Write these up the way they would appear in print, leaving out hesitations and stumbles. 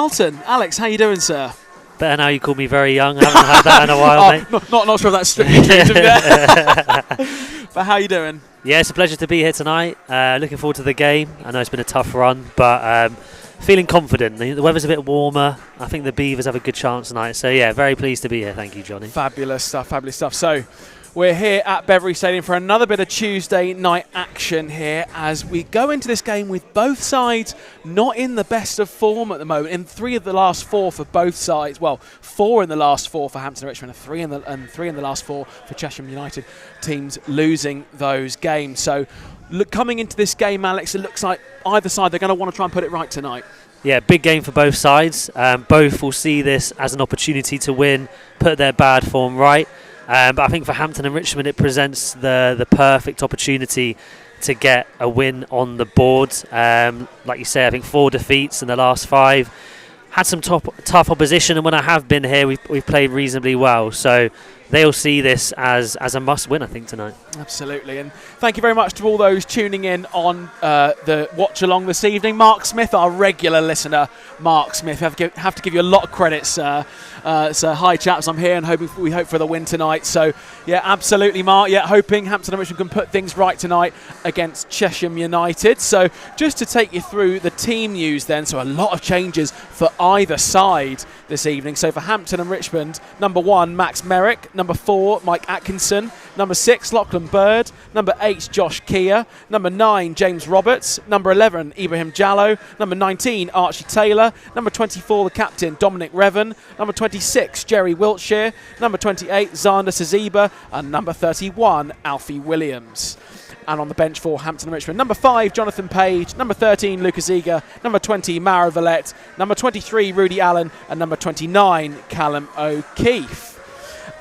Alton. Alex, how you doing, sir? Better now you call me very young. I haven't had that in a while, mate. Not sure if that's strictly true to me. But how you doing? Yeah, it's a pleasure to be here tonight. Looking forward to the game. I know it's been a tough run, but feeling confident. The weather's a bit warmer. I think the Beavers have a good chance tonight. So, yeah, very pleased to be here. Thank you, Johnny. Fabulous stuff, fabulous stuff. So, we're here at Beverley Stadium for another bit of Tuesday night action here as we go into this game with both sides not in the best of form at the moment. In 3 of the last 4 for both sides, well, 4 in the last 4 for Hampton and Richmond, and 3 in the last 4 for Chesham United, teams losing those games. So coming into this game, Alex, it looks like either side they're going to want to try and put it right tonight. Yeah, big game for both sides. Both will see this as an opportunity to win, put their bad form right. But I think for Hampton and Richmond, it presents the perfect opportunity to get a win on the board. Like you say, I think 4 defeats in the last 5. Had some tough opposition, and when I have been here, we've played reasonably well. So they'll see this as a must-win, I think, tonight. Absolutely, and thank you very much to all those tuning in on the watch-along this evening. Mark Smith, our regular listener, Mark Smith, have to give you a lot of credit, sir. So hi, chaps, I'm here, and we hope for the win tonight. So, yeah, absolutely, Mark. Yeah, hoping Hampton and Richmond can put things right tonight against Chesham United. So, just to take you through the team news then, so a lot of changes for either side this evening. So, for Hampton and Richmond, number 1, Max Merrick. Number 4, Mike Atkinson. Number 6, Lachlan Bird. Number 8, Josh Keir. Number 9, James Roberts. Number 11, Ibrahim Jallo. Number 19, Archie Taylor. Number 24, the captain, Dominic Revan. Number 26, Jerry Wiltshire. Number 28, Zander Saziba. And number 31, Alfie Williams. And on the bench for Hampton and Richmond, number 5, Jonathan Page. Number 13, Lucas Eager. Number 20, Mara Vallette. Number 23, Rudy Allen. And number 29, Callum O'Keefe.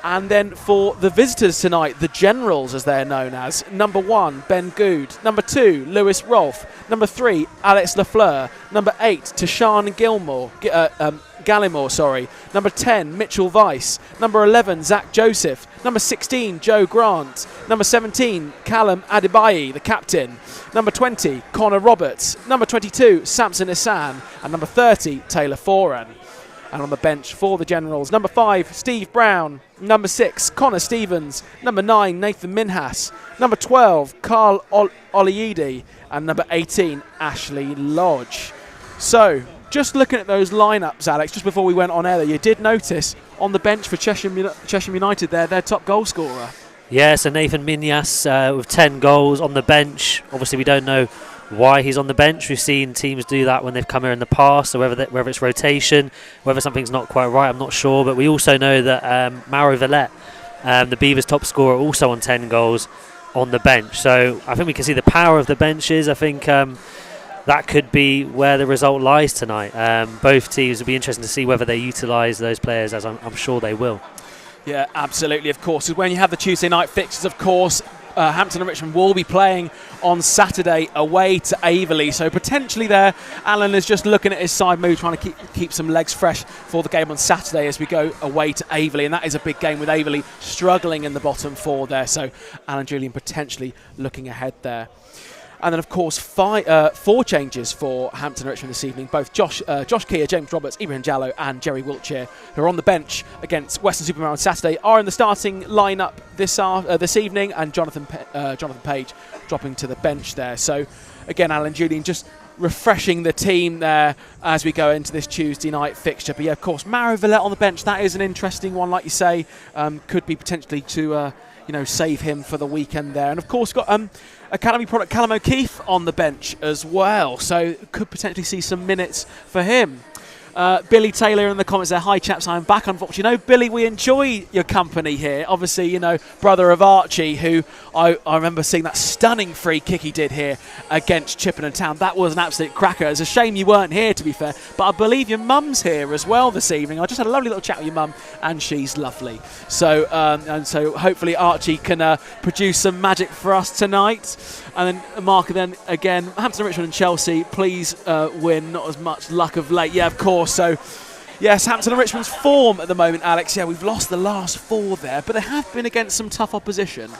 And then for the visitors tonight, the Generals, as they're known as, number 1, Ben Good. Number 2, Lewis Rolfe. Number 3, Alex Lafleur. Number 8, Tashan Gallimore. Number 10, Mitchell Weiss. Number 11, Zach Joseph. Number 16, Joe Grant. Number 17, Callum Adebayi, the captain. Number 20, Connor Roberts. Number 22, Samson Hassan. And number 30, Taylor Foran. And on the bench for the Generals, number 5, Steve Brown. Number 6, Connor Stevens. Number 9, Nathan Minhas. Number 12, Carl Oliidi. And number 18, Ashley Lodge. So, just looking at those lineups, Alex, just before we went on air there, you did notice on the bench for Chesham United there, their top goal scorer. Yeah, so Nathan Minhas with 10 goals on the bench. Obviously, we don't know why he's on the bench. We've seen teams do that when they've come here in the past, so whether it's rotation, whether something's not quite right, I'm not sure. But we also know that Mauro Vallette, the Beavers' top scorer, also on 10 goals on the bench. So I think we can see the power of the benches. I think that could be where the result lies tonight. Both teams will be interesting to see whether they utilise those players, as I'm sure they will. Yeah, absolutely, of course. When you have the Tuesday night fixtures, of course, Hampton and Richmond will be playing on Saturday away to Aveley. So potentially there, Alan is just looking at his side move, trying to keep some legs fresh for the game on Saturday as we go away to Aveley. And that is a big game with Aveley struggling in the bottom 4 there. So Alan Julian potentially looking ahead there. And then, of course, 4 changes for Hampton and Richmond this evening. Both Josh Keir, James Roberts, Ibrahim Jallo and Jerry Wiltshire, who are on the bench against Western-super-Mare on Saturday, are in the starting lineup this evening, and Jonathan Page dropping to the bench there. So, again, Alan Julian just refreshing the team there as we go into this Tuesday night fixture. But, yeah, of course, Mauro Vallette on the bench, that is an interesting one, like you say. Could be potentially to save him for the weekend there. And, of course, got Academy product Callum O'Keefe on the bench as well, so could potentially see some minutes for him. Billy Taylor in the comments there, hi chaps, I'm back. Unfortunately, Billy, we enjoy your company here. Obviously, brother of Archie, who I remember seeing that stunning free kick he did here against Chippenham Town. That was an absolute cracker. It's a shame you weren't here, to be fair, but I believe your mum's here as well this evening. I just had a lovely little chat with your mum, and she's lovely. So hopefully Archie can produce some magic for us tonight. And then Mark, then again, Hampton, Richmond and Chelsea, please win. Not as much luck of late. Yeah, of course. So, yes, Hampton and Richmond's form at the moment, Alex. Yeah, we've lost the last 4 there, but they have been against some tough opposition.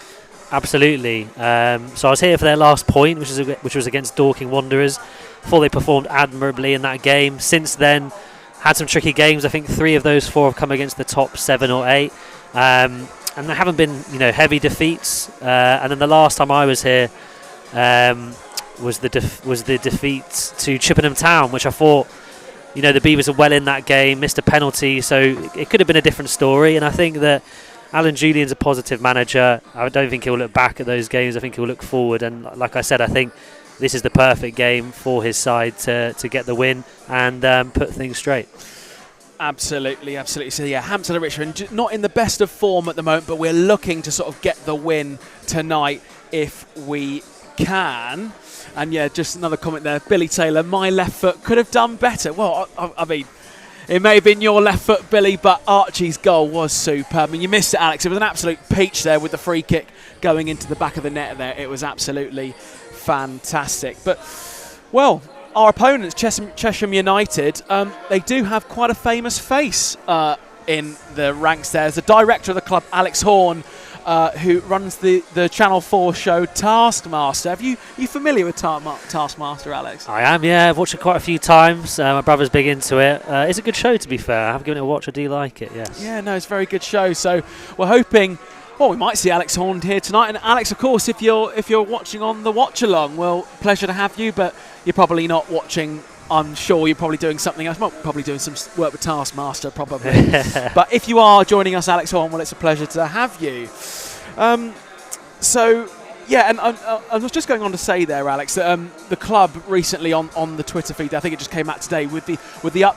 Absolutely. So I was here for their last point, which was against Dorking Wanderers. Thought they performed admirably in that game. Since then, had some tricky games. I think 3 of those 4 have come against the top 7 or 8. And there haven't been, heavy defeats. And then the last time I was here was the defeat to Chippenham Town, which I thought, the Beavers are well in that game, missed a penalty, so it could have been a different story. And I think that Alan Julian's a positive manager. I don't think he'll look back at those games. I think he'll look forward. And like I said, I think this is the perfect game for his side to get the win and put things straight. Absolutely. So yeah, Hampton and Richmond not in the best of form at the moment, but we're looking to sort of get the win tonight if we can. And yeah, just another comment there, Billy Taylor, my left foot could have done better. Well, I mean, it may have been your left foot, Billy, but Archie's goal was superb. I mean, you missed it, Alex. It was an absolute peach there with the free kick going into the back of the net there. It was absolutely fantastic. But, well, our opponents, Chesham United, they do have quite a famous face in the ranks there. There's the director of the club, Alex Horn, who runs the Channel 4 show Taskmaster. Are you familiar with Taskmaster, Alex? I am, yeah. I've watched it quite a few times. My brother's big into it. It's a good show, to be fair. I have given it a watch. I do like it, yes. Yeah, no, it's a very good show. So we're hoping, we might see Alex Horn here tonight. And Alex, of course, if you're watching on the Watch-Along, well, pleasure to have you, but you're probably not watching. I'm sure you're probably doing something else. Well, probably doing some work with Taskmaster, probably. But if you are joining us, Alex Horn, well, it's a pleasure to have you. So, yeah, and I was just going on to say there, Alex, that the club recently on the Twitter feed, I think it just came out today with the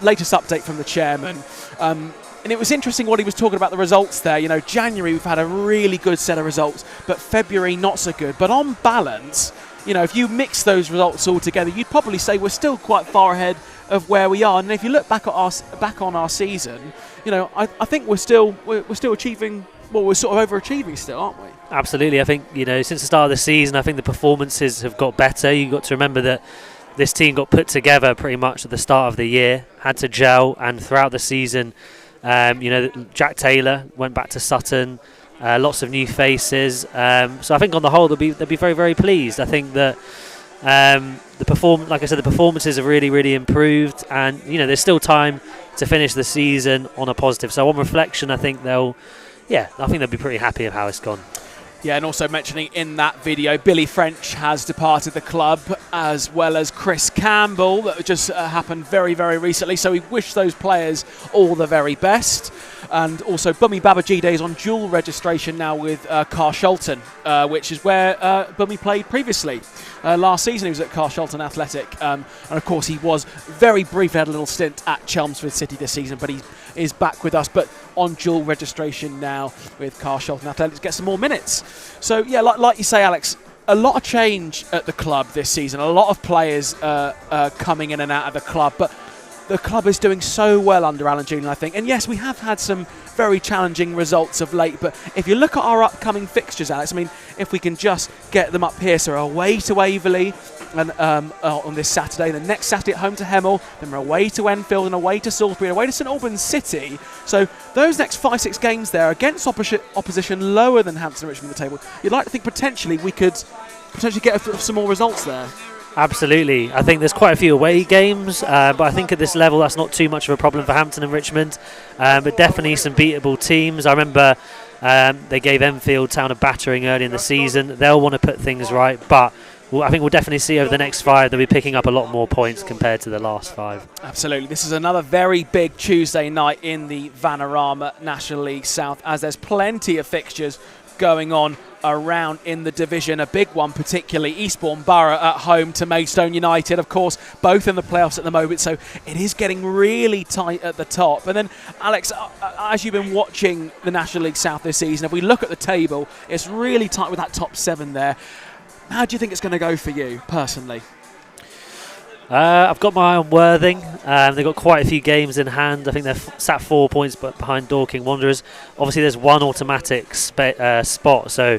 latest update from the chairman. And it was interesting what he was talking about the results there. January we've had a really good set of results, but February not so good. But on balance, if you mix those results all together, you'd probably say we're still quite far ahead of where we are. And if you look back on our season, I think we're still achieving. Well, we're sort of overachieving still, aren't we? Absolutely. I think since the start of the season, I think the performances have got better. You've got to remember that this team got put together pretty much at the start of the year, had to gel, and throughout the season, Jack Taylor went back to Sutton. Lots of new faces. So I think on the whole, they'll be very, very pleased. I think that the performances have really, really improved, and there's still time to finish the season on a positive. So on reflection, I think they'll be pretty happy of how it's gone. Yeah, and also mentioning in that video, Billy French has departed the club, as well as Chris Campbell. That just happened very, very recently. So we wish those players all the very best. And also, Bummy Babajide is on dual registration now with Carshalton, which is where Bummy played previously. Last season he was at Carshalton Athletic. And of course he was very briefly, had a little stint at Chelmsford City this season, but he is back with us, but on dual registration now with Carshalton Athletic to get some more minutes. So yeah, like you say, Alex, a lot of change at the club this season. A lot of players coming in and out of the club, but the club is doing so well under Alan Julian, I think. And yes, we have had some very challenging results of late, but if you look at our upcoming fixtures, Alex, I mean, if we can just get them up here, so away to Waverley and on this Saturday, the next Saturday at home to Hemel, then we're away to Enfield and away to Salisbury and away to St Albans City. So those next 5-6 games there against opposition lower than Hampton and Richmond in the table, you'd like to think potentially we could get some more results there. Absolutely. I think there's quite a few away games, but I think at this level that's not too much of a problem for Hampton and Richmond, but definitely some beatable teams. I remember they gave Enfield Town a battering early in the season. They'll want to put things right, but I think we'll definitely see over the next 5 they'll be picking up a lot more points compared to the last 5. Absolutely. This is another very big Tuesday night in the Vanarama National League South, as there's plenty of fixtures going on around in the division. A big one particularly, Eastbourne Borough at home to Maidstone United, of course, both in the playoffs at the moment, so it is getting really tight at the top. And then Alex, as you've been watching the National League South this season, if we look at the table, it's really tight with that top 7 there. How do you think it's going to go for you personally? I've got my eye on Worthing. They've got quite a few games in hand. I think they're sat 4 points behind Dorking Wanderers. Obviously, there's one automatic spot, so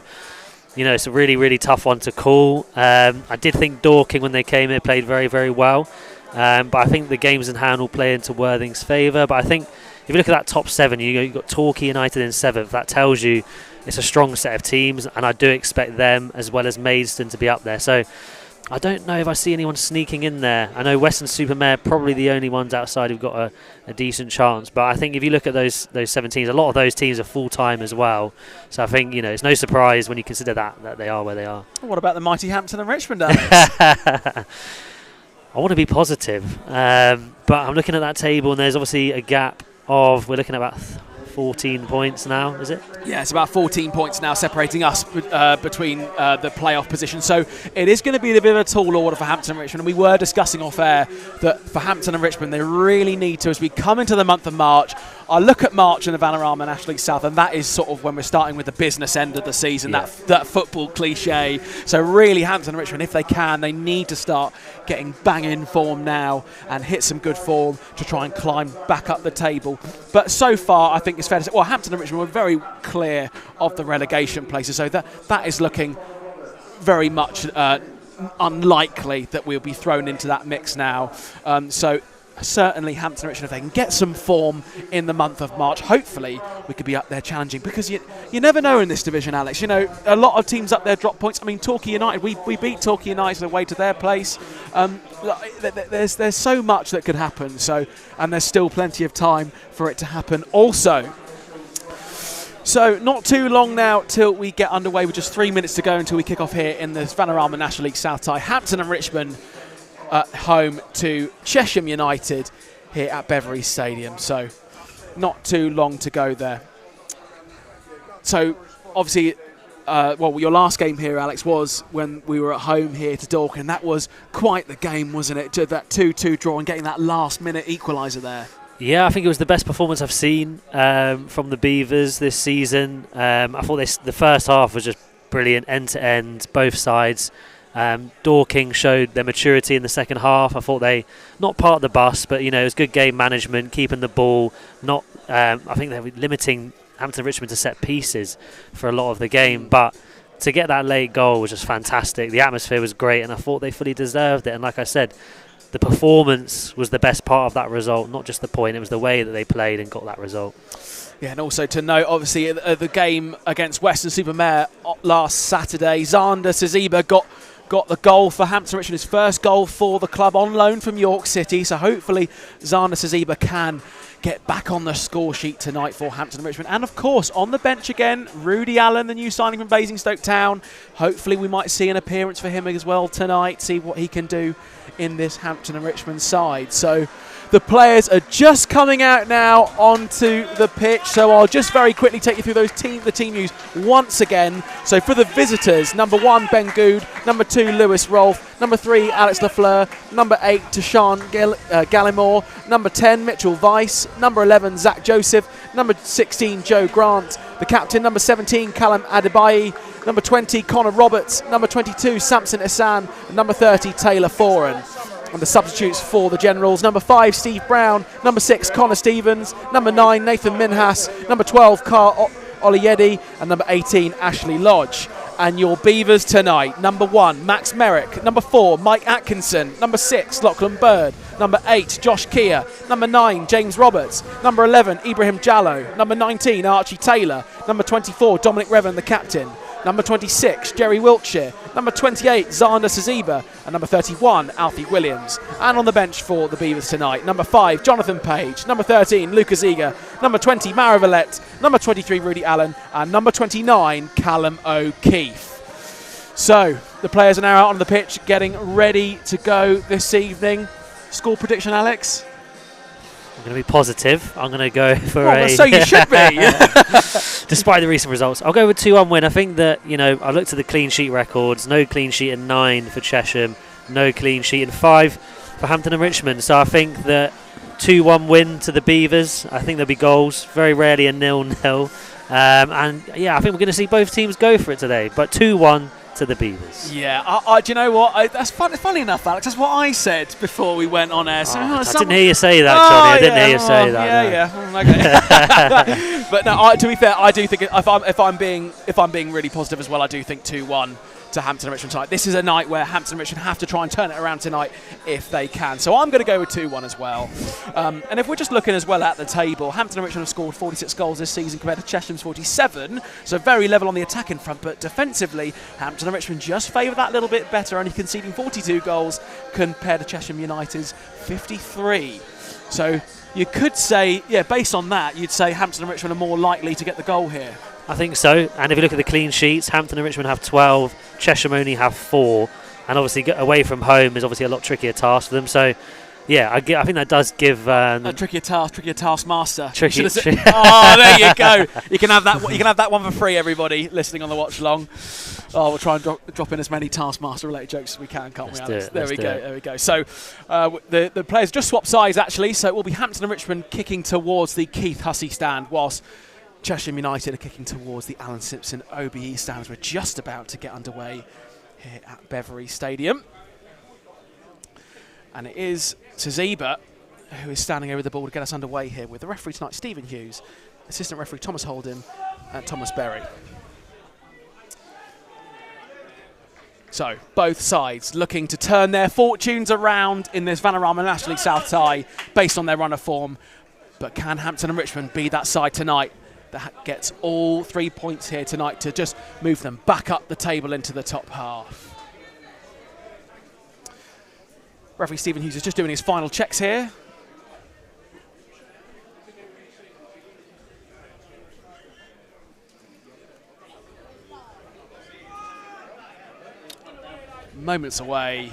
it's a really, really tough one to call. I did think Dorking, when they came here, played very, very well. But I think the games in hand will play into Worthing's favour. But I think if you look at that top 7, you've got Torquay United in 7th. That tells you it's a strong set of teams, and I do expect them as well as Maidstone to be up there. So I don't know if I see anyone sneaking in there. I know Weston-super-Mare probably the only ones outside who've got a decent chance. But I think if you look at those 7 teams, a lot of those teams are full-time as well. So I think, it's no surprise when you consider that they are where they are. What about the mighty Hampton and Richmond, Alex? I want to be positive. But I'm looking at that table, and there's obviously a gap of, we're looking at about 14 points now, is it? Yeah, it's about 14 points now separating us between the playoff position. So it is going to be a bit of a tall order for Hampton and Richmond. And we were discussing off air that for Hampton and Richmond, they really need to, as we come into the month of March, I look at March in the Vanarama National League South, and that is sort of when we're starting with the business end of the season, that football cliche. So really, Hampton and Richmond, if they can, they need to start getting banging form now and hit some good form to try and climb back up the table. But so far, I think it's fair to say, well, Hampton and Richmond were very clear of the relegation places, so that is looking very much unlikely that we'll be thrown into that mix now. So certainly Hampton and Richmond, if they can get some form in the month of March, hopefully we could be up there challenging, because you never know in this division, Alex. A lot of teams up there drop points. I mean, Torquay United, we beat Torquay United away to their place. There's so much that could happen, and there's still plenty of time for it to happen also. So not too long now till we get underway, with just 3 minutes to go until we kick off here in the Vanarama National League South tie. Hampton and Richmond home to Chesham United here at Beveries Stadium. So not too long to go there. So obviously, your last game here, Alex, was when we were at home here to Dorking. That was quite the game, wasn't it? To that 2-2 draw and getting that last-minute equaliser there. Yeah, I think it was the best performance I've seen from the Beavers this season. I thought the first half was just brilliant, end-to-end, both sides. Dorking showed their maturity in the second half. I thought they not part of the bus, but it was good game management, keeping the ball. I think they were limiting Hampton Richmond to set pieces for a lot of the game, but to get that late goal was just fantastic. The atmosphere was great, and I thought they fully deserved it. And like I said, the performance was the best part of that result, not just the point. It was the way that they played and got that result. Yeah, and also to note, obviously, the game against Weston-super-Mare last Saturday, Zander Saziba got the goal for Hampton Richmond, his first goal for the club on loan from York City. So hopefully Zander Saziba can get back on the score sheet tonight for Hampton Richmond. And of course, on the bench again, Rudy Allen, the new signing from Basingstoke Town. Hopefully we might see an appearance for him as well tonight, see what he can do in this Hampton and Richmond side. So the players are just coming out now onto the pitch, so I'll just very quickly take you through the team news once again. So for the visitors, number 1, Ben Good, number 2, Lewis Rolfe, number 3, Alex Lafleur, number 8, Tashawn Gallimore, number 10, Mitchell Weiss, number 11, Zach Joseph, number 16, Joe Grant, the captain, number 17, Callum Adebayi, number 20, Connor Roberts, number 22, Samson Hassan, and number 30, Taylor Foran. And the substitutes for the Generals: number 5, Steve Brown, number 6, Connor Stevens, number 9, Nathan Minhas, number 12, Carl Oliyedi, and number 18, Ashley Lodge. And your Beavers tonight: number 1, Max Merrick, number 4, Mike Atkinson, number 6, Lachlan Bird, number 8, Josh Keir, number 9, James Roberts, number 11, Ibrahim Jallo, number 19, Archie Taylor, number 24, Dominic Revan, the captain, number 26, Jerry Wiltshire, number 28, Zander Saziba, and number 31, Alfie Williams. And on the bench for the Beavers tonight: number 5, Jonathan Page, number 13, Lucas Eager, number 20, Mara Vallette, number 23, Rudy Allen, and number 29, Callum O'Keefe. So the players are now out on the pitch getting ready to go this evening. Score prediction, Alex? I'm going to be positive. I'm going to go for so you should be. Despite the recent results, I'll go with 2-1 win. I think that, I looked at the clean sheet records. No clean sheet in 9 for Chesham. No clean sheet in 5 for Hampton and Richmond. So I think that 2-1 win to the Beavers. I think there'll be goals. Very rarely a 0-0. I think we're going to see both teams go for it today. But 2-1 to the Beavers. Yeah, do you know what? That's funny enough, Alex. That's what I said before we went on air. So, I didn't hear you say that, Johnny. I didn't hear you say that. Okay. But no, to be fair, I do think if I'm being really positive as well, I do think 2-1 to Hampton and Richmond tonight. This is a night where Hampton and Richmond have to try and turn it around tonight if they can. So I'm going to go with 2-1 as well. And if we're just looking as well at the table, Hampton and Richmond have scored 46 goals this season compared to Chesham's 47, so very level on the attacking front, but defensively, Hampton and Richmond just favour that little bit better, only conceding 42 goals compared to Chesham United's 53. So you could say, yeah, based on that, you'd say Hampton and Richmond are more likely to get the goal here. I think so. And if you look at the clean sheets, Hampton and Richmond have 12, Chesham only have 4. And obviously, away from home is obviously a lot trickier task for them. So, yeah, I think that does give a trickier taskmaster. Tricky. Oh, there you go. You can have that. You can have that one for free, everybody listening on the watch along. Oh, we'll try and drop in as many taskmaster-related jokes as we can, can't we, Alex? There we go. There we go. So the players just swapped sides actually. So it will be Hampton and Richmond kicking towards the Keith Hussey stand, whilst Chesham United are kicking towards the Alan Simpson OBE stand as we're just about to get underway here at Bevery Stadium. And it is Tazeba who is standing over the ball to get us underway here with the referee tonight, Stephen Hughes, assistant referee Thomas Holden and Thomas Berry. So both sides looking to turn their fortunes around in this Vanarama National League South tie based on their run of form. But can Hampton and Richmond be that side tonight that gets all 3 points here tonight to just move them back up the table into the top half? Referee Stephen Hughes is just doing his final checks here. Moments away,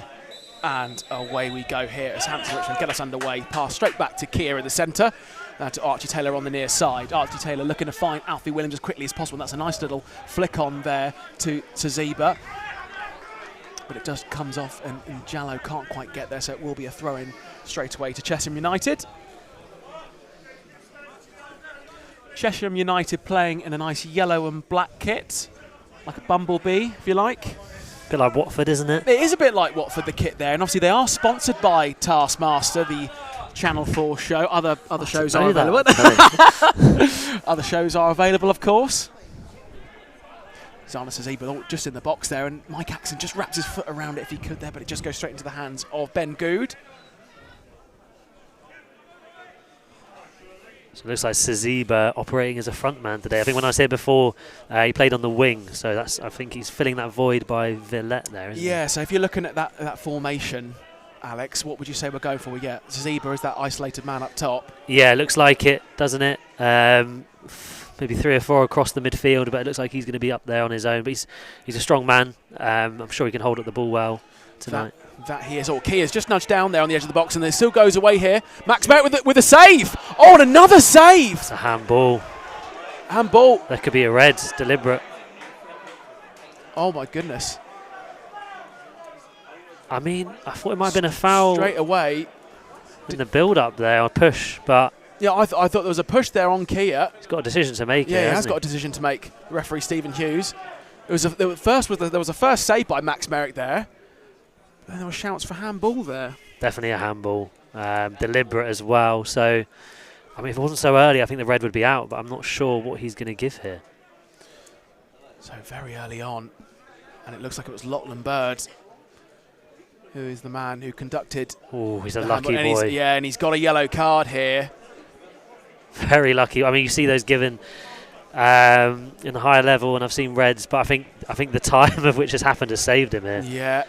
and away we go here as Hampton Richmond get us underway. Pass straight back to Kia in the centre, to Archie Taylor on the near side. Archie Taylor looking to find Alfie Williams as quickly as possible. That's a nice little flick on there to Zeba. But it just comes off and Jallow can't quite get there, so it will be a throw-in straight away to Chesham United. Chesham United playing in a nice yellow and black kit, like a bumblebee, if you like. A bit like Watford, isn't it? It is a bit like Watford, the kit there, and obviously they are sponsored by Taskmaster, the Channel 4 show. Other shows are available. Other shows are available, of course. Zana Sazeba just in the box there, and Mike Axon just wraps his foot around it if he could there, but it just goes straight into the hands of Ben Good. So it looks like Sazeba operating as a front man today. I think when I said before, he played on the wing, so I think he's filling that void by Villette there, isn't he? So if you're looking at that formation, Alex, what would you say we're going for? We get Sazeba as that isolated man up top. Yeah, it looks like it, doesn't it? Maybe 3 or 4 across the midfield, but it looks like he's going to be up there on his own. But he's a strong man. I'm sure he can hold up the ball well tonight. That he is. Oh, Kia's just nudged down there on the edge of the box, and it still goes away here. Max Merritt with a save. Oh, and another save. It's a handball. Handball. That could be a red, deliberate. Oh my goodness. I mean, I thought it might have been a foul straight away in the build-up there, or push, but. Yeah, I thought there was a push there on Kia. He's got a decision to make. Yeah, he has got a decision to make. Referee Stephen Hughes. There was a first save by Max Merrick there. But then there were shouts for handball there. Definitely a handball, deliberate as well. So, I mean, if it wasn't so early, I think the red would be out. But I'm not sure what he's going to give here. So very early on, and it looks like it was Lachlan Bird, who is the man who conducted. Oh, he's a lucky boy. And he's got a yellow card here. Very lucky. I mean, you see those given in the higher level, and I've seen reds, but I think the time of which has happened has saved him here. Yeah.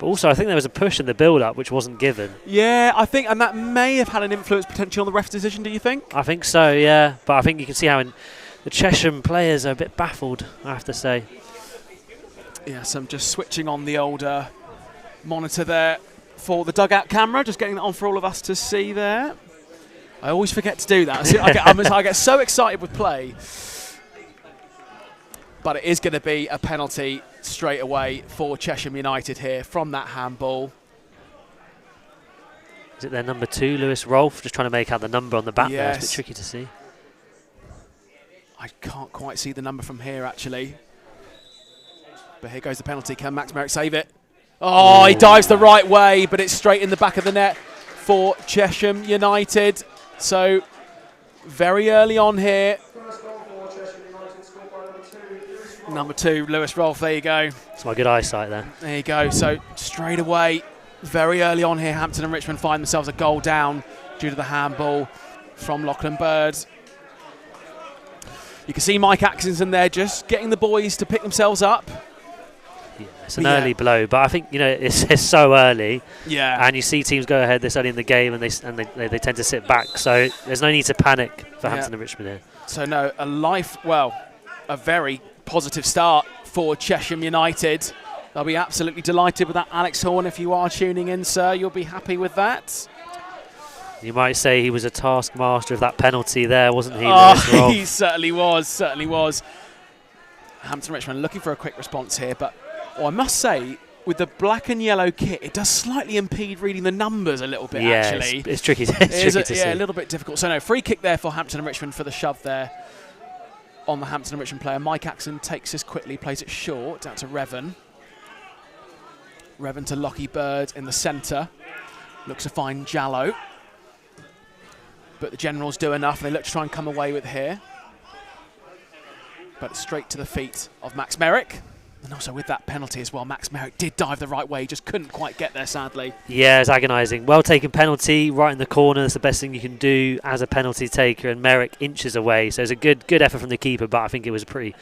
But also, I think there was a push in the build-up which wasn't given. Yeah, I think, and that may have had an influence potentially on the ref's decision. Do you think? I think so. Yeah, but I think you can see how the Chesham players are a bit baffled, I have to say. Yes, I'm just switching on the old monitor there for the dugout camera, just getting that on for all of us to see there. I always forget to do that. I get so excited with play. But it is going to be a penalty straight away for Chesham United here from that handball. Is it their number 2, Lewis Rolfe? Just trying to make out the number on the back there. It's a bit tricky to see. I can't quite see the number from here, actually. But here goes the penalty. Can Max Merrick save it? Oh, he dives the right way, but it's straight in the back of the net for Chesham United. So, very early on here. Number 2, Lewis Rolfe, there you go. It's my good eyesight there. There you go. So straight away, very early on here, Hampton and Richmond find themselves a goal down due to the handball from Lachlan Bird. You can see Mike Atkinson there just getting the boys to pick themselves up. Yeah, it's an early blow, but I think it's so early. Yeah. And you see teams go ahead this early in the game, and they tend to sit back. So there's no need to panic for Hampton and Richmond here. So no, a very positive start for Chesham United. They'll be absolutely delighted with that. Alex Horn, if you are tuning in, sir, you'll be happy with that. You might say he was a taskmaster of that penalty there, wasn't he? Oh, he certainly was. Hampton Richmond looking for a quick response here, but I must say, with the black and yellow kit, it does slightly impede reading the numbers a little bit, actually. It's tricky, to see. Yeah, a little bit difficult. So no, free kick there for Hampton and Richmond for the shove there on the Hampton and Richmond player. Mike Axon takes this quickly, plays it short, out to Revan. Revan to Lockie Bird in the centre. Looks to find Jallow. But the Generals do enough. They look to try and come away with here. But straight to the feet of Max Merrick. And also with that penalty as well, Max Merrick did dive the right way, just couldn't quite get there, sadly. Yeah, it's agonising. Well taken penalty, right in the corner. That's the best thing you can do as a penalty taker. And Merrick inches away. So it's a good effort from the keeper, but I think it was a pretty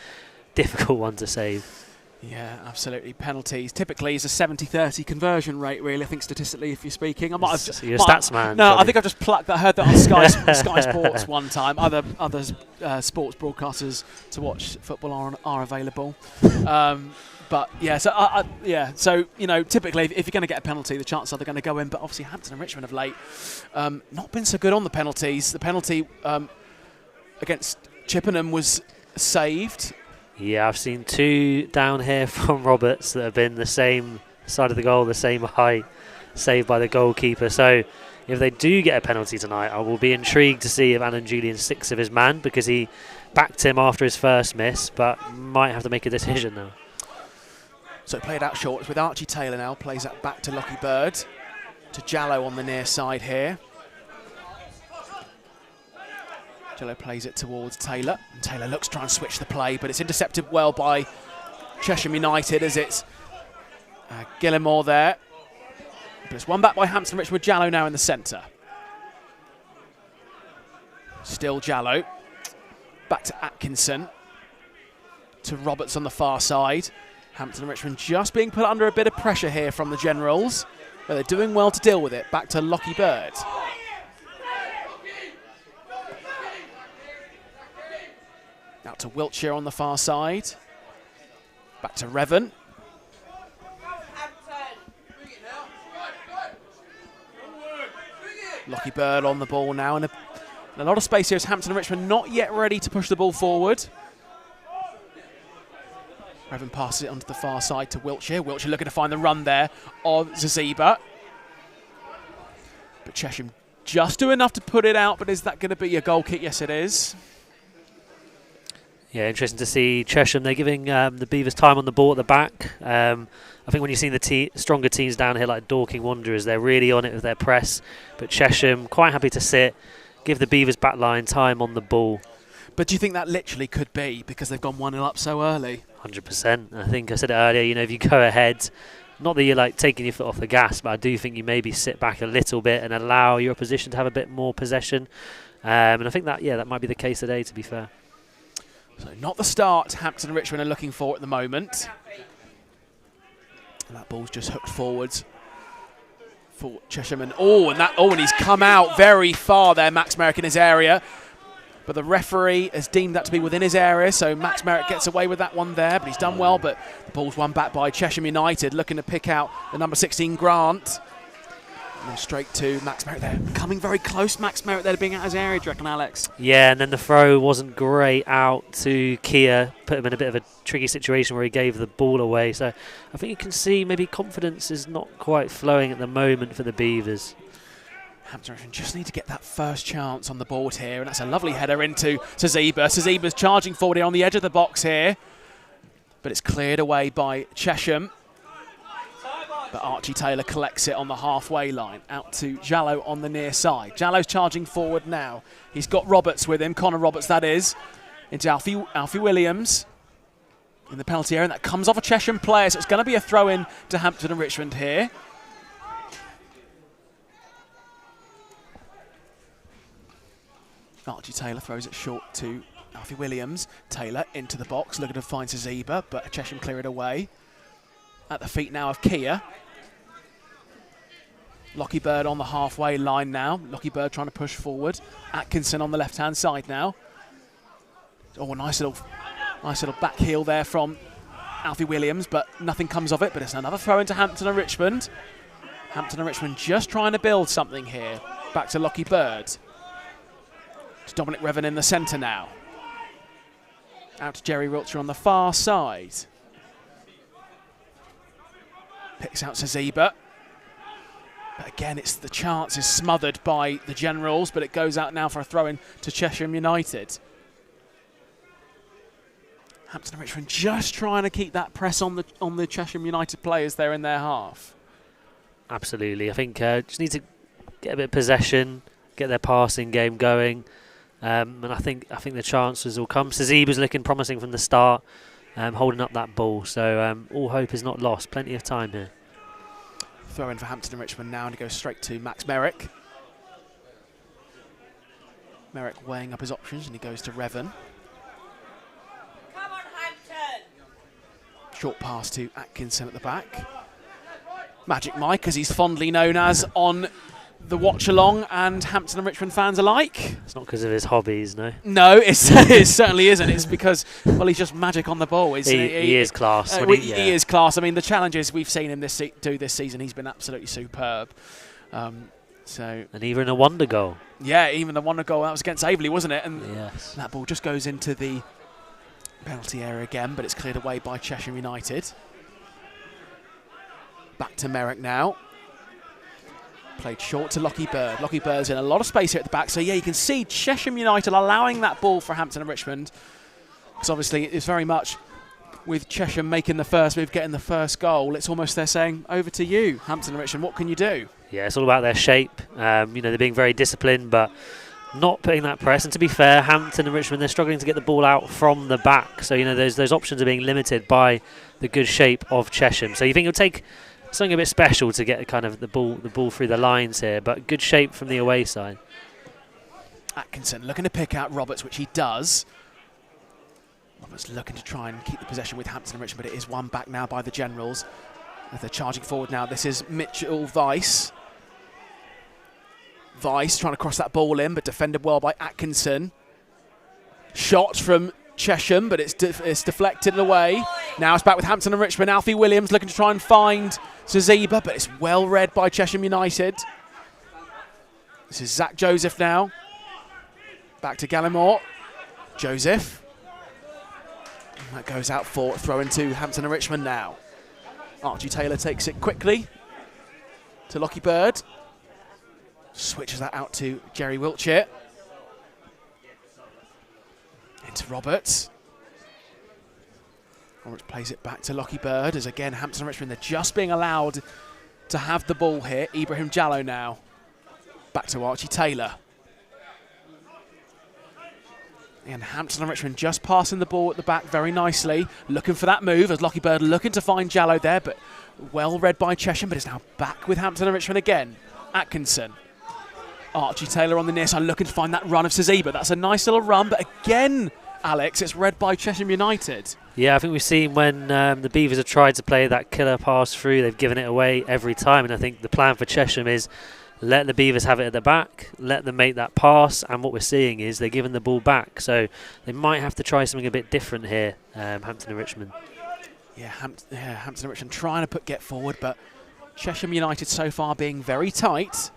difficult one to save. Yeah, absolutely. Penalties. Typically, it's a 70-30 conversion rate, really, I think, statistically, if you're speaking. You're a stats man. No, I think I've just plucked that. I heard that on Sky Sports one time. Other sports broadcasters to watch football are available. But, yeah, so typically, if you're going to get a penalty, the chances are they're going to go in. But obviously, Hampton and Richmond of late not been so good on the penalties. The penalty against Chippenham was saved. Yeah, I've seen 2 down here from Roberts that have been the same side of the goal, the same height, saved by the goalkeeper. So if they do get a penalty tonight, I will be intrigued to see if Alan Julian sticks of his man, because he backed him after his first miss, but might have to make a decision now. So played out short with Archie Taylor now, plays that back to Lockie Bird, to Jallow on the near side here. Jallow plays it towards Taylor. And Taylor looks to try and switch the play, but it's intercepted well by Chesham United as it's Gillimore there. But it's won back by Hampton Richmond with Jallow now in the centre. Still Jallow. Back to Atkinson. To Roberts on the far side. Hampton and Richmond just being put under a bit of pressure here from the Generals, but they're doing well to deal with it. Back to Lockie Bird. Out to Wiltshire on the far side. Back to Revan. Lockie Bird on the ball now. And a lot of space here as Hampton and Richmond not yet ready to push the ball forward. Revan passes it onto the far side to Wiltshire. Wiltshire looking to find the run there of Zaziba. But Chesham just do enough to put it out. But is that going to be a goal kick? Yes, it is. Yeah, interesting to see Chesham. They're giving the Beavers time on the ball at the back. I think when you've seen the stronger teams down here like Dorking Wanderers, they're really on it with their press. But Chesham quite happy to sit, give the Beavers back line time on the ball. But do you think that literally could be because they've gone 1-0 up so early? 100%. I think I said it earlier, if you go ahead, not that you're taking your foot off the gas, but I do think you maybe sit back a little bit and allow your opposition to have a bit more possession. And I think that might be the case today, to be fair. So not the start Hampton and Richmond are looking for at the moment. And that ball's just hooked forwards for Chesham. And he's come out very far there, Max Merrick in his area. But the referee has deemed that to be within his area, so Max Merrick gets away with that one there, but he's done well. But the ball's won back by Chesham United, looking to pick out the number 16 Grant. And then straight to Max Merrick there. Coming very close, Max Merrick there to being out of his area, do you reckon, Alex? Yeah, and then the throw wasn't great out to Kia, put him in a bit of a tricky situation where he gave the ball away. So I think you can see maybe confidence is not quite flowing at the moment for the Beavers. Hampton just need to get that first chance on the board here, and that's a lovely header into Zaziba. Zaziba's charging forward here on the edge of the box here, but it's cleared away by Chesham. But Archie Taylor collects it on the halfway line, out to Jallow on the near side. Jallow's charging forward now. He's got Roberts with him, Connor Roberts that is, into Alfie Williams. in the penalty area, and that comes off a Chesham player, so it's going to be a throw-in to Hampton and Richmond here. Archie Taylor throws it short to Alfie Williams. Taylor into the box, looking to find Zeba, but Chesham clear it away. At the feet now of Kia. Lockie Bird on the halfway line now. Lockie Bird trying to push forward. Atkinson on the left-hand side now. Oh, nice little back heel there from Alfie Williams, but nothing comes of it. But it's another throw into Hampton and Richmond. Hampton and Richmond just trying to build something here. Back to Lockie Bird. To Dominic Revan in the centre now. Out to Jerry Wiltshire on the far side. Picks out Zeba. But again, it's the chance is smothered by the Generals, but it goes out now for a throw-in to Chesham United. Hampton and Richmond just trying to keep that press on the Chesham United players there in their half. Absolutely. I think just need to get a bit of possession, get their passing game going. And I think the chances will come. Zeba's looking promising from the start, holding up that ball. So all hope is not lost. Plenty of time here. Throw in for Hampton and Richmond now, and he goes straight to Max Merrick. Merrick weighing up his options, and he goes to Revan. Come on, Hampton! Short pass to Atkinson at the back. Magic Mike, as he's fondly known as on the watch-along and Hampton and Richmond fans alike. It's not because of his hobbies, no? No, it certainly isn't. It's because, well, he's just magic on the ball. He is class. He is class. I mean, the challenges we've seen him do this season, he's been absolutely superb. And even a wonder goal. Yeah, even the wonder goal, that was against Aveley, wasn't it? And yes. That ball just goes into the penalty area again, but it's cleared away by Chesham United. Back to Merrick now. Played short to Lockie Bird. Lockie Bird's in a lot of space here at the back. So, yeah, you can see Chesham United allowing that ball for Hampton and Richmond. Because obviously it's very much with Chesham making the first move, getting the first goal. It's almost they're saying, over to you, Hampton and Richmond. What can you do? Yeah, it's all about their shape. They're being very disciplined, but not putting that press. And to be fair, Hampton and Richmond, they're struggling to get the ball out from the back. So, those options are being limited by the good shape of Chesham. So you think it'll take something a bit special to get kind of the ball through the lines here, but good shape from the away side. Atkinson looking to pick out Roberts, which he does. Roberts looking to try and keep the possession with Hampton and Richmond, but it is one back now by the Generals. As they're charging forward now, this is Mitchell Weiss. Weiss trying to cross that ball in, but defended well by Atkinson. Shot from Chesham, but it's deflected away. Now it's back with Hampton and Richmond. Alfie Williams looking to try and find Zeba, but it's well read by Chesham United. This is Zach Joseph now. Back to Gallimore. Joseph. And that goes out for throw into Hampton and Richmond now. Archie Taylor takes it quickly to Lockie Bird. Switches that out to Jerry Wiltshire. Into Roberts. Roberts plays it back to Lockie Bird, as again Hampton and Richmond, they're just being allowed to have the ball here. Ibrahim Jallo now. Back to Archie Taylor. And Hampton and Richmond just passing the ball at the back very nicely. Looking for that move, as Lockie Bird looking to find Jallo there, but well read by Chesham, but it's now back with Hampton and Richmond again. Atkinson. Archie Taylor on the near side looking to find that run of Zeba. That's a nice little run, but again, Alex, it's read by Chesham United. Yeah, I think we've seen when the Beavers have tried to play that killer pass through, they've given it away every time. And I think the plan for Chesham is let the Beavers have it at the back, let them make that pass. And what we're seeing is they're giving the ball back. So they might have to try something a bit different here, Hampton and Richmond. Yeah, Hampton and Richmond trying to get forward, but Chesham United so far being very tight.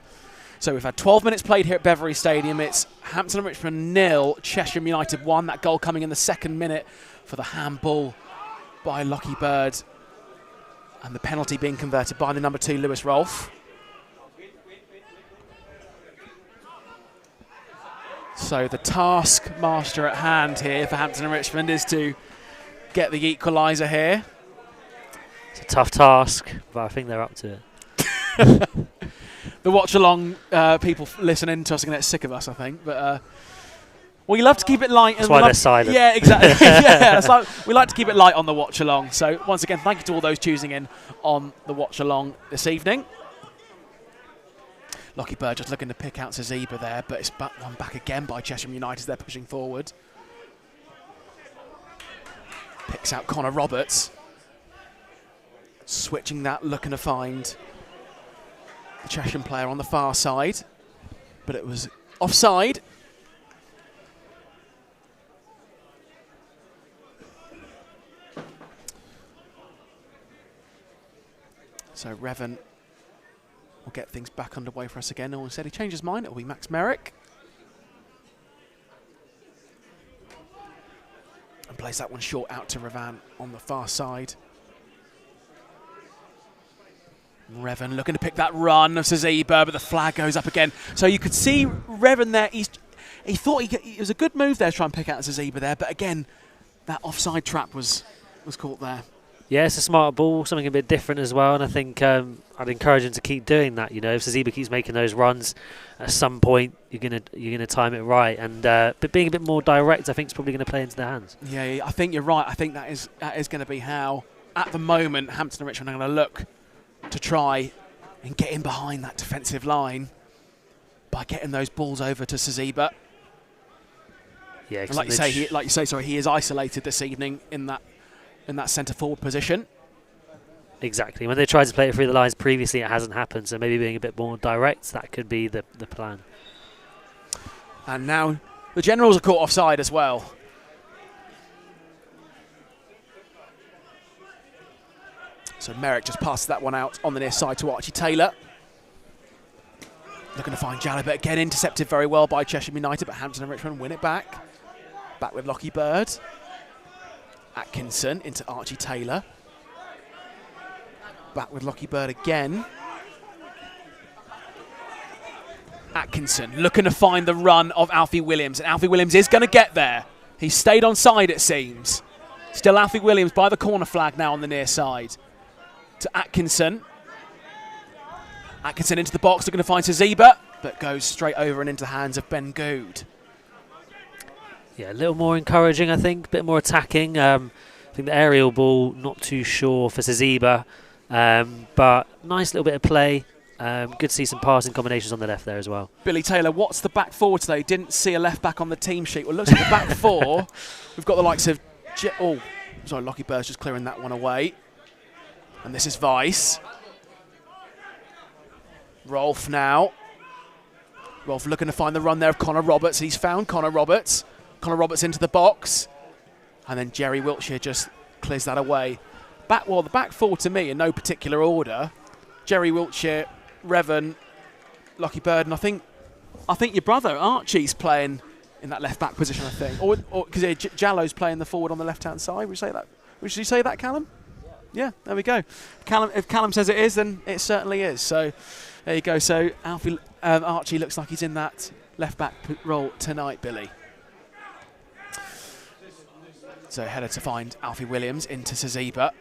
So we've had 12 minutes played here at Beverley Stadium. It's Hampton and Richmond 0, Chesham United 1. That goal coming in the second minute for the handball by Lockie Bird. And the penalty being converted by the number 2, Lewis Rolfe. So the taskmaster at hand here for Hampton and Richmond is to get the equaliser here. It's a tough task, but I think they're up to it. The watch-along people listening to us are going to get sick of us, I think. But We love to keep it light. That's and why we love they're silent. Yeah, exactly. Yeah, it's like, we like to keep it light on the watch along. So once again, thank you to all those choosing in on the watch along this evening. Lockie Bird just looking to pick out Zazeba there, but it's one back again by Chesham United as they're pushing forward. Picks out Connor Roberts. Switching that, looking to find the Chesham player on the far side, but it was offside. So Revan will get things back underway for us again. No one said he changed his mind. It'll be Max Merrick. And plays that one short out to Revan on the far side. Revan looking to pick that run of Zazeba, but the flag goes up again. So you could see Revan there. He thought it was a good move there to try and pick out Zazeba there, but again, that offside trap was caught there. Yeah, it's a smart ball, something a bit different as well, and I think I'd encourage him to keep doing that. You know, if Zazeba keeps making those runs, at some point you're gonna time it right, and but being a bit more direct, I think, is probably going to play into their hands. Yeah, I think you're right. I think that is going to be how, at the moment, Hampton and Richmond are going to look to try and get in behind that defensive line by getting those balls over to Zazeba. Yeah, And like you say, he is isolated this evening in that centre forward position. Exactly. When they tried to play it through the lines previously, it hasn't happened. So maybe being a bit more direct, that could be the plan. And now the Generals are caught offside as well. So Merrick just passes that one out on the near side to Archie Taylor. Looking to find Jalabert again, intercepted very well by Chesham United, but Hampton and Richmond win it back. Back with Lockie Bird. Atkinson into Archie Taylor. Back with Lockie Bird again. Atkinson looking to find the run of Alfie Williams, and Alfie Williams is going to get there. He stayed on side, it seems. Still Alfie Williams by the corner flag now on the near side. To Atkinson. Atkinson into the box, looking to find Zazeba, but goes straight over and into the hands of Ben Good. Yeah, a little more encouraging, I think, a bit more attacking. I think the aerial ball, not too sure for Zazeba, but nice little bit of play. Good to see some passing combinations on the left there as well. Billy Taylor, what's the back four today? Didn't see a left back on the team sheet. Well, it looks like the back four. We've got the likes of... Lockie Bird's just clearing that one away. And this is Weiss. Rolf now. Rolf looking to find the run there of Connor Roberts. He's found Connor Roberts. Connor Roberts into the box. And then Jerry Wiltshire just clears that away. The back four to me in no particular order. Jerry Wiltshire, Revan, Lockie Bird, and I think your brother Archie's playing in that left back position, I think. Or because Jallo's playing the forward on the left-hand side. Would you say that? Would you say that, Callum? Yeah, there we go. If Callum says it is, then it certainly is. So there you go. So Archie looks like he's in that left-back role tonight, Billy. So header to find Alfie Williams into Zazeba.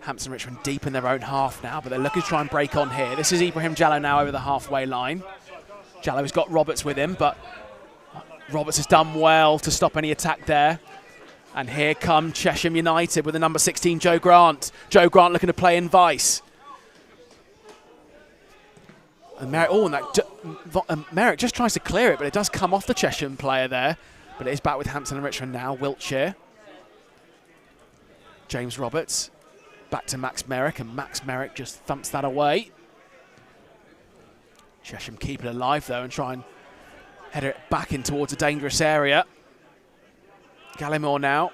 Hampton Richmond deep in their own half now, but they're looking to try and break on here. This is Ibrahim Jallo now over the halfway line. Jallo's got Roberts with him, but Roberts has done well to stop any attack there. And here come Chesham United with the number 16, Joe Grant. Joe Grant looking to play in Weiss. And Merrick just tries to clear it, but it does come off the Chesham player there. But it is back with Hampton and Richmond now. Wiltshire. James Roberts. Back to Max Merrick, and Max Merrick just thumps that away. Chesham keep it alive, though, and try and header it back in towards a dangerous area. Gallimore now.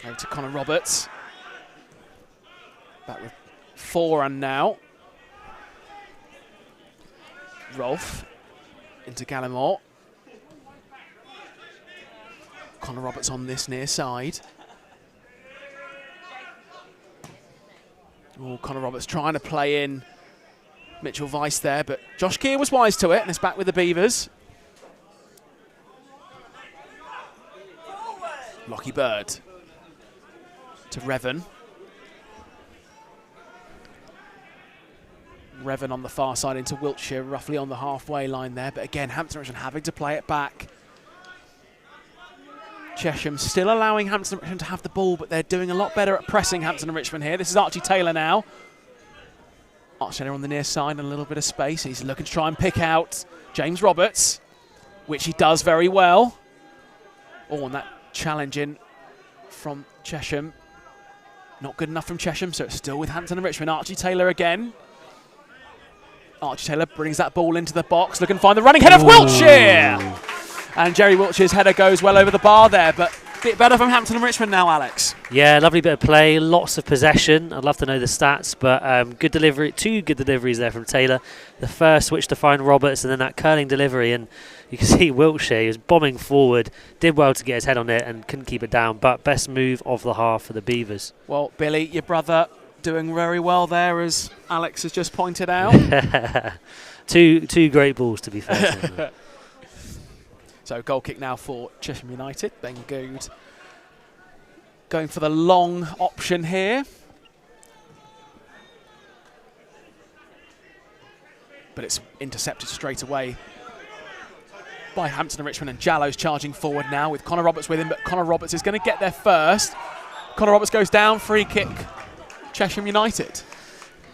Over to Connor Roberts. Back with Foran now. Rolf into Gallimore. Connor Roberts on this near side. Connor Roberts trying to play in Mitchell Weiss there, but Josh Keir was wise to it, and it's back with the Beavers. Lockie Bird to Revan. Revan on the far side into Wiltshire, roughly on the halfway line there. But again, Hampton Richmond having to play it back. Chesham still allowing Hampton Richmond to have the ball, but they're doing a lot better at pressing Hampton and Richmond here. This is Archie Taylor now. Archie Taylor on the near side and a little bit of space. He's looking to try and pick out James Roberts, which he does very well. Oh, and that challenge in from Chesham. Not good enough from Chesham, so it's still with Hampton and Richmond. Archie Taylor again. Archie Taylor brings that ball into the box, looking to find the running head of Wiltshire! And Jerry Wiltshire's header goes well over the bar there, but a bit better from Hampton and Richmond now, Alex. Yeah, lovely bit of play, lots of possession. I'd love to know the stats, but good delivery, 2 good deliveries there from Taylor. The first switch to find Roberts, and then that curling delivery, and you can see Wiltshire, he was bombing forward, did well to get his head on it and couldn't keep it down, but best move of the half for the Beavers. Well, Billy, your brother doing very well there, as Alex has just pointed out. two great balls, to be fair to him. So goal kick now for Chesham United. Ben Good going for the long option here. But it's intercepted straight away by Hampton and Richmond, and Jallo's charging forward now with Connor Roberts with him, but Connor Roberts is going to get there first. Connor Roberts goes down, free kick, Chesham United.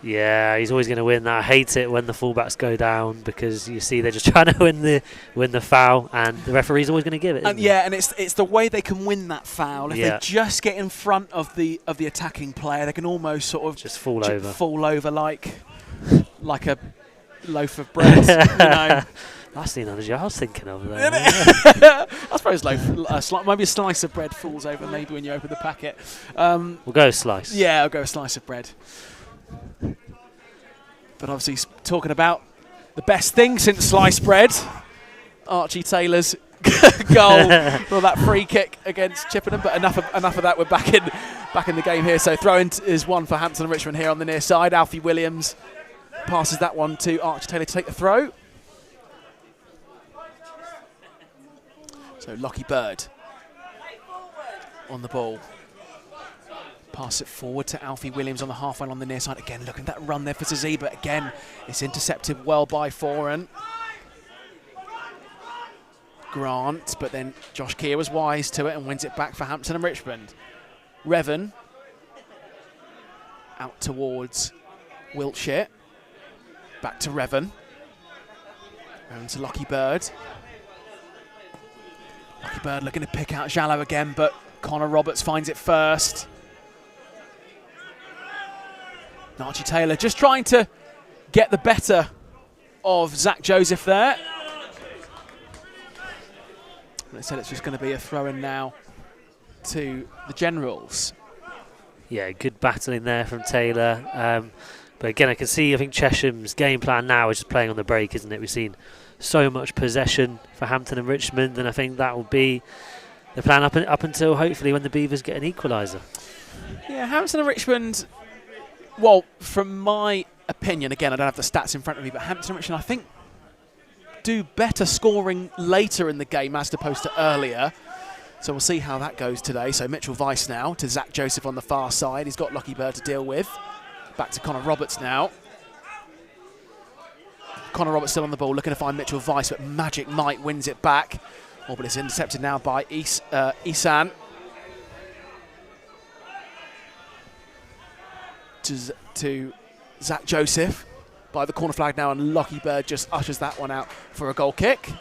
Yeah, he's always going to win that. I hate it when the fullbacks go down, because you see they're just trying to win the foul, and the referee's always going to give it. And yeah, and it's the way they can win that foul. If they just get in front of the attacking player, they can almost sort of just fall over like a loaf of bread. You know. That's the analogy I was thinking of there. I suppose maybe a slice of bread falls over maybe when you open the packet. We'll go a slice. Yeah, I'll go a slice of bread. But obviously, talking about the best thing since sliced bread, Archie Taylor's goal for that free kick against Chippenham. But enough of that. We're back in the game here. So throw-in is one for Hampton and Richmond here on the near side. Alfie Williams passes that one to Archie Taylor to take the throw. So Lockie Bird on the ball. Pass it forward to Alfie Williams on the half line on the near side. Again, look at that run there for Zazie, but again, it's intercepted well by Foran. Grant, but then Josh Keir was wise to it and wins it back for Hampton and Richmond. Revan out towards Wiltshire. Back to Revan. Revan to Lockie Bird. Lockie Bird looking to pick out Jallow again, but Connor Roberts finds it first. Archie Taylor just trying to get the better of Zach Joseph there. They said it's just going to be a throw-in now to the Generals. Yeah, good battling there from Taylor. But again, I think Chesham's game plan now is just playing on the break, isn't it? We've seen so much possession for Hampton and Richmond, and I think that will be the plan up until hopefully when the Beavers get an equaliser. Yeah, Hampton and Richmond, well, from my opinion, again, I don't have the stats in front of me, but Hampton and Richmond, I think, do better scoring later in the game as opposed to earlier. So we'll see how that goes today. So Mitchell Weiss now to Zach Joseph on the far side. He's got Lockie Bird to deal with. Back to Connor Roberts now. Connor Roberts still on the ball, looking to find Mitchell Weiss, but Magic Mike wins it back. Oh, but it's intercepted now by Isan. To Zach Joseph by the corner flag now, and Lockie Bird just ushers that one out for a goal kick.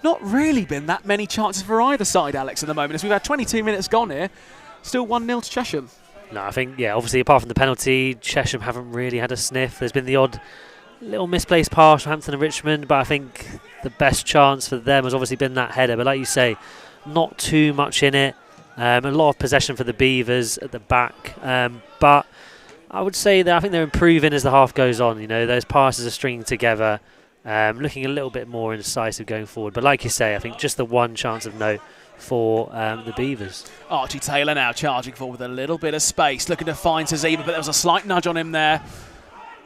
Not really been that many chances for either side, Alex, at the moment, as we've had 22 minutes gone here. Still 1-0 to Chesham. No, I think, yeah, obviously apart from the penalty, Chesham haven't really had a sniff. There's been the odd little misplaced pass from Hampton and Richmond, but I think the best chance for them has obviously been that header. But like you say, not too much in it. A lot of possession for the Beavers at the back. But I would say that I think they're improving as the half goes on. You know, those passes are stringing together, looking a little bit more incisive going forward. But like you say, I think just the one chance of note for the Beavers. Archie Taylor now charging forward with a little bit of space, looking to find Zaziba, but there was a slight nudge on him there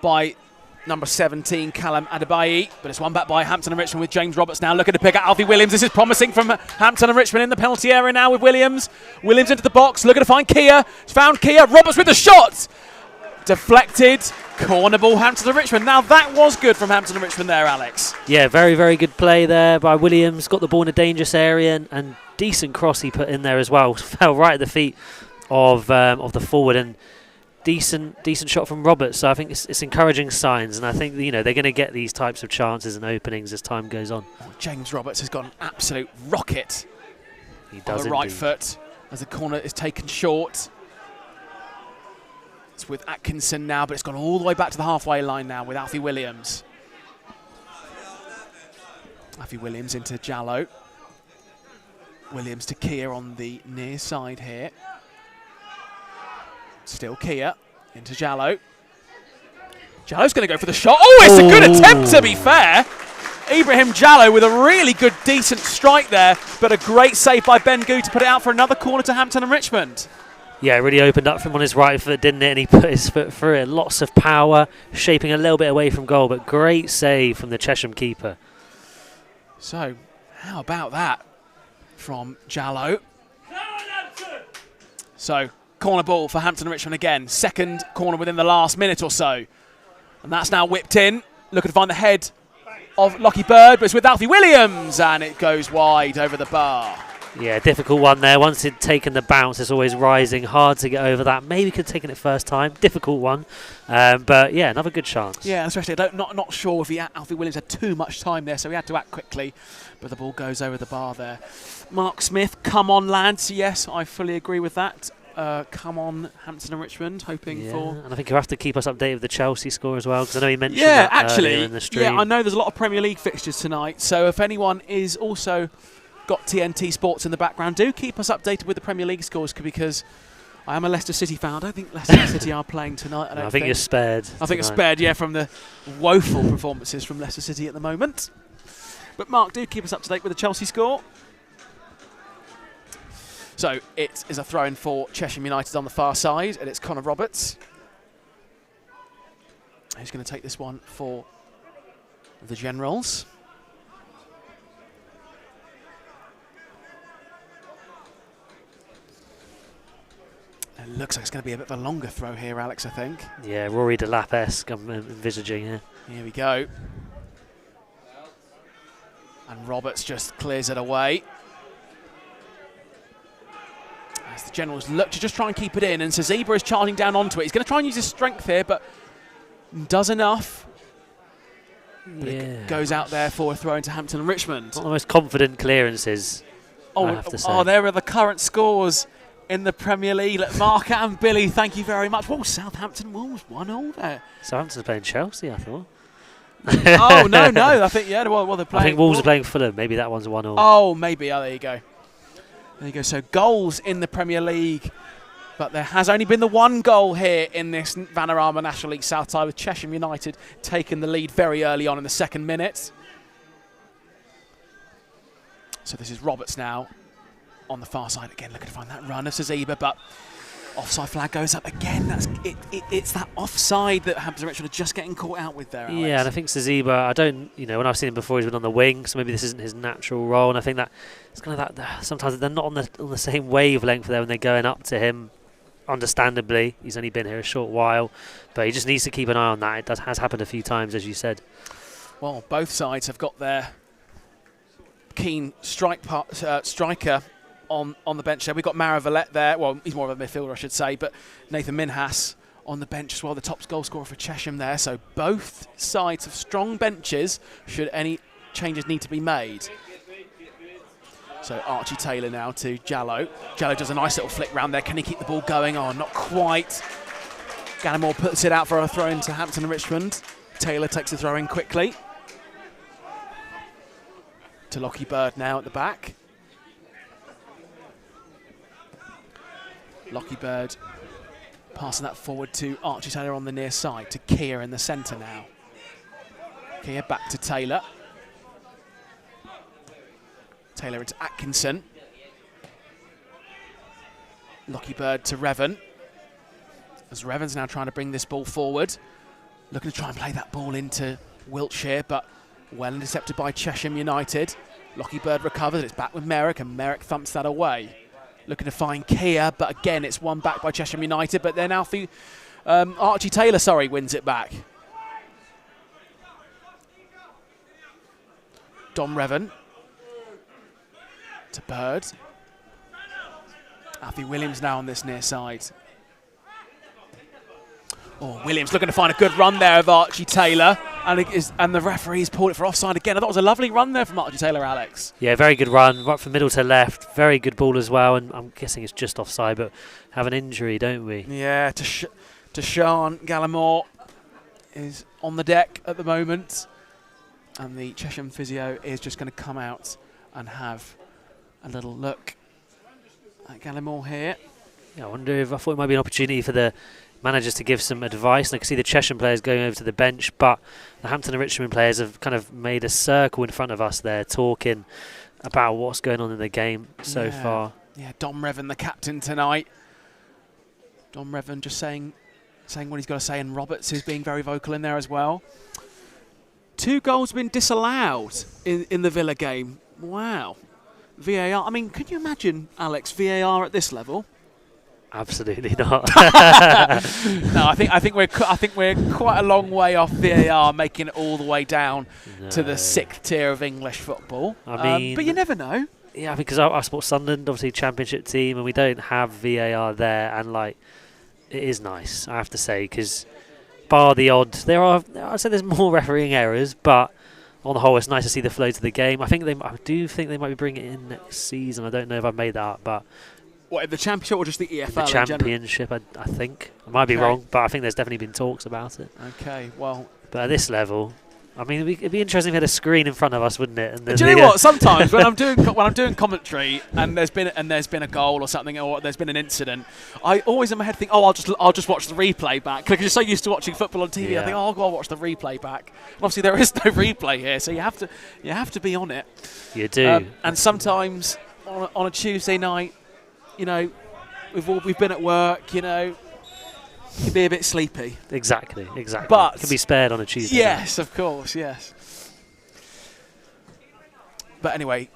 by number 17, Callum Adebayi, but it's won back by Hampton and Richmond with James Roberts now looking to pick out Alfie Williams. This is promising from Hampton and Richmond in the penalty area now with Williams. Williams into the box, looking to find Keir. He's found Keir. Roberts with the shot. deflected, corner ball, Hampton and Richmond. Now that was good from Hampton and Richmond there, Alex. Yeah, very, very good play there by Williams. Got the ball in a dangerous area and decent cross he put in there as well. Fell right at the feet of the forward, and decent shot from Roberts. So I think it's encouraging signs, and I think they're going to get these types of chances and openings as time goes on. James Roberts has got an absolute rocket He does on the right indeed. foot as the corner is taken short. It's with Atkinson now, but it's gone all the way back to the halfway line now with Alfie Williams. Alfie Williams into Jallow. Williams to Kia on the near side here. Still Kia into Jallow. Jallow's going to go for the shot. Oh, it's a good attempt, to be fair. Ibrahim Jallow with a really good, decent strike there, but a great save by Ben Gu to put it out for another corner to Hampton and Richmond. Yeah, really opened up for him on his right foot, didn't it? And he put his foot through it. Lots of power, shaping a little bit away from goal, but great save from the Chesham keeper. So, how about that from Jallow? So, corner ball for Hampton and Richmond again. Second corner within the last minute or so. And that's now whipped in. Looking to find the head of Lockie Bird, but it's with Alfie Williams, and it goes wide over the bar. Yeah, difficult one there. Once he'd taken the bounce, it's always rising. Hard to get over that. Maybe could have taken it first time. Difficult one. But yeah, another good chance. Yeah, especially not sure if Alfie Williams had too much time there, so he had to act quickly. But the ball goes over the bar there. Mark Smith, come on, lads. Yes, I fully agree with that. Come on, Hampton and Richmond, hoping for... And I think you have to keep us updated with the Chelsea score as well, because I know you mentioned that actually, earlier in the stream. Yeah, I know there's a lot of Premier League fixtures tonight, so if anyone is also got TNT Sports in the background, do keep us updated with the Premier League scores, because I am a Leicester City fan. I don't think Leicester City are playing tonight. I think you're spared. I think you're spared, yeah, from the woeful performances from Leicester City at the moment. But Mark, do keep us up to date with the Chelsea score. So it is a throw-in for Chesham United on the far side, and it's Connor Roberts. Who's going to take this one for the Generals. It looks like it's going to be a bit of a longer throw here, Alex, I think. Yeah, Rory Delap-esque I'm envisaging here. Here we go. And Roberts just clears it away. As the Generals look to just try and keep it in, and Zebra is charging down onto it. He's going to try and use his strength here, but does enough. But it goes out there for a throw into Hampton and Richmond. Not the most confident clearances, I have to say. Oh, there are the current scores in the Premier League. Mark and Billy, thank you very much. Well, Southampton Wolves 1-1 there. Southampton's playing Chelsea, I thought. Oh, no. I think, yeah, well, they're playing. I think Wolves are playing Fulham. Maybe that one's 1-1. Oh, maybe. Oh, there you go. There you go. So goals in the Premier League. But there has only been the one goal here in this Vanarama National League South tie, with Chesham United taking the lead very early on in the second minute. So this is Roberts now on the far side again, looking to find that run of Zebra, but offside flag goes up again. That's it's that offside that Hampton Richmond are just getting caught out with there, Alex. Yeah, and I think Zebra, I don't, when I've seen him before, he's been on the wing, so maybe this isn't his natural role, and I think that it's kind of that sometimes they're not on the same wavelength there when they're going up to him. Understandably, he's only been here a short while, but he just needs to keep an eye on that. It has happened a few times, as you said. Well, both sides have got their keen striker on the bench there. We've got Mara Vallette there. Well, he's more of a midfielder, I should say, but Nathan Minhas on the bench as well, the top goal scorer for Chesham there. So both sides have strong benches should any changes need to be made. So Archie Taylor now to Jallow. Jallow does a nice little flick round there. Can he keep the ball going? Oh, not quite. Gallimore puts it out for a throw into Hampton and Richmond. Taylor takes the throw in quickly. To Lockie Bird now at the back. Lockie Bird passing that forward to Archie Taylor on the near side, to Kia in the centre now. Kia back to Taylor. Taylor into Atkinson. Lockie Bird to Revan. As Revan's now trying to bring this ball forward. Looking to try and play that ball into Wiltshire, but well intercepted by Chesham United. Lockie Bird recovers, it's back with Merrick, and Merrick thumps that away. Looking to find Kia, but again it's one back by Chesham United, but then Alfie Archie Taylor, sorry, wins it back. Dom Revan to Bird. Alfie Williams now on this near side. Oh, Williams looking to find a good run there of Archie Taylor, and the referee's pulled it for offside again. I thought it was a lovely run there from Archie Taylor, Alex. Yeah, very good run, right from middle to left. Very good ball as well, and I'm guessing it's just offside, but have an injury, don't we? Yeah, to Sean Gallimore is on the deck at the moment, and the Chesham physio is just going to come out and have a little look at Gallimore here. Yeah, I thought it might be an opportunity for the managers to give some advice. And I can see the Chesham players going over to the bench, but the Hampton and Richmond players have kind of made a circle in front of us there, talking about what's going on in the game so far. Yeah, Dom Revan, the captain tonight. Dom Revan just saying what he's got to say, and Roberts is being very vocal in there as well. 2 goals been disallowed in the Villa game. Wow. VAR. I mean, can you imagine, Alex, VAR at this level? Absolutely not. No, I think we're quite a long way off VAR, making it all the way down to the 6th tier of English football. I mean, but you never know. Yeah, because I support Sunderland, obviously Championship team, and we don't have VAR there, and like it is nice, I have to say, because bar the odd, I'd say there's more refereeing errors, but on the whole, it's nice to see the flow to the game. I do think they might be bringing it in next season. I don't know if I've made that up, but. What, in the Championship or just the EFL? The Championship, I think. I might be wrong, but I think there's definitely been talks about it. Okay, well. But at this level, I mean, it'd be interesting if we had a screen in front of us, wouldn't it? And do you know what? Sometimes when I'm doing commentary and there's been a goal or something, or there's been an incident, I always in my head think, oh, I'll just watch the replay back, because you're so used to watching football on TV. I think, oh, I'll go watch the replay back. And obviously, there is no replay here, so you have to be on it. You do. And sometimes on a Tuesday night, you know, we've been at work, you know, you can be a bit sleepy. Exactly. But it can be spared on a Tuesday. Yes, of course, yes. But anyway,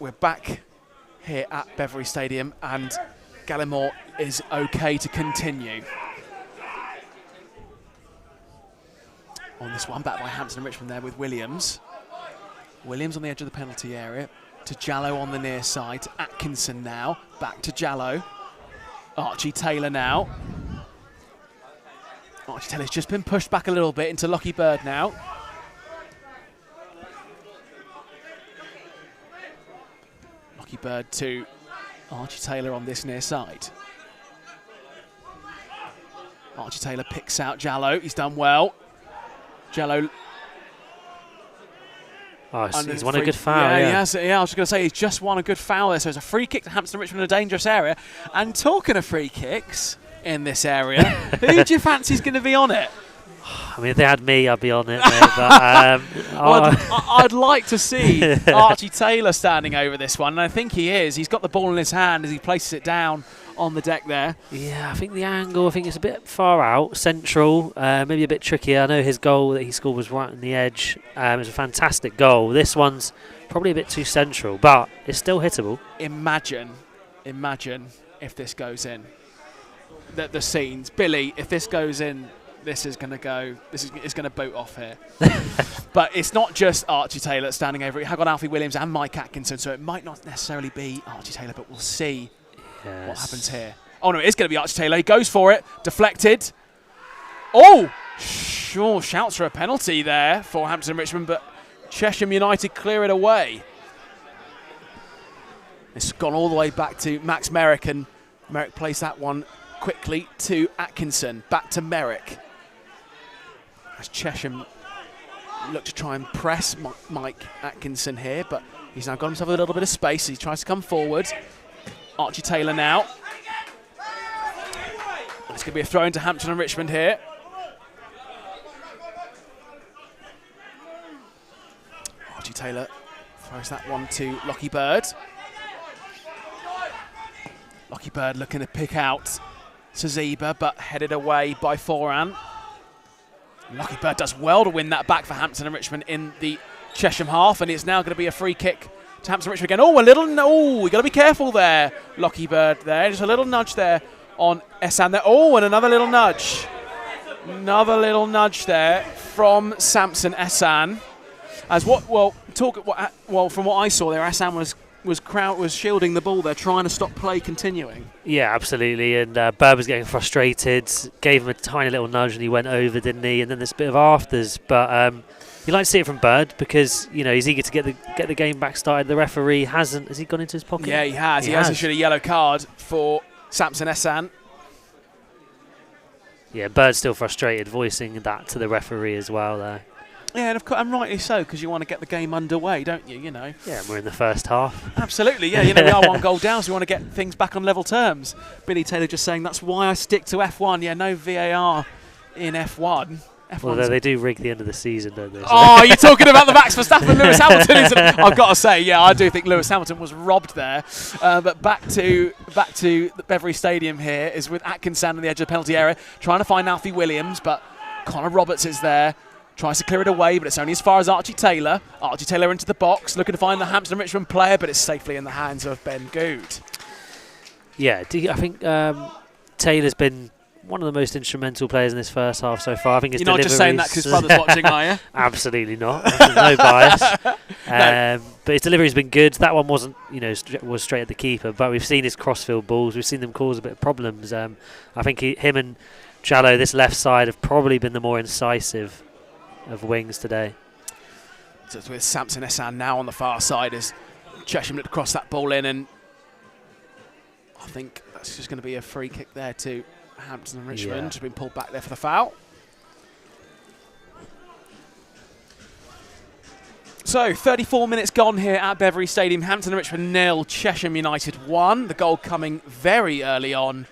we're back here at Beverley Stadium, and Gallimore is okay to continue. On this one, back by Hampton and Richmond there with Williams. Williams on the edge of the penalty area. To Jallow on the near side, to Atkinson now, back to Jallow. Archie Taylor now. Archie Taylor's just been pushed back a little bit into Lockie Bird now. Lockie Bird to Archie Taylor on this near side. Archie Taylor picks out Jallow, he's done well. Jallow. Oh, he's won a good foul. Yeah, I was just going to say, he's just won a good foul there. So it's a free kick to Hampton Richmond in a dangerous area. And talking of free kicks in this area, who do you fancy is going to be on it? I mean, if they had me, I'd be on it. But, I'd like to see Archie Taylor standing over this one, and I think he is. He's got the ball in his hand as he places it down on the deck there. Yeah, I think the angle, it's a bit far out, central, maybe a bit trickier. I know his goal that he scored was right on the edge. It was a fantastic goal. This one's probably a bit too central, but it's still hittable. Imagine if this goes in. The scenes. Billy, if this goes in, it's going to boot off here. But it's not just Archie Taylor standing over it. You have got Alfie Williams and Mike Atkinson, so it might not necessarily be Archie Taylor, but we'll see what happens here. Oh no, it is going to be Archie Taylor. He goes for it, deflected. Oh, sure, shouts for a penalty there for Hampton and Richmond, but Chesham United clear it away. It's gone all the way back to Max Merrick, and Merrick plays that one quickly to Atkinson, back to Merrick. As Chesham look to try and press Mike Atkinson here, but he's now got himself a little bit of space. He tries to come forward. Archie Taylor now. It's going to be a throw into Hampton and Richmond here. Archie Taylor throws that one to Lockie Bird. Lockie Bird looking to pick out Saziba, but headed away by Foran. Lockie Bird does well to win that back for Hampton and Richmond in the Chesham half, and it's now going to be a free kick to Hampton and Richmond again. Oh, we got to be careful there. Lockie Bird there, just a little nudge there on Essan there. Oh, and another little nudge Another little nudge there from Samson Esan. From what I saw there, Esan was shielding the ball there, trying to stop play continuing. Yeah, absolutely. And Bird was getting frustrated, gave him a tiny little nudge, and he went over, didn't he? And then there's a bit of afters, but you like to see it from Bird because he's eager to get the game back started. The referee hasn't. Has he gone into his pocket? Yeah, he has. He has issued a yellow card for Samson Esan. Yeah, Bird's still frustrated, voicing that to the referee as well there. Yeah, and rightly so, because you want to get the game underway, don't you? Yeah, and we're in the first half. Absolutely, yeah. We are 1 goal down, so we want to get things back on level terms. Billy Taylor just saying that's why I stick to F1. Yeah, no VAR in F1. Although they do rig the end of the season, don't they? Oh, you're talking about the Max Verstappen, Lewis Hamilton, isn't it? I've got to say, yeah, I do think Lewis Hamilton was robbed there. But back to the Beverley Stadium here is with Atkinson on the edge of the penalty area, trying to find Alfie Williams, but Connor Roberts is there. Tries to clear it away, but it's only as far as Archie Taylor. Archie Taylor into the box, looking to find the Hampton Richmond player, but it's safely in the hands of Ben Good. Yeah, I think Taylor's been one of the most instrumental players in this first half so far. I think his You're not just saying that because his brother's watching, are you? Absolutely not. No bias. No. But his delivery's been good. That one wasn't, was straight at the keeper. But we've seen his crossfield balls. We've seen them cause a bit of problems. I think him and Jallo, this left side, have probably been the more incisive of wings today. So it's with Samson Esan now on the far side as Chesham looked to cross that ball in, and I think that's just going to be a free kick there to Hampton and Richmond. Yeah. Just been pulled back there for the foul. So 34 minutes gone here at Beverley Stadium. Hampton and Richmond 0, Chesham United 1. The goal coming very early on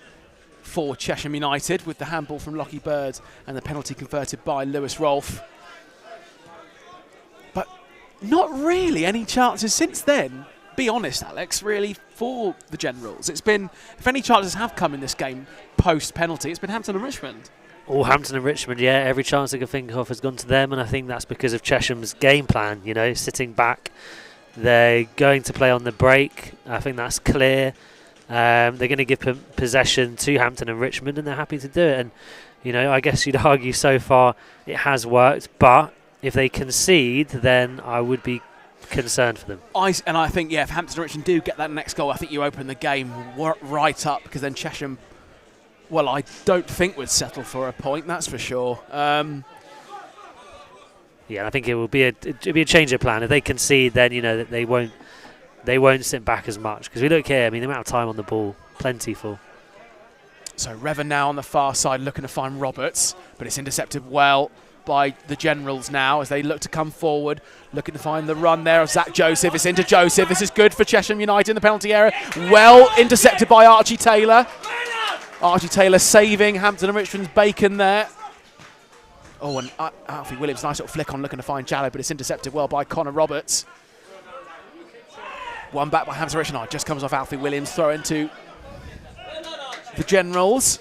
for Chesham United with the handball from Lockie Bird and the penalty converted by Lewis Rolfe. But not really any chances since then, be honest, Alex, really, for the Generals. It's been, if any chances have come in this game post-penalty, it's been Hampton and Richmond. All Hampton and Richmond, yeah, every chance I can think of has gone to them, and I think that's because of Chesham's game plan, sitting back. They're going to play on the break. I think that's clear. They're going to give possession to Hampton and Richmond, and they're happy to do it. And, I guess you'd argue so far it has worked, but if they concede, then I would be concerned for them. I think, if Hampton and Richmond do get that next goal, I think you open the game right up, because then Chesham, well, I don't think would settle for a point, that's for sure. Yeah, I think it will be a change of plan. If they concede, then that they won't sit back as much, because we don't care. I mean, the amount of time on the ball, plentiful. So Revan now on the far side looking to find Roberts, but it's intercepted well by the Generals now as they look to come forward, looking to find the run there of Zach Joseph. It's into Joseph. This is good for Chesham United in the penalty area. Well intercepted by Archie Taylor. Archie Taylor saving Hampton and Richmond's bacon there. Oh, and Alfie Williams, nice little flick on looking to find Jallo, but it's intercepted well by Connor Roberts. One back by Hampton and Richmond. Just comes off Alfie Williams, throw into the Generals.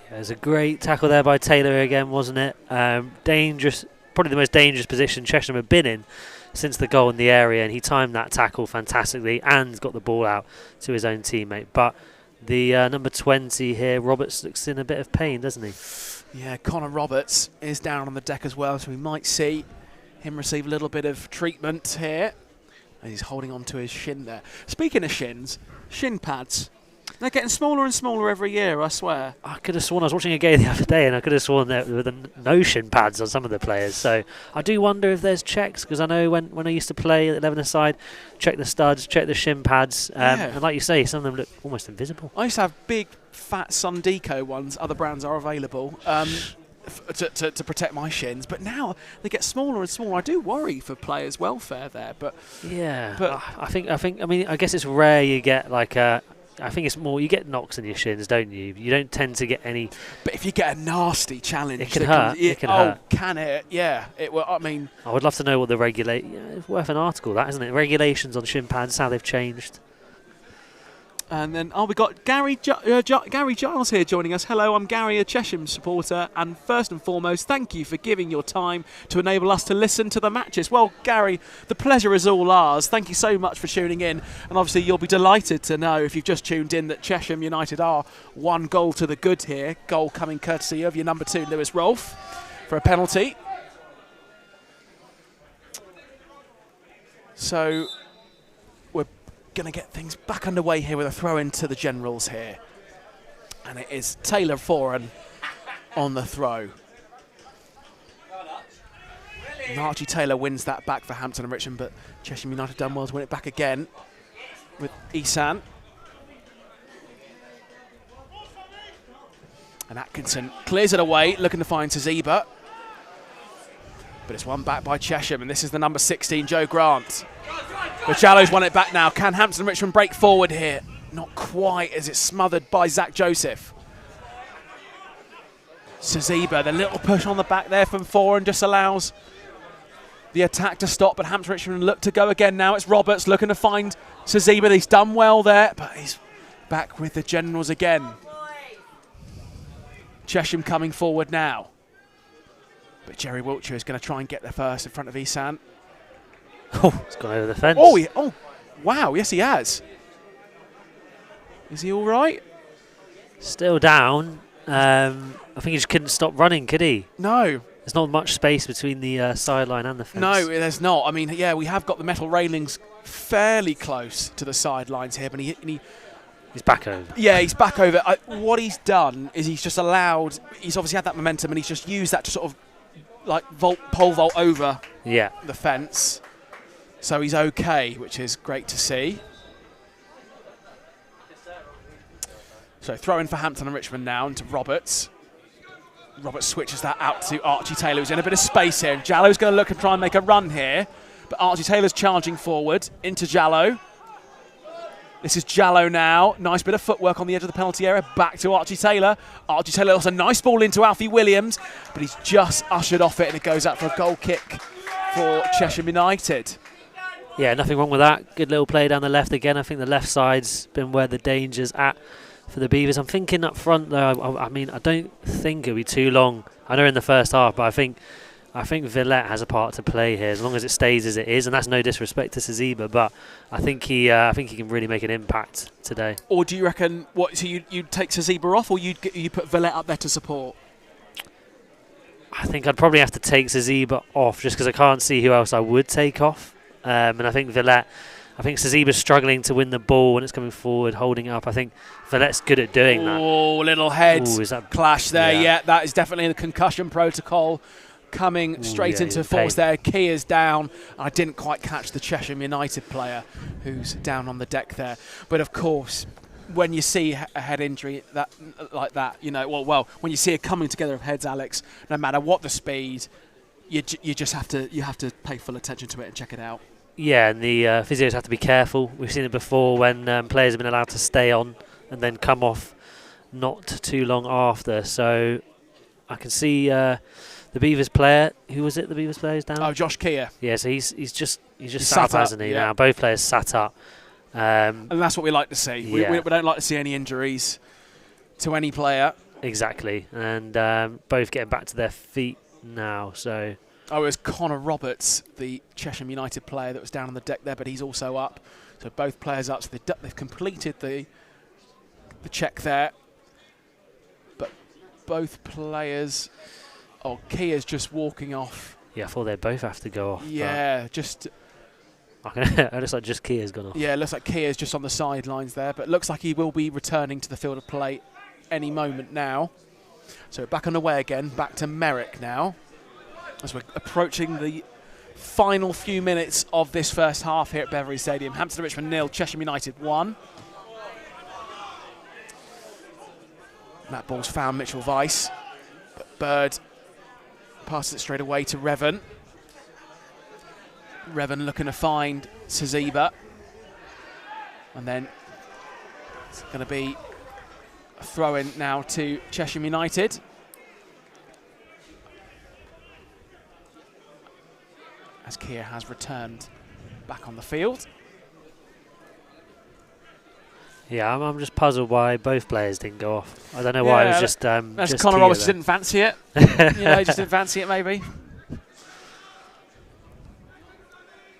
Yeah, it was a great tackle there by Taylor again, wasn't it? Dangerous, probably the most dangerous position Chesham have been in since the goal in the area, and he timed that tackle fantastically and got the ball out to his own teammate. But the number 20 here, Roberts, looks in a bit of pain, doesn't he? Yeah, Connor Roberts is down on the deck as well, so we might see him receive a little bit of treatment here. And he's holding on to his shin there. Speaking of shins, shin pads. They're getting smaller and smaller every year, I swear. I could have sworn, I was watching a game the other day, and I could have sworn there were no shin pads on some of the players. So I do wonder if there's checks, because I know when I used to play at 11-a-side, check the studs, check the shin pads, and like you say, some of them look almost invisible. I used to have big, fat Sundeco ones. Other brands are available to protect my shins, but now they get smaller and smaller. I do worry for players' welfare there, but I guess it's rare you get like a. I think it's more you get knocks in your shins, don't you? You don't tend to get any. But if you get a nasty challenge, it can hurt. It can hurt. Can it? Yeah. It will. I mean, I would love to know what the it's worth an article, that isn't it? Regulations on shin pads, how they've changed. And then, we got Gary Giles here joining us. Hello, I'm Gary, a CHESHAM supporter. And first and foremost, thank you for giving your time to enable us to listen to the matches. Well, Gary, the pleasure is all ours. Thank you so much for tuning in. And obviously, you'll be delighted to know, if you've just tuned in, that CHESHAM United are 1 goal to the good here. Goal coming courtesy of your number 2, Lewis Rolfe, for a penalty. So we're going to get things back underway here with a throw into the Generals here. And it is Taylor Foran on the throw. And Archie Taylor wins that back for Hampton and Richmond, but CHESHAM United done well to win it back again with Isan. And Atkinson clears it away, looking to find Saziba. But it's won back by CHESHAM, and this is the number 16, Joe Grant. But Jallo's won it back now. Can Hampton and Richmond break forward here? Not quite, as it's smothered by Zach Joseph. Saziba, the little push on the back there from Foran just allows the attack to stop, but Hampton and Richmond look to go again now. It's Roberts looking to find Saziba. He's done well there, but he's back with the Generals again. CHESHAM coming forward now. But Jerry Wiltshire is going to try and get there first in front of Isan. Oh, it's gone over the fence. Oh, wow, yes he has. Is he all right? Still down. I think he just couldn't stop running, could he? No. There's not much space between the sideline and the fence. No, there's not. I mean, yeah, we have got the metal railings fairly close to the sidelines here, but he's back over. Yeah, he's back over. What he's done is he's just allowed, he's obviously had that momentum, and he's just used that to sort of like pole vault over the fence. So he's okay, which is great to see. So throw in for Hampton and Richmond now into Roberts. Roberts switches that out to Archie Taylor, who's in a bit of space here. Jallo's going to look and try and make a run here. But Archie Taylor's charging forward into Jallo. This is Jallo now. Nice bit of footwork on the edge of the penalty area. Back to Archie Taylor. Archie Taylor also nice ball into Alfie Williams, but he's just ushered off it, and it goes out for a goal kick for CHESHAM United. Yeah, nothing wrong with that. Good little play down the left again. I think the left side's been where the danger's at for the Beavers. I'm thinking up front though, I mean, I don't think it'll be too long. I know in the first half, but I think Villette has a part to play here, as long as it stays as it is, and that's no disrespect to Saziba, but I think he can really make an impact today. Or do you reckon so you'd take Saziba off, or you put Villette up there to support? I think I'd probably have to take Saziba off, just because I can't see who else I would take off. And I think Saziba's struggling to win the ball when it's coming forward, holding up. I think Villette's good at doing that. Oh, little head clash there. Yeah, that is definitely the concussion protocol coming straight into force there. Kia's down. I didn't quite catch the CHESHAM United player who's down on the deck there. But of course, when you see a head injury like that, you know, well, when you see a coming together of heads, Alex, no matter what the speed, you just have to pay full attention to it and check it out. Yeah, and the physios have to be careful. We've seen it before when players have been allowed to stay on and then come off not too long after. So I can see the Beavers player. Who was it? The Beavers player who's down. Oh, Josh Kia. Yeah, so he's just sat up, hasn't he? Now both players sat up, and that's what we like to see. Yeah. We don't like to see any injuries to any player. Exactly, and both getting back to their feet now. So. Oh, it was Connor Roberts, the CHESHAM United player that was down on the deck there, but he's also up. So both players up. So they've completed the check there. But both players... Oh, Kia's just walking off. Yeah, I thought they both have to go off. Yeah, just... It looks like just Kia's gone off. Yeah, it looks like Kia's just on the sidelines there, but it looks like he will be returning to the field of play any moment now. So back on the way again, back to Merrick now, as we're approaching the final few minutes of this first half here at Beverley Stadium. Hampton and Richmond 0, CHESHAM United 1. That ball's found Mitchell Weiss, but Bird passes it straight away to Revan. Revan looking to find Saziba, and then it's going to be a throw-in now to CHESHAM United. As Kia has returned back on the field. Yeah, I'm just puzzled why both players didn't go off. I don't know why. It was just As Connor Roberts didn't fancy it. He just didn't fancy it, maybe.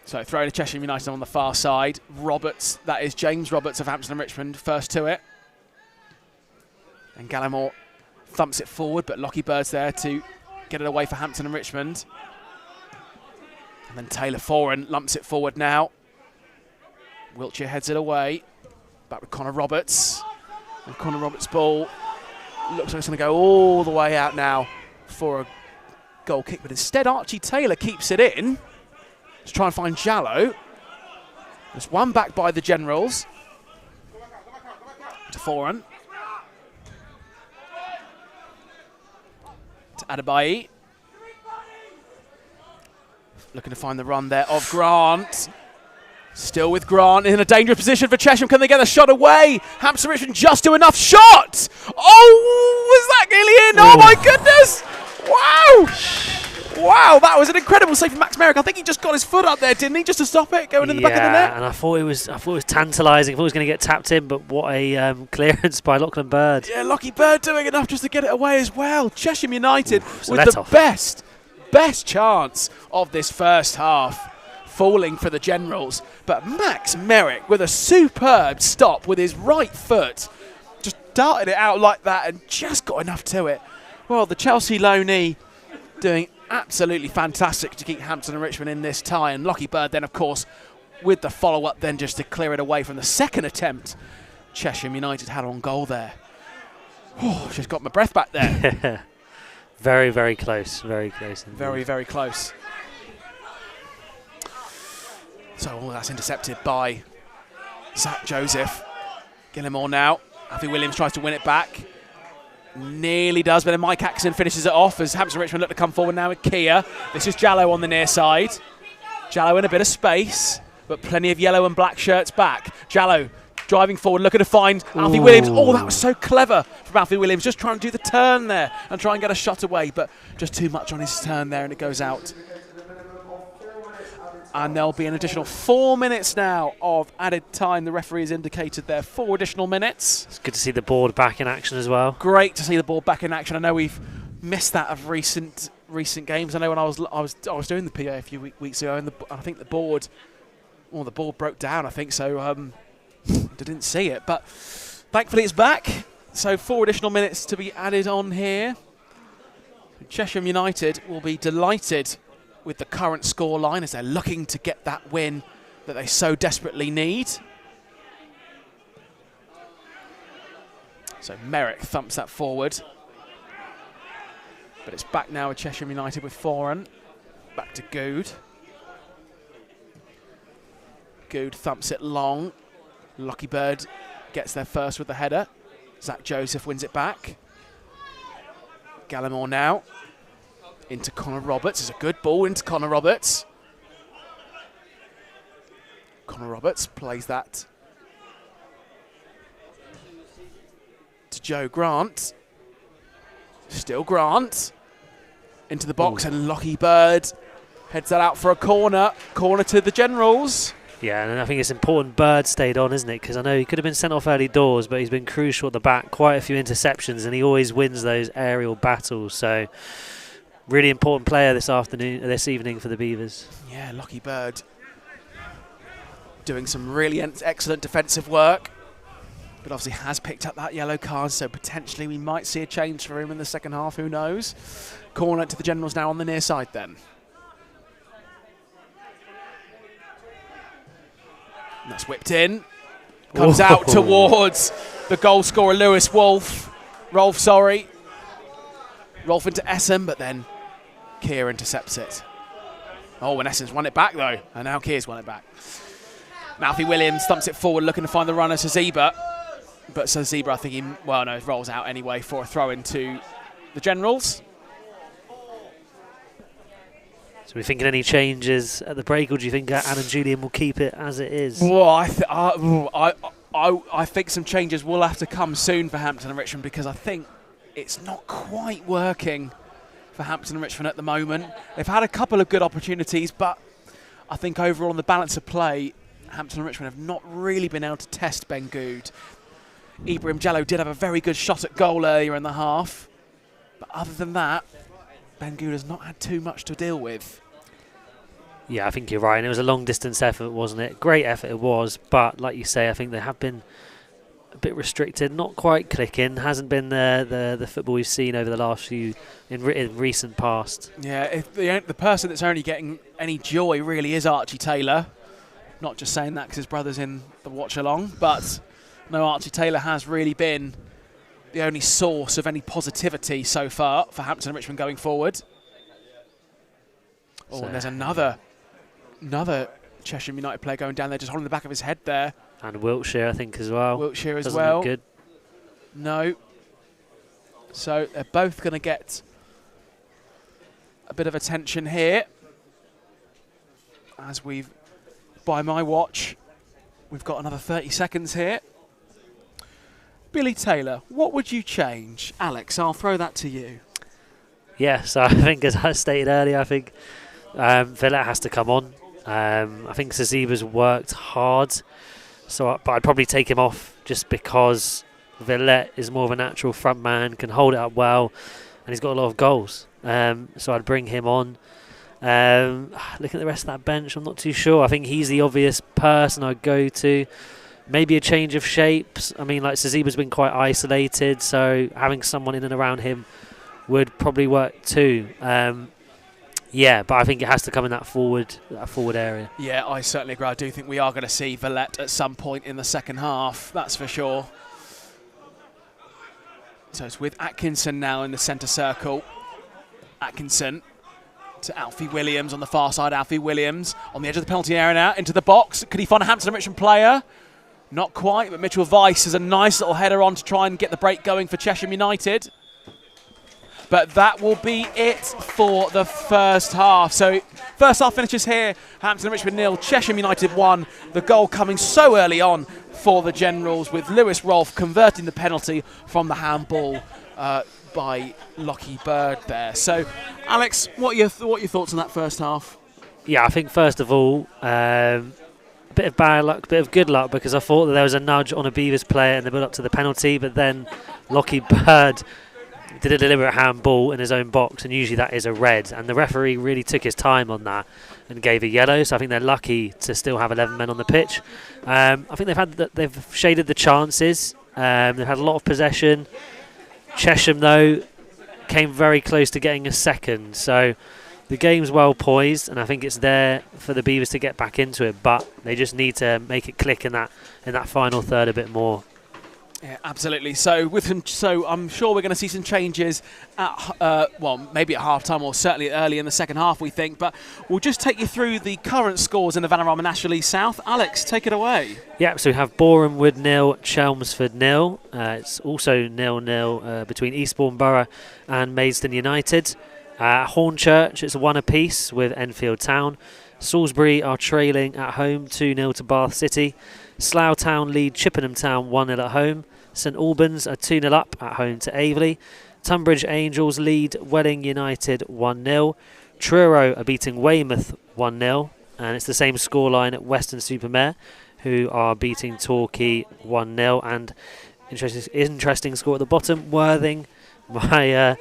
So throwing to Chesham United on the far side. Roberts, that is James Roberts of Hampton and Richmond, first to it. And Gallimore thumps it forward, but Lockie Bird's there to get it away for Hampton and Richmond. And then Taylor Foran lumps it forward now. Wiltshire heads it away. Back with Connor Roberts. And Connor Roberts' ball looks like it's going to go all the way out now for a goal kick. But instead, Archie Taylor keeps it in. Let's try and find Jallow. There's one back by the Generals. To Foran. To Adebayi. Looking to find the run there of Grant. Still with Grant in a dangerous position for Chesham. Can they get a shot away? Hampton Richmond just do enough. Shot! Oh, was that nearly in? Oh my goodness! Wow! Wow, that was an incredible save from Max Merrick. I think he just got his foot up there, didn't he? Just to stop it going in the back of the net. And I thought it was tantalising. I thought it was going to get tapped in, but what a clearance by Lachlan Bird. Yeah, Lockie Bird doing enough just to get it away as well. Chesham United with the best chance of this first half, falling for the Generals. But Max Merrick with a superb stop with his right foot, just darted it out like that and just got enough to it. Well, the Chelsea loanee doing absolutely fantastic to keep Hampton and Richmond in this tie. And Lockie Bird then, of course, with the follow-up then just to clear it away from the second attempt Chesham United had on goal there. Oh, just got my breath back there. Very, very close. Very close. Indeed. Very, very close. So all that's intercepted by Zach Joseph. Gillimore now. Alfie Williams tries to win it back. Nearly does, but then Mike Axon finishes it off as Hampton Richmond look to come forward now with Kia. This is Jallow on the near side. Jallow in a bit of space, but plenty of yellow and black shirts back. Jallow driving forward, looking to find Alfie Williams. Oh, that was so clever from Alfie Williams, just trying to do the turn there and try and get a shot away, but just too much on his turn there and it goes out. And there'll be an additional 4 minutes now of added time. The referee has indicated there 4 additional minutes. It's good to see the board back in action as well. Great to see the board back in action. I know we've missed that of recent games. I know when I was doing the PA a few weeks ago, and I think the board broke down. I think so. I didn't see it, but thankfully it's back. So 4 additional minutes to be added on here. Chesham United will be delighted with the current scoreline as they're looking to get that win that they so desperately need. So Merrick thumps that forward. But it's back now with Chesham United with Foran. Back to Good. Good thumps it long. Lockie Bird gets there first with the header. Zach Joseph wins it back. Gallimore now. Into Connor Roberts. It's a good ball into Connor Roberts. Connor Roberts plays that to Joe Grant. Still Grant. Into the box. Ooh. And Lockie Bird heads that out for a corner. Corner to the Generals. Yeah, and I think it's important Bird stayed on, isn't it? Because I know he could have been sent off early doors, but he's been crucial at the back. Quite a few interceptions, and he always wins those aerial battles. So really important player this evening for the Beavers. Yeah, Lockie Bird doing some really excellent defensive work, but obviously has picked up that yellow card, so potentially we might see a change for him in the second half, who knows. Corner to the Generals now on the near side then. And that's whipped in. Comes out towards the goal scorer, Rolf into Essen, but then Keir intercepts it. Oh, and Essen's won it back though, and now Keir's won it back. Alfie Williams thumps it forward, looking to find the runner, Zebra. But Zebra, I think he rolls out anyway for a throw into the Generals. So we're thinking any changes at the break, or do you think Adam Julian will keep it as it is? Well, I think some changes will have to come soon for Hampton and Richmond, because I think it's not quite working for Hampton and Richmond at the moment. They've had a couple of good opportunities, but I think overall on the balance of play, Hampton and Richmond have not really been able to test Ben Good. Ibrahim Jallo did have a very good shot at goal earlier in the half. But other than that, Ben Gula's not had too much to deal with. Yeah, I think you're right. And it was a long distance effort, wasn't it? Great effort it was. But like you say, I think they have been a bit restricted, not quite clicking. Hasn't been the football we've seen over the last few in recent past. Yeah, if the person that's only getting any joy really is Archie Taylor. Not just saying that because his brother's in the watch along, but no, Archie Taylor has really been the only source of any positivity so far for Hampton and Richmond going forward. Oh, and there's another Chesham United player going down there, just holding the back of his head there. And Wiltshire, I think, as well. Wiltshire as Doesn't well. look good. No. So they're both going to get a bit of attention here. As by my watch, we've got another 30 seconds here. Billy Taylor, what would you change? Alex, I'll throw that to you. Yeah, so I think, as I stated earlier, I think Villette has to come on. I think Zaziba's worked hard, but I'd probably take him off just because Villette is more of a natural front man, can hold it up well, and he's got a lot of goals. So I'd bring him on. Looking at the rest of that bench, I'm not too sure. I think he's the obvious person I'd go to. Maybe a change of shapes. I mean, like Zaziba's been quite isolated, so having someone in and around him would probably work too. Yeah, but I think it has to come in that forward area. Yeah, I certainly agree. I do think we are going to see Villette at some point in the second half, that's for sure. So it's with Atkinson now in the centre circle. Atkinson to Alfie Williams on the far side. Alfie Williams on the edge of the penalty area now, into the box. Could he find a Hampton and Richmond player? Not quite, but Mitchell Weiss has a nice little header on to try and get the break going for Chesham United. But that will be it for the first half. So first half finishes here. Hampton and Richmond 0, Chesham United 1. The goal coming so early on for the Generals, with Lewis Rolfe converting the penalty from the handball by Lockie Bird there. So, Alex, what are your thoughts on that first half? Yeah, I think first of all, a bit of bad luck, a bit of good luck, because I thought that there was a nudge on a Beavers player in the build up to the penalty, but then Lockie Bird did a deliberate handball in his own box, and usually that is a red, and the referee really took his time on that and gave a yellow. So I think they're lucky to still have 11 men on the pitch. I think they've shaded the chances. They've had a lot of possession. Chesham, though, came very close to getting a second. So the game's well poised, and I think it's there for the Beavers to get back into it, but they just need to make it click in that final third a bit more. Yeah, absolutely. So I'm sure we're going to see some changes at maybe at half-time, or certainly early in the second half, we think. But we'll just take you through the current scores in the Vanarama National League South. Alex, take it away. Yeah, so we have Borehamwood 0, Chelmsford 0. It's also 0-0 between Eastbourne Borough and Maidstone United. Hornchurch, it's 1 apiece with Enfield Town. Salisbury are trailing at home 2-0 to Bath City. Slough Town lead Chippenham Town 1-0 at home. St Albans are 2-0 up at home to Aveley. Tunbridge Angels lead Welling United 1-0. Truro are beating Weymouth 1-0. And it's the same scoreline at Western Supermare, who are beating Torquay 1-0. And interesting score at the bottom, Worthing. My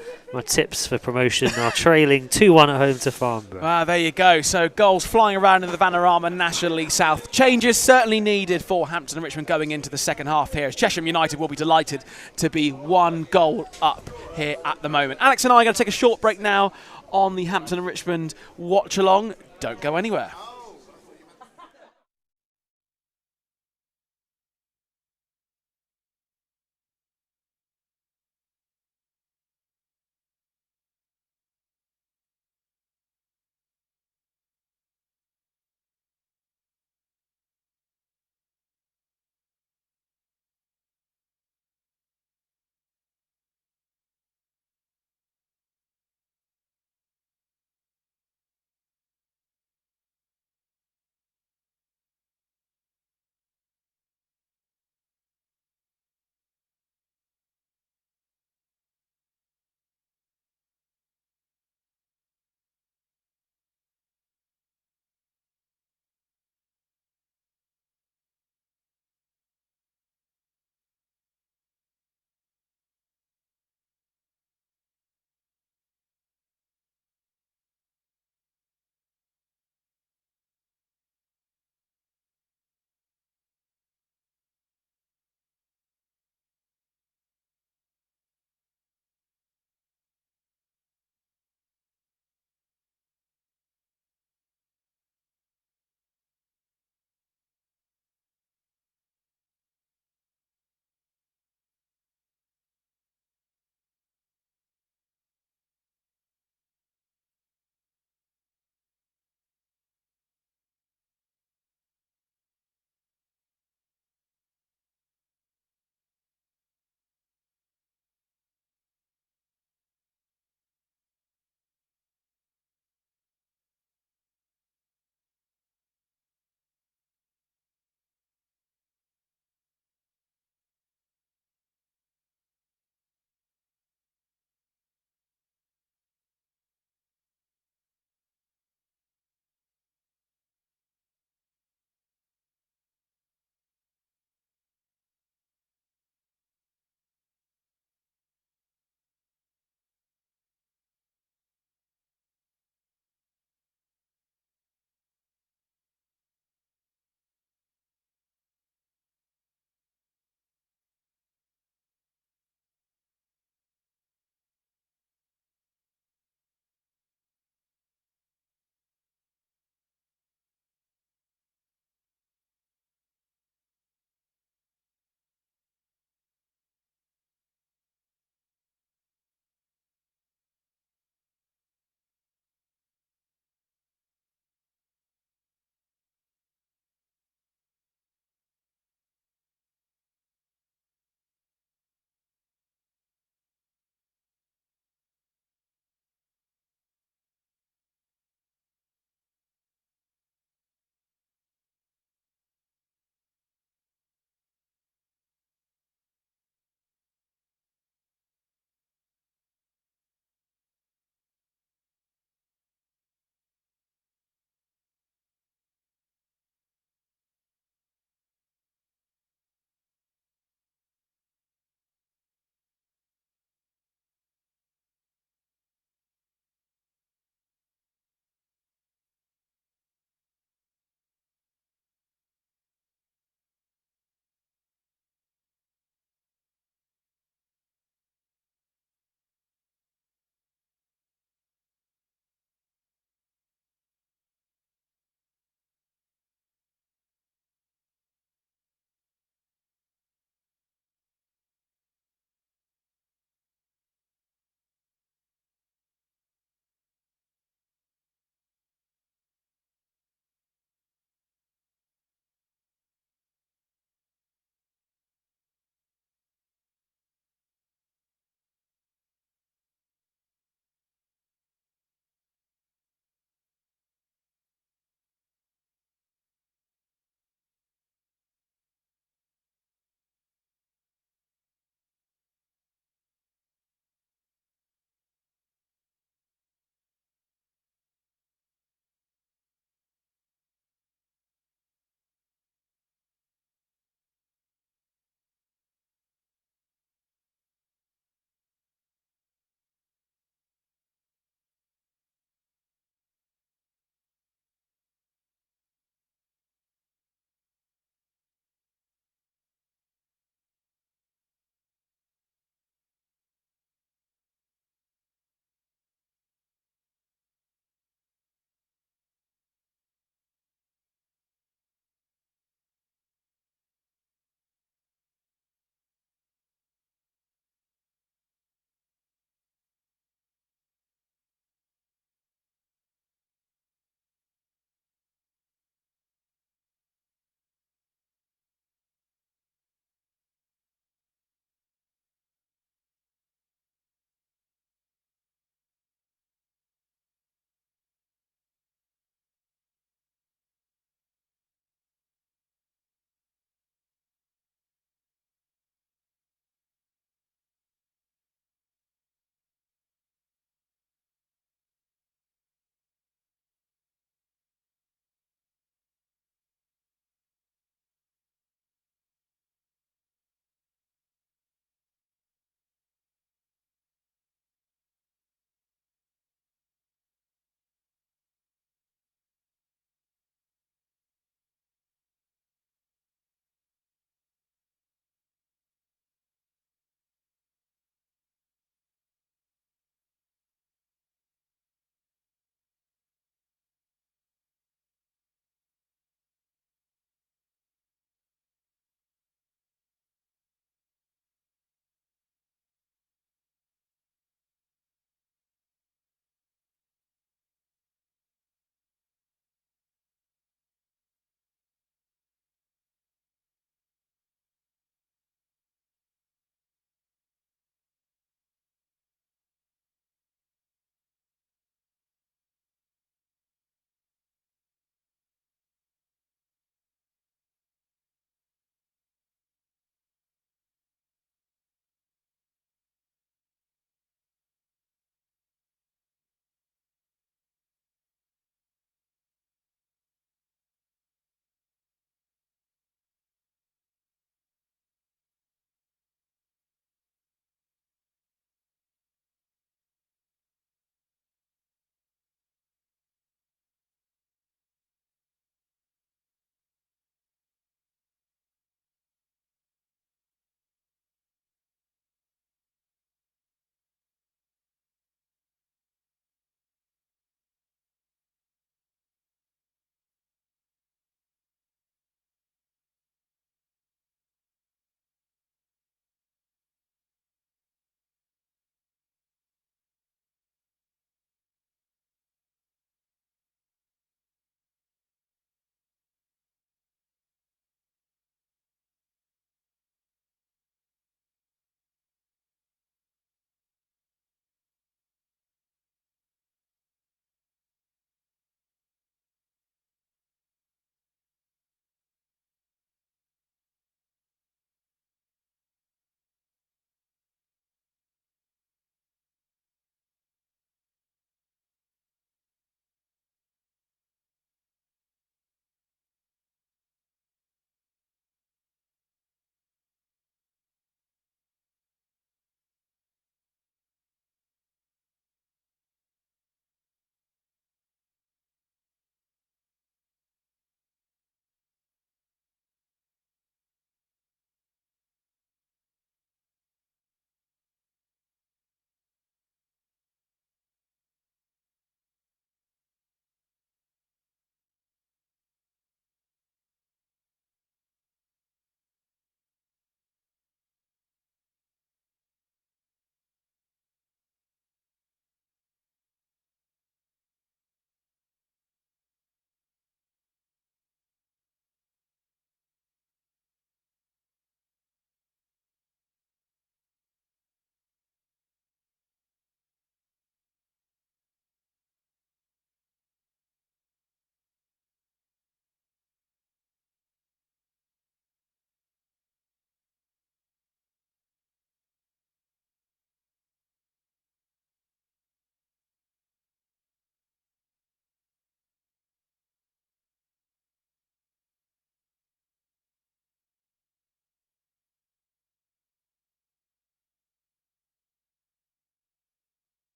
tips for promotion are trailing 2-1 at home to Farnborough. There you go. So goals flying around in the Vanarama National League South. Changes certainly needed for Hampton and Richmond going into the second half here, as Chesham United will be delighted to be 1 goal up here at the moment. Alex and I are going to take a short break now on the Hampton and Richmond watch along. Don't go anywhere.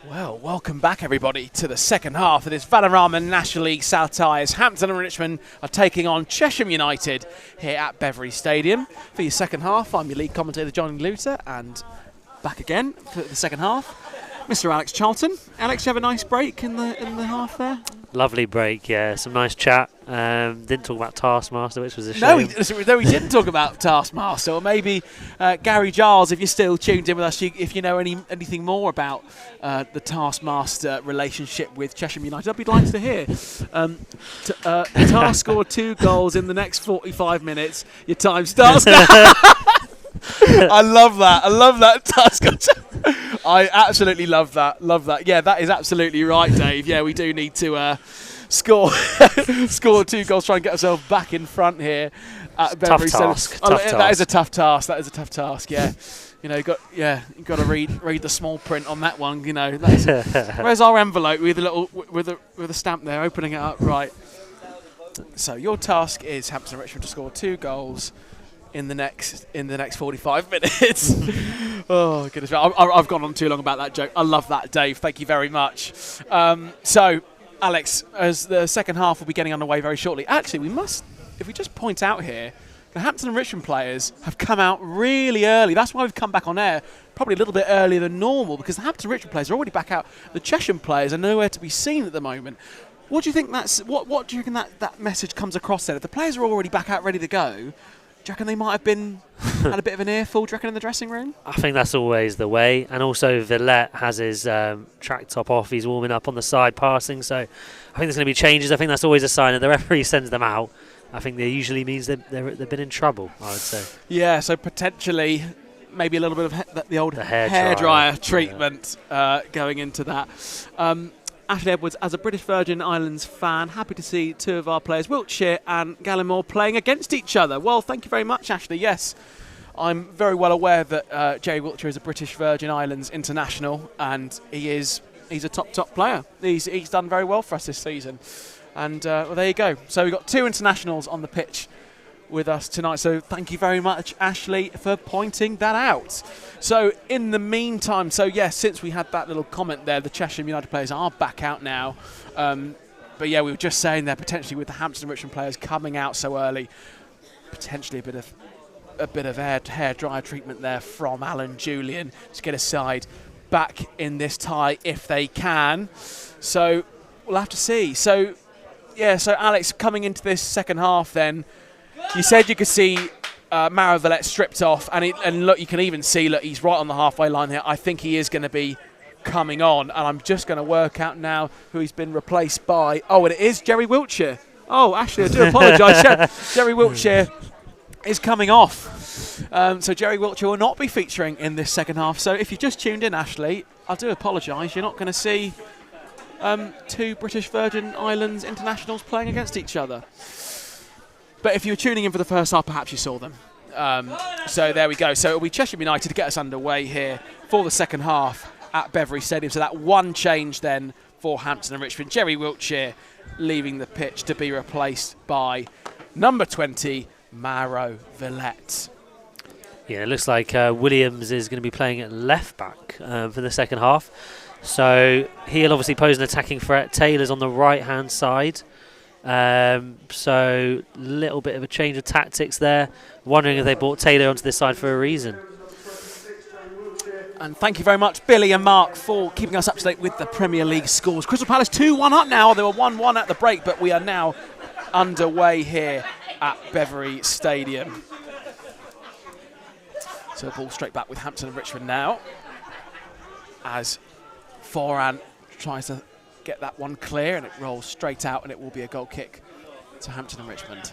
Well, welcome back, everybody, to the second half of this Vanarama National League South Ties. Hampton and Richmond are taking on Chesham United here at Beveridge Stadium. For your second half, I'm your league commentator, Johnny Luter, and back again for the second half, Mr. Alex Charlton. Alex, you have a nice break in the half there? Lovely break, yeah. Some nice chat. Didn't talk about Taskmaster, which was a shame. No, we didn't talk about Taskmaster. Or maybe Gary Giles, if you're still tuned in with us, if you know anything more about the Taskmaster relationship with Chesham United, I'd be delighted to hear. Task scored 2 goals in the next 45 minutes. Your time starts now. I love that. Task. I absolutely love that. Yeah, that is absolutely right, Dave. Yeah, we do need to score 2 goals, try and get ourselves back in front here at Beveridge. Tough task. That is a tough task. Yeah. You know, you got to read the small print on that one. You know, where's our envelope with a little with a stamp there, opening it up right. So your task is Hampton and Richmond to score 2 goals in the next 45 minutes. Oh goodness, I've gone on too long about that joke. I love that, Dave. Thank you very much. So, Alex, as the second half will be getting underway very shortly. Actually, if we just point out here, the Hampton and Richmond players have come out really early. That's why we've come back on air probably a little bit earlier than normal, because the Hampton and Richmond players are already back out. The Chesham players are nowhere to be seen at the moment. What do you think what do you reckon that message comes across then? If the players are already back out ready to go, do you reckon they might have had a bit of an earful, do you reckon, in the dressing room? I think that's always the way. And also Villette has his track top off. He's warming up on the side, passing. So I think there's going to be changes. I think that's always a sign that the referee sends them out. I think that usually means they've been in trouble, I would say. Yeah, so potentially maybe a little bit of the old hairdryer treatment going into that. Ashley Edwards, as a British Virgin Islands fan, happy to see 2 of our players, Wiltshire and Gallimore, playing against each other. Well, thank you very much, Ashley. Yes, I'm very well aware that Jerry Wiltshire is a British Virgin Islands international, and he's a top player. He's done very well for us this season. And well, there you go. So we've got 2 internationals on the pitch with us tonight. So thank you very much, Ashley, for pointing that out. So in the meantime, since we had that little comment there, the Chesham United players are back out now. But yeah, we were just saying there, potentially with the Hampton and Richmond players coming out so early, potentially a bit of hair dryer treatment there from Alan Julian to get his side back in this tie if they can. So we'll have to see. So Alex, coming into this second half then, you said you could see Maro Villette stripped off, and look, you can even see, look, he's right on the halfway line here. I think he is going to be coming on, and I'm just going to work out now who he's been replaced by. Oh, and it is Jerry Wiltshire. Oh, actually, I do apologise. Jerry Wiltshire is coming off. So Jerry Wiltshire will not be featuring in this second half. So if you just tuned in, Ashley, I do apologise. You're not going to see 2 British Virgin Islands internationals playing against each other. But if you were tuning in for the first half, perhaps you saw them. So there we go. So it'll be Chesham United to get us underway here for the second half at Beveridge Stadium. So that one change then for Hampton and Richmond. Jerry Wiltshire leaving the pitch to be replaced by number 20, Maro Villette. Yeah, it looks like Williams is going to be playing at left back for the second half. So he'll obviously pose an attacking threat. Taylor's on the right-hand side. So a little bit of a change of tactics there. Wondering if they brought Taylor onto this side for a reason. And thank you very much, Billy and Mark, for keeping us up to date with the Premier League scores. Crystal Palace 2-1 up now. They were 1-1 at the break, but we are now underway here at Beveridge Stadium. So ball straight back with Hampton and Richmond now, as Foran tries to get that one clear, and it rolls straight out, and it will be a goal kick to Hampton and Richmond.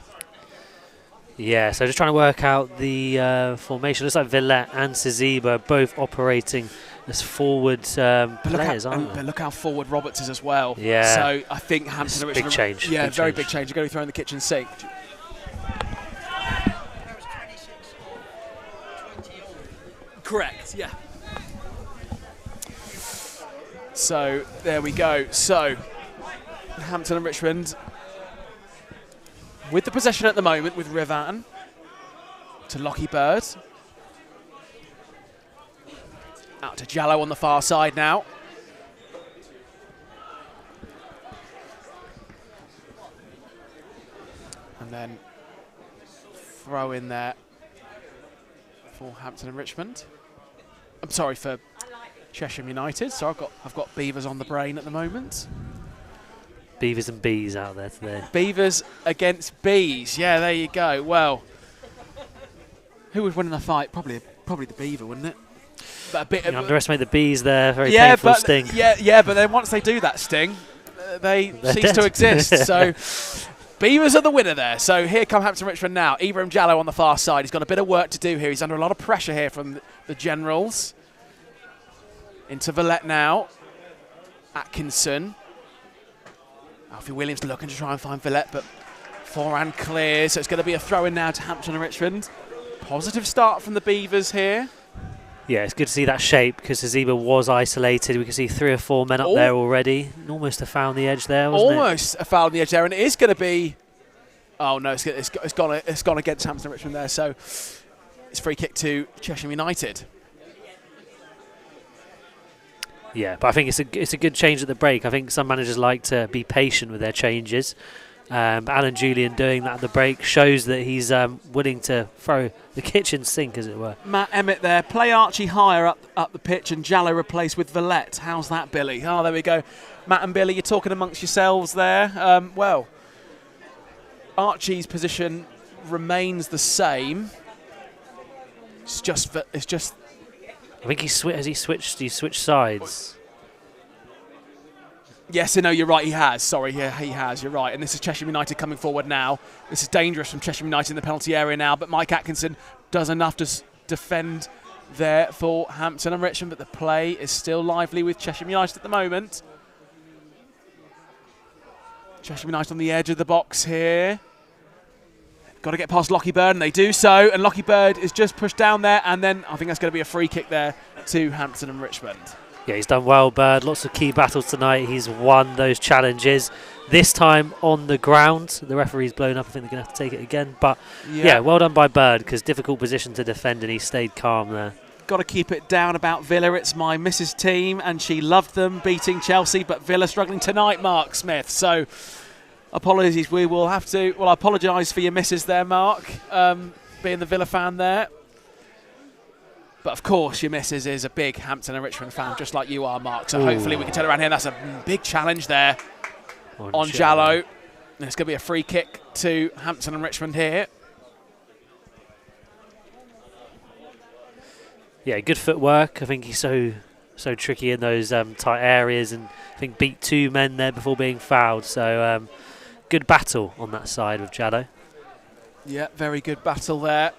Yeah, so just trying to work out the formation. Looks like Villette and Sazeba both operating as forward players, aren't they? Look how forward Roberts is as well. Yeah. So I think Hampton and Richmond... Big change. Yeah, very big change. You're going to be throwing the kitchen sink. Correct, yeah. So there we go. So Hampton and Richmond with the possession at the moment with Rivan to Lockie Bird. Out to Jallow on the far side now. And then throw in there for Hampton and Richmond. I'm sorry, for Chesham United. So I've got Beavers on the brain at the moment. Beavers and bees out there today. Beavers against bees. Yeah, there you go. Well, who would win in a fight? Probably the beaver, wouldn't it? But a bit. You underestimate the bees there. Very painful sting. Yeah, but then once they do that sting, they cease dead. to exist. So Beavers are the winner there. So here come Hampton Richmond now. Ibrahim Jallo on the far side. He's got a bit of work to do here. He's under a lot of pressure here from the Generals. Into Villette now. Atkinson. Alfie Williams looking to try and find Villette, but forehand clears. So it's going to be a throw-in now to Hampton and Richmond. Positive start from the Beavers here. Yeah, it's good to see that shape because Haziba was isolated. We can see 3 or 4 men up there already. Almost a foul on the edge there, wasn't it? Almost a foul on the edge there, and it is going to be... Oh, no, it's gone against Hampton and Richmond there, so it's free kick to Chesham United. Yeah, but I think it's a good change at the break. I think some managers like to be patient with their changes. But Alan Julian doing that at the break shows that he's willing to throw the kitchen sink, as it were. Matt Emmett there. Play Archie higher up the pitch and Jallo replaced with Villette. How's that, Billy? Oh, there we go. Matt and Billy, you're talking amongst yourselves there. Well, Archie's position remains the same. It's just I think he switched sides. Yes, no, you're right, he has. Sorry, yeah, he has, you're right. And this is Chesham United coming forward now. This is dangerous from Chesham United in the penalty area now, but Mike Atkinson does enough to defend there for Hampton and Richmond, but the play is still lively with Chesham United at the moment. Chesham United on the edge of the box here. Got to get past Lockie Bird, and they do so, and Lockie Bird is just pushed down there, and then I think that's going to be a free kick there to Hampton and Richmond. Yeah, he's done well, Bird. Lots of key battles tonight. He's won those challenges. This time on the ground. The referee's blown up. I think they're going to have to take it again. But, yeah well done by Bird, because difficult position to defend, and he stayed calm there. Got to keep it down about Villa. It's my missus' team, and she loved them beating Chelsea, but Villa struggling tonight, Mark Smith. So, apologies. We will have to... Well, I apologise for your missus there, Mark, being the Villa fan there. But, of course, your missus is a big Hampton and Richmond fan, just like you are, Mark. So hopefully we can turn around here. That's a big challenge there on Jallo. And it's going to be a free kick to Hampton and Richmond here. Yeah, good footwork. I think he's so tricky in those tight areas, and I think beat 2 men there before being fouled. So good battle on that side with Jallo. Yeah, very good battle there.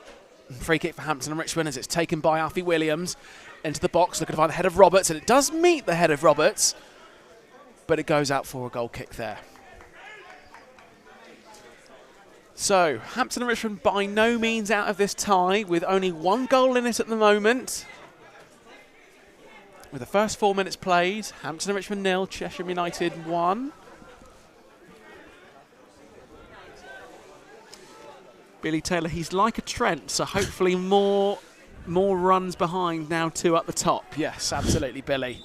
Free kick for Hampton and Richmond as it's taken by Alfie Williams into the box, looking to find the head of Roberts, and it does meet the head of Roberts, but it goes out for a goal kick there. So, Hampton and Richmond by no means out of this tie, with only 1 goal in it at the moment. With the first 4 minutes played, Hampton and Richmond 0, Chesham United 1. Billy Taylor, he's like a Trent, so hopefully more runs behind now, 2 up the top. Yes, absolutely, Billy.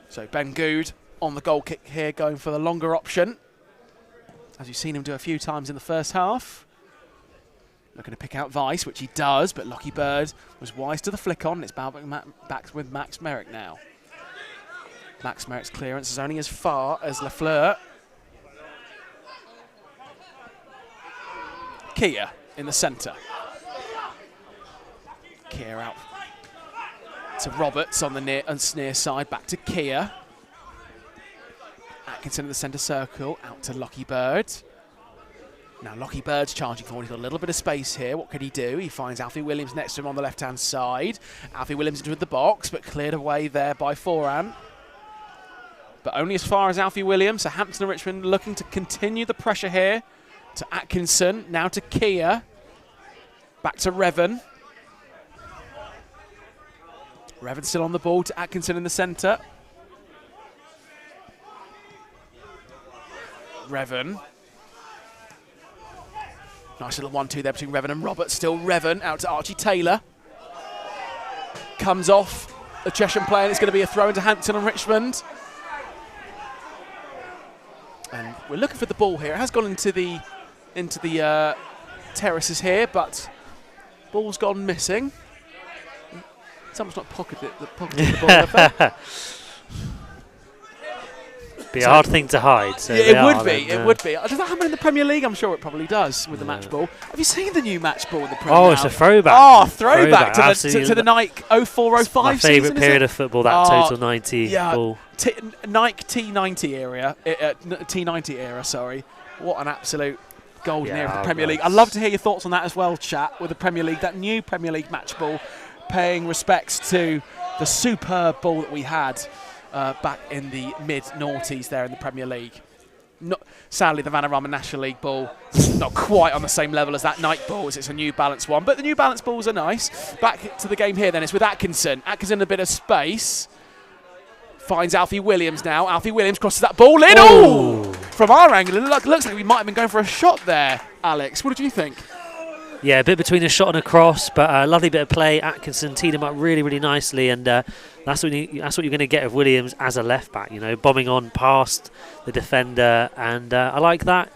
So Ben Good on the goal kick here, going for the longer option, as you've seen him do a few times in the first half. Looking to pick out Vice, which he does, but Lockie Bird was wise to the flick on. It's back with Max Merrick now. Max Merrick's clearance is only as far as Lafleur. Kia in the centre. Kia out to Roberts on the near side, back to Kia. Atkinson in the centre circle, out to Lockie Bird. Now Lockie Bird's charging forward, he's got a little bit of space here. What can he do? He finds Alfie Williams next to him on the left-hand side. Alfie Williams into the box, but cleared away there by Foran. But only as far as Alfie Williams, so Hampton and Richmond looking to continue the pressure here. To Atkinson, now to Kia, back to Revan. Revan still on the ball to Atkinson in the centre. Revan. Nice little 1-2 there between Revan and Robert. Still Revan out to Archie Taylor. Comes off the Chesham player, and it's going to be a throw into Hampton and Richmond. And we're looking for the ball here. It has gone into the terraces here, but ball's gone missing. Someone's not pocketed the ball. Have they? Be a hard thing to hide. So yeah, it would be. Does that happen in the Premier League? I'm sure it probably does with the match ball. Have you seen the new match ball in the Premier League? Oh, it's a throwback. Oh, throwback to the Nike 04-05 season. My favourite period of football, that total 90 ball. Nike T90 era, T90 era, sorry. What an absolute golden era of the Premier League. I'd love to hear your thoughts on that as well, chat, with the Premier League, that new Premier League match ball, paying respects to the superb ball that we had back in the mid-noughties there in the Premier League. Sadly, the Vanarama National League ball not quite on the same level as that Nike ball, as it's a New Balance one, but the New Balance balls are nice. Back to the game here then, it's with Atkinson. Atkinson in a bit of space. Finds Alfie Williams now. Alfie Williams crosses that ball in. Oh! From our angle, it looks like we might have been going for a shot there, Alex. What did you think? Yeah, a bit between a shot and a cross, but a lovely bit of play. Atkinson teed him up really, really nicely, and that's what you're going to get of Williams as a left back. You know, bombing on past the defender, and I like that.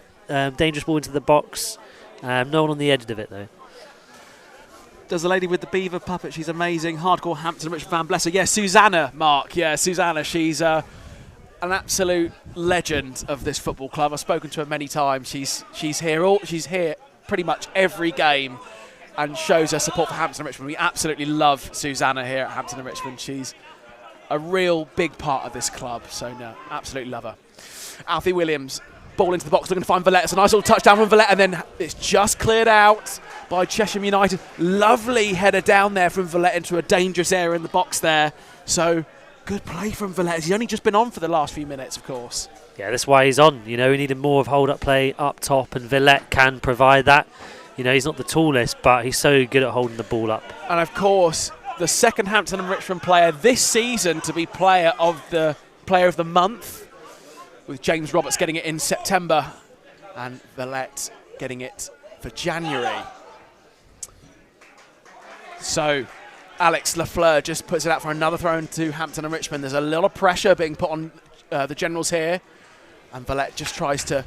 Dangerous ball into the box. No one on the edge of it though. Does the lady with the beaver puppet? She's amazing. Hardcore Hampton Richmond fan, bless her. Yeah, Susanna, Mark. Yeah, Susanna. She's an absolute legend of this football club. I've spoken to her many times. She's here. She's here pretty much every game and shows her support for Hampton and Richmond. We absolutely love Susanna here at Hampton and Richmond. She's a real big part of this club, so no, absolutely love her. Alfie Williams, ball into the box, looking to find Villette. It's a nice little touchdown from Villette, and then it's just cleared out by Chesham United. Lovely header down there from Villette into a dangerous area in the box there. So good play from Villette. He's only just been on for the last few minutes, of course. Yeah, that's why he's on. You know, we needed more of hold-up play up top, and Villette can provide that. You know, he's not the tallest, but he's so good at holding the ball up. And of course, the second Hampton and Richmond player this season to be player of the month, with James Roberts getting it in September and Villette getting it for January. So Alex Lafleur just puts it out for another throw into Hampton and Richmond. There's a lot of pressure being put on the Generals here, and Villette just tries to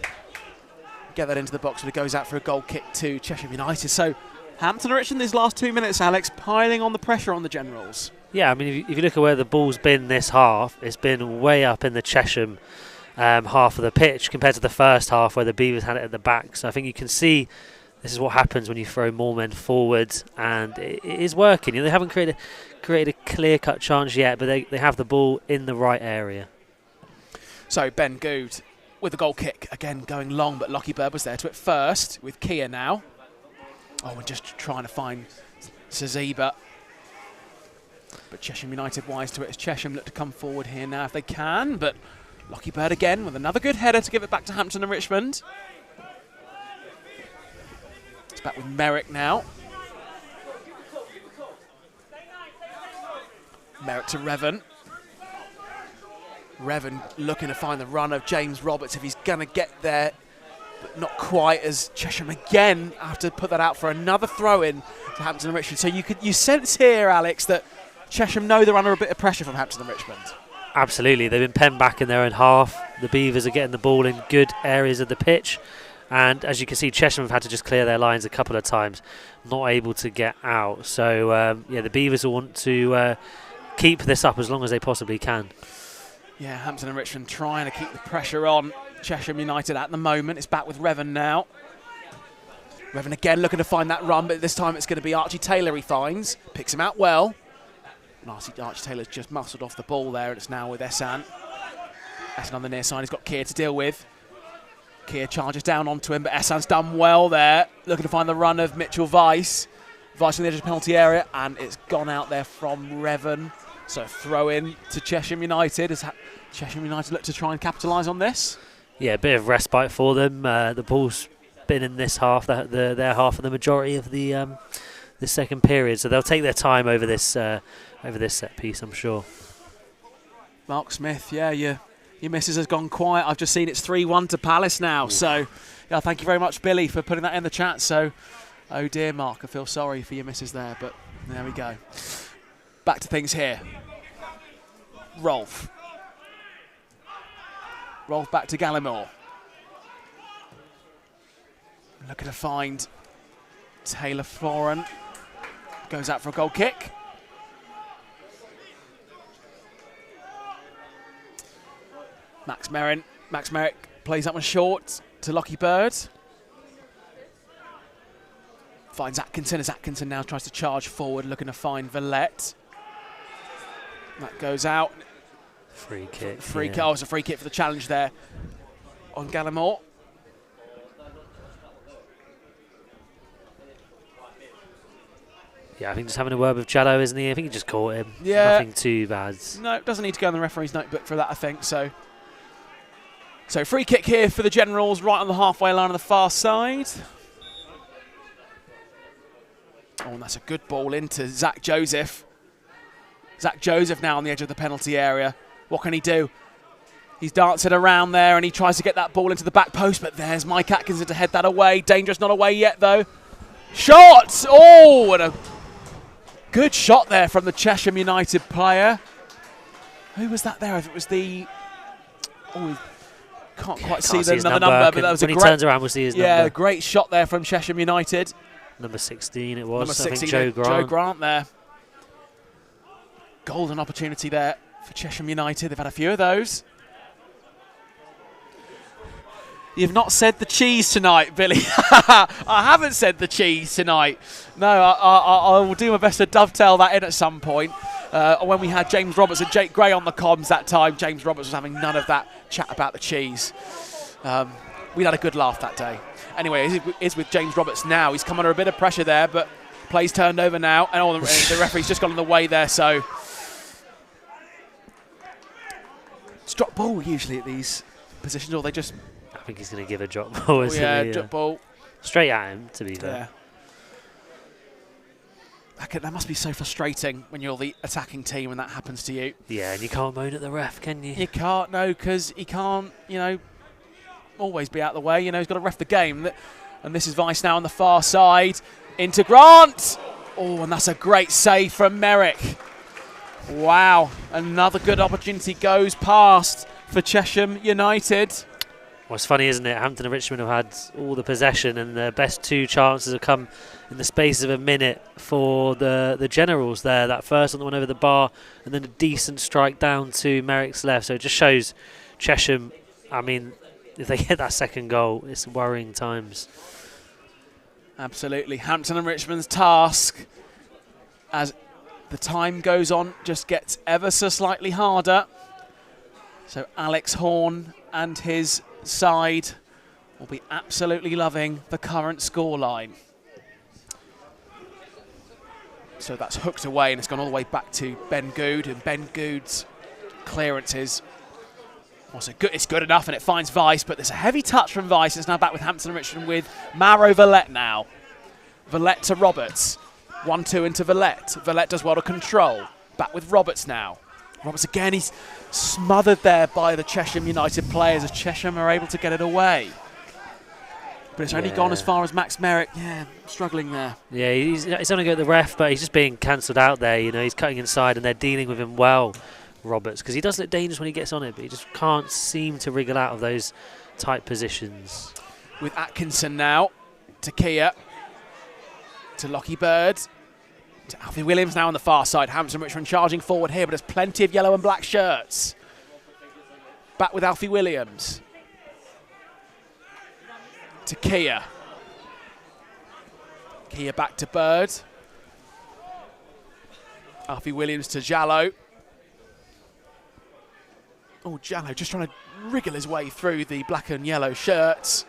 get that into the box, but it goes out for a goal kick to Chesham United. So Hampton and Richmond these last 2 minutes, Alex, piling on the pressure on the Generals. Yeah, I mean, if you look at where the ball's been this half, it's been way up in the Chesham half of the pitch compared to the first half where the Beavers had it at the back. So I think you can see this is what happens when you throw more men forward, and it is working. You know, they haven't created a clear-cut chance yet, but they have the ball in the right area. So Ben Good with the goal kick, again going long, but Lockie Bird was there to it first with Kia now. Oh, we're just trying to find Saziba. But Chesham United wise to it as Chesham look to come forward here now if they can, but Lockie Bird again with another good header to give it back to Hampton and Richmond. It's back with Merrick now. Merrick to Revan. Revan looking to find the run of James Roberts if he's going to get there, but not quite, as Chesham again have to put that out for another throw-in to Hampton and Richmond. So you sense here, Alex, that Chesham know they're under a bit of pressure from Hampton and Richmond. Absolutely. They've been penned back in their own half. The Beavers are getting the ball in good areas of the pitch. And as you can see, Chesham have had to just clear their lines a couple of times, not able to get out. So, yeah, the Beavers will want to keep this up as long as they possibly can. Yeah, Hampton and Richmond trying to keep the pressure on Chesham United at the moment. It's back with Revan now. Revan again looking to find that run, but this time it's going to be Archie Taylor he finds. Picks him out well. And Archie Taylor's just muscled off the ball there, and it's now with Ehsan. Ehsan on the near side, he's got Kier to deal with. Kier charges down onto him, but Ehsan's done well there. Looking to find the run of Mitchell Weiss. Weiss on the edge of the penalty area, and it's gone out there from Revan. So throw in to Chesham United as Chesham United look to try and capitalise on this. Yeah, a bit of respite for them. The ball's been in this half, their half, of the majority of the second period. So they'll take their time over this set piece, I'm sure. Mark Smith, yeah, your missus has gone quiet. I've just seen it's 3-1 to Palace now. Ooh. So yeah, thank you very much, Billy, for putting that in the chat. So, oh dear, Mark, I feel sorry for your missus there, but there we go. Back to things here. Rolf. Rolf back to Gallimore. Looking to find Taylor Floren. Goes out for a goal kick. Max Merrick plays that one short to Lockie Bird. Finds Atkinson as Atkinson now tries to charge forward, looking to find Villette. That goes out. Free kick. Free kick. Oh, it's a free kick for the challenge there on Gallimore. Yeah, I think just having a word with Jallo, isn't he? I think he just caught him. Yeah. Nothing too bad. No, doesn't need to go in the referee's notebook for that, I think. So free kick here for the Generals, right on the halfway line on the far side. Oh, and that's a good ball into Zach Joseph. Zach Joseph now on the edge of the penalty area. What can he do? He's dancing around there and he tries to get that ball into the back post, but there's Mike Atkinson to head that away. Dangerous, not away yet though. Shot! Oh, and a good shot there from the Chesham United player. Who was that there? If it was the... Oh, we can't quite see the number, but that was a great... When he turns around, we'll see his number. Yeah, great shot there from Chesham United. Number 16 it was. Number 16, I think Joe Grant. Joe Grant there. Golden opportunity there for Chesham United. They've had a few of those. You've not said the cheese tonight, Billy. I haven't said the cheese tonight. No, I will do my best to dovetail that in at some point. When we had James Roberts and Jake Gray on the comms that time, James Roberts was having none of that chat about the cheese. We had a good laugh that day. Anyway, it's with James Roberts now. He's come under a bit of pressure there, but play's turned over now. And the referee's just gone in the way there, so... It's drop ball usually at these positions, or they just... I think he's going to give a drop ball, isn't he? Drop ball. Straight at him, to be fair. That must be so frustrating when you're the attacking team and that happens to you. Yeah, and you can't moan at the ref, can you? You can't, no, because he can't, always be out of the way. He's got to ref the game. And this is Vice now on the far side. Into Grant. Oh, and that's a great save from Merrick. Wow. Another good opportunity goes past for Chesham United. Well, it's funny, isn't it? Hampton and Richmond have had all the possession and their best two chances have come in the space of a minute for the Generals there. That first one that went over the bar and then a decent strike down to Merrick's left. So it just shows Chesham, I mean, if they get that second goal, it's worrying times. Absolutely. Hampton and Richmond's task, as the time goes on, just gets ever so slightly harder. So Alex Horn and his side will be absolutely loving the current scoreline. So that's hooked away and it's gone all the way back to Ben Good, and Ben Good's clearance is also good. It's good enough and it finds Vice, but there's a heavy touch from Vice. It's now back with Hampton and Richmond with Mauro Villette now. Villette to Roberts. 1-2 into Villette. Villette does well to control. Back with Roberts now. Roberts again, he's smothered there by the Chesham United players as Chesham are able to get it away. But it's only gone as far as Max Merrick. Yeah, struggling there. Yeah, he's only got the ref, but he's just being cancelled out there. He's cutting inside and they're dealing with him well, Roberts, because he does look dangerous when he gets on it, but he just can't seem to wriggle out of those tight positions. With Atkinson now to Kia, to Lockie Bird, to Alfie Williams now on the far side. Hampton Richmond charging forward here, but there's plenty of yellow and black shirts. Back with Alfie Williams. To Kia. Kia back to Bird. Alfie Williams to Jallo. Oh, Jallo just trying to wriggle his way through the black and yellow shirts.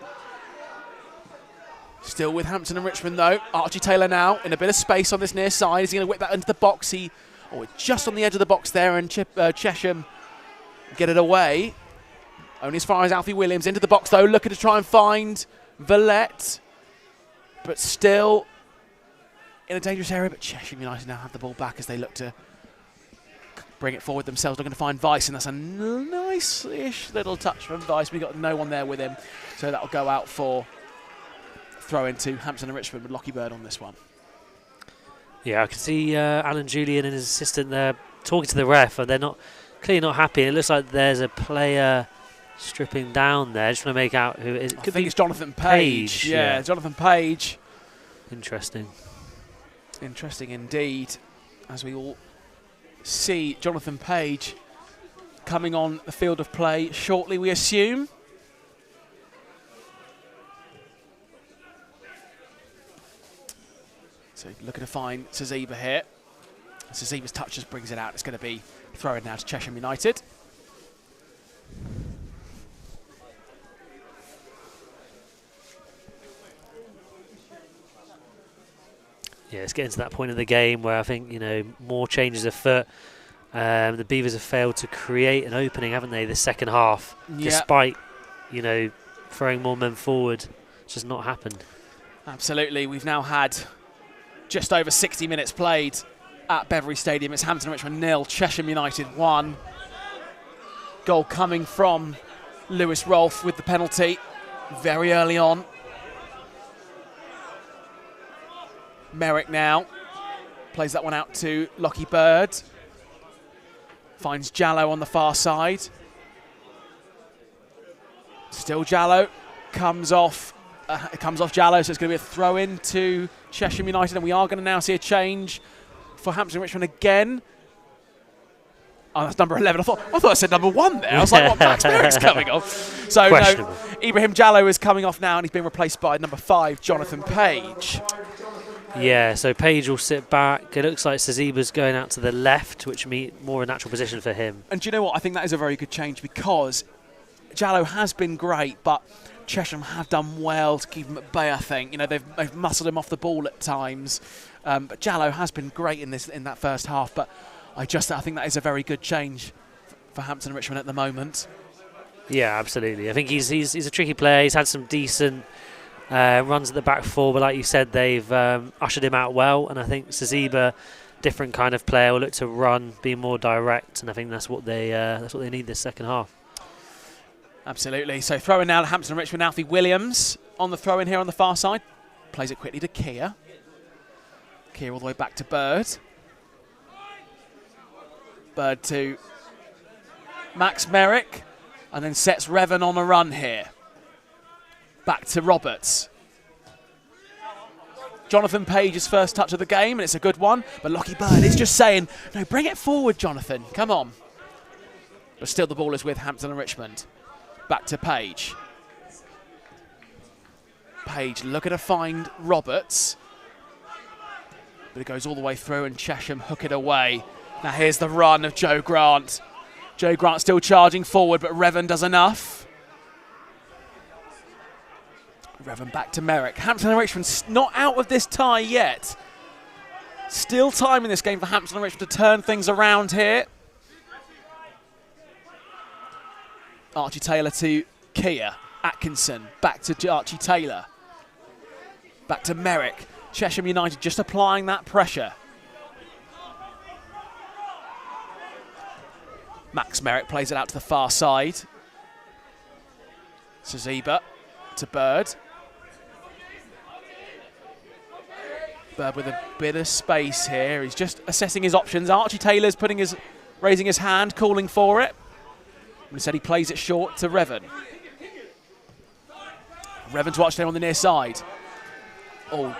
Still with Hampton and Richmond though. Archie Taylor now in a bit of space on this near side. Is he going to whip that into the box? Just on the edge of the box there, and Chesham get it away. Only as far as Alfie Williams into the box though, looking to try and find Villette, but still in a dangerous area. But Chesham United now have the ball back as they look to bring it forward themselves, looking to find Vice, and that's a nice-ish little touch from Vice. We got no one there with him, so that'll go out for throw into Hampton and Richmond with Lockie Bird on this one. Yeah, I can see Alan Julian and his assistant there talking to the ref, and they're clearly not happy. It looks like there's a player stripping down there. Just want to make out who it is. I think it's Jonathan Page. Yeah, Jonathan Page. Interesting. Interesting indeed, as we all see Jonathan Page coming on the field of play shortly, we assume. So looking to find Saziba here. Saziba's touch just brings it out. It's going to be thrown now to Chesham United. Yeah, it's getting to that point of the game where I think, you know, more changes afoot. The Beavers have failed to create an opening, haven't they, this second half, despite, you know, throwing more men forward. It's just not happened. Absolutely. We've now had just over 60 minutes played at Beverley Stadium. It's Hampton and Richmond 0, Chesham United 1. Goal coming from Lewis Rolfe with the penalty very early on. Merrick now plays that one out to Lockie Bird. Finds Jallow on the far side. Still Jallow. Comes off Jallow, so it's going to be a throw in to Chesham United, and we are going to now see a change for Hampton Richmond again. Oh, that's number 11. I thought I said number 1 there. I was like, what, Max Merrick's coming off? So no, Ibrahim Jallow is coming off now, and he's been replaced by number 5, Jonathan Page. Yeah, so Page will sit back. It looks like Saziba's going out to the left, which means more a natural position for him. And do you know what? I think that is a very good change, because Jallow has been great, but Chesham have done well to keep him at bay, I think. You know, they've muscled him off the ball at times. But Jallow has been great in that first half. But I think that is a very good change for Hampton and Richmond at the moment. Yeah, absolutely. I think he's a tricky player. He's had some decent runs at the back four, but like you said, they've ushered him out well. And I think Saziba, different kind of player, will look to run, be more direct, and I think that's what they need this second half. Absolutely. So throwing now to Hampton and Richmond. Alfie Williams on the throw in here on the far side. Plays it quickly to Keir. Keir all the way back to Bird. Bird to Max Merrick. And then sets Revan on a run here. Back to Roberts. Jonathan Page's first touch of the game, and it's a good one. But Lockie Bird is just saying, no, bring it forward, Jonathan. Come on. But still the ball is with Hampton and Richmond. Back to Page. Page looking to find Roberts. But it goes all the way through, and Chesham hook it away. Now here's the run of Joe Grant. Joe Grant still charging forward, but Revan does enough. Revan back to Merrick. Hampton and Richmond not out of this tie yet. Still time in this game for Hampton and Richmond to turn things around here. Archie Taylor to Keir. Atkinson back to Archie Taylor. Back to Merrick. Chesham United just applying that pressure. Max Merrick plays it out to the far side. Saziba to Bird. Bird with a bit of space here. He's just assessing his options. Archie Taylor's raising his hand, calling for it. He said he plays it short to Revan. Revan to Archie Taylor on the near side. Oh,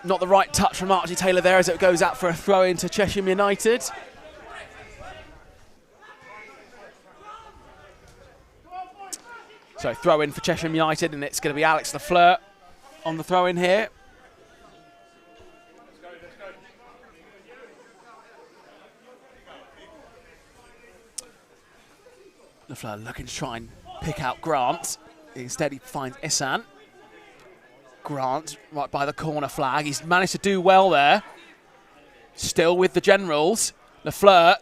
not the right touch from Archie Taylor there as it goes out for a throw into Chesham United. So throw in for Chesham United, and it's going to be Alex Lafleur on the throw in here. Lafleur looking to try and pick out Grant. Instead he finds Isan. Grant right by the corner flag. He's managed to do well there. Still with the Generals. Lafleur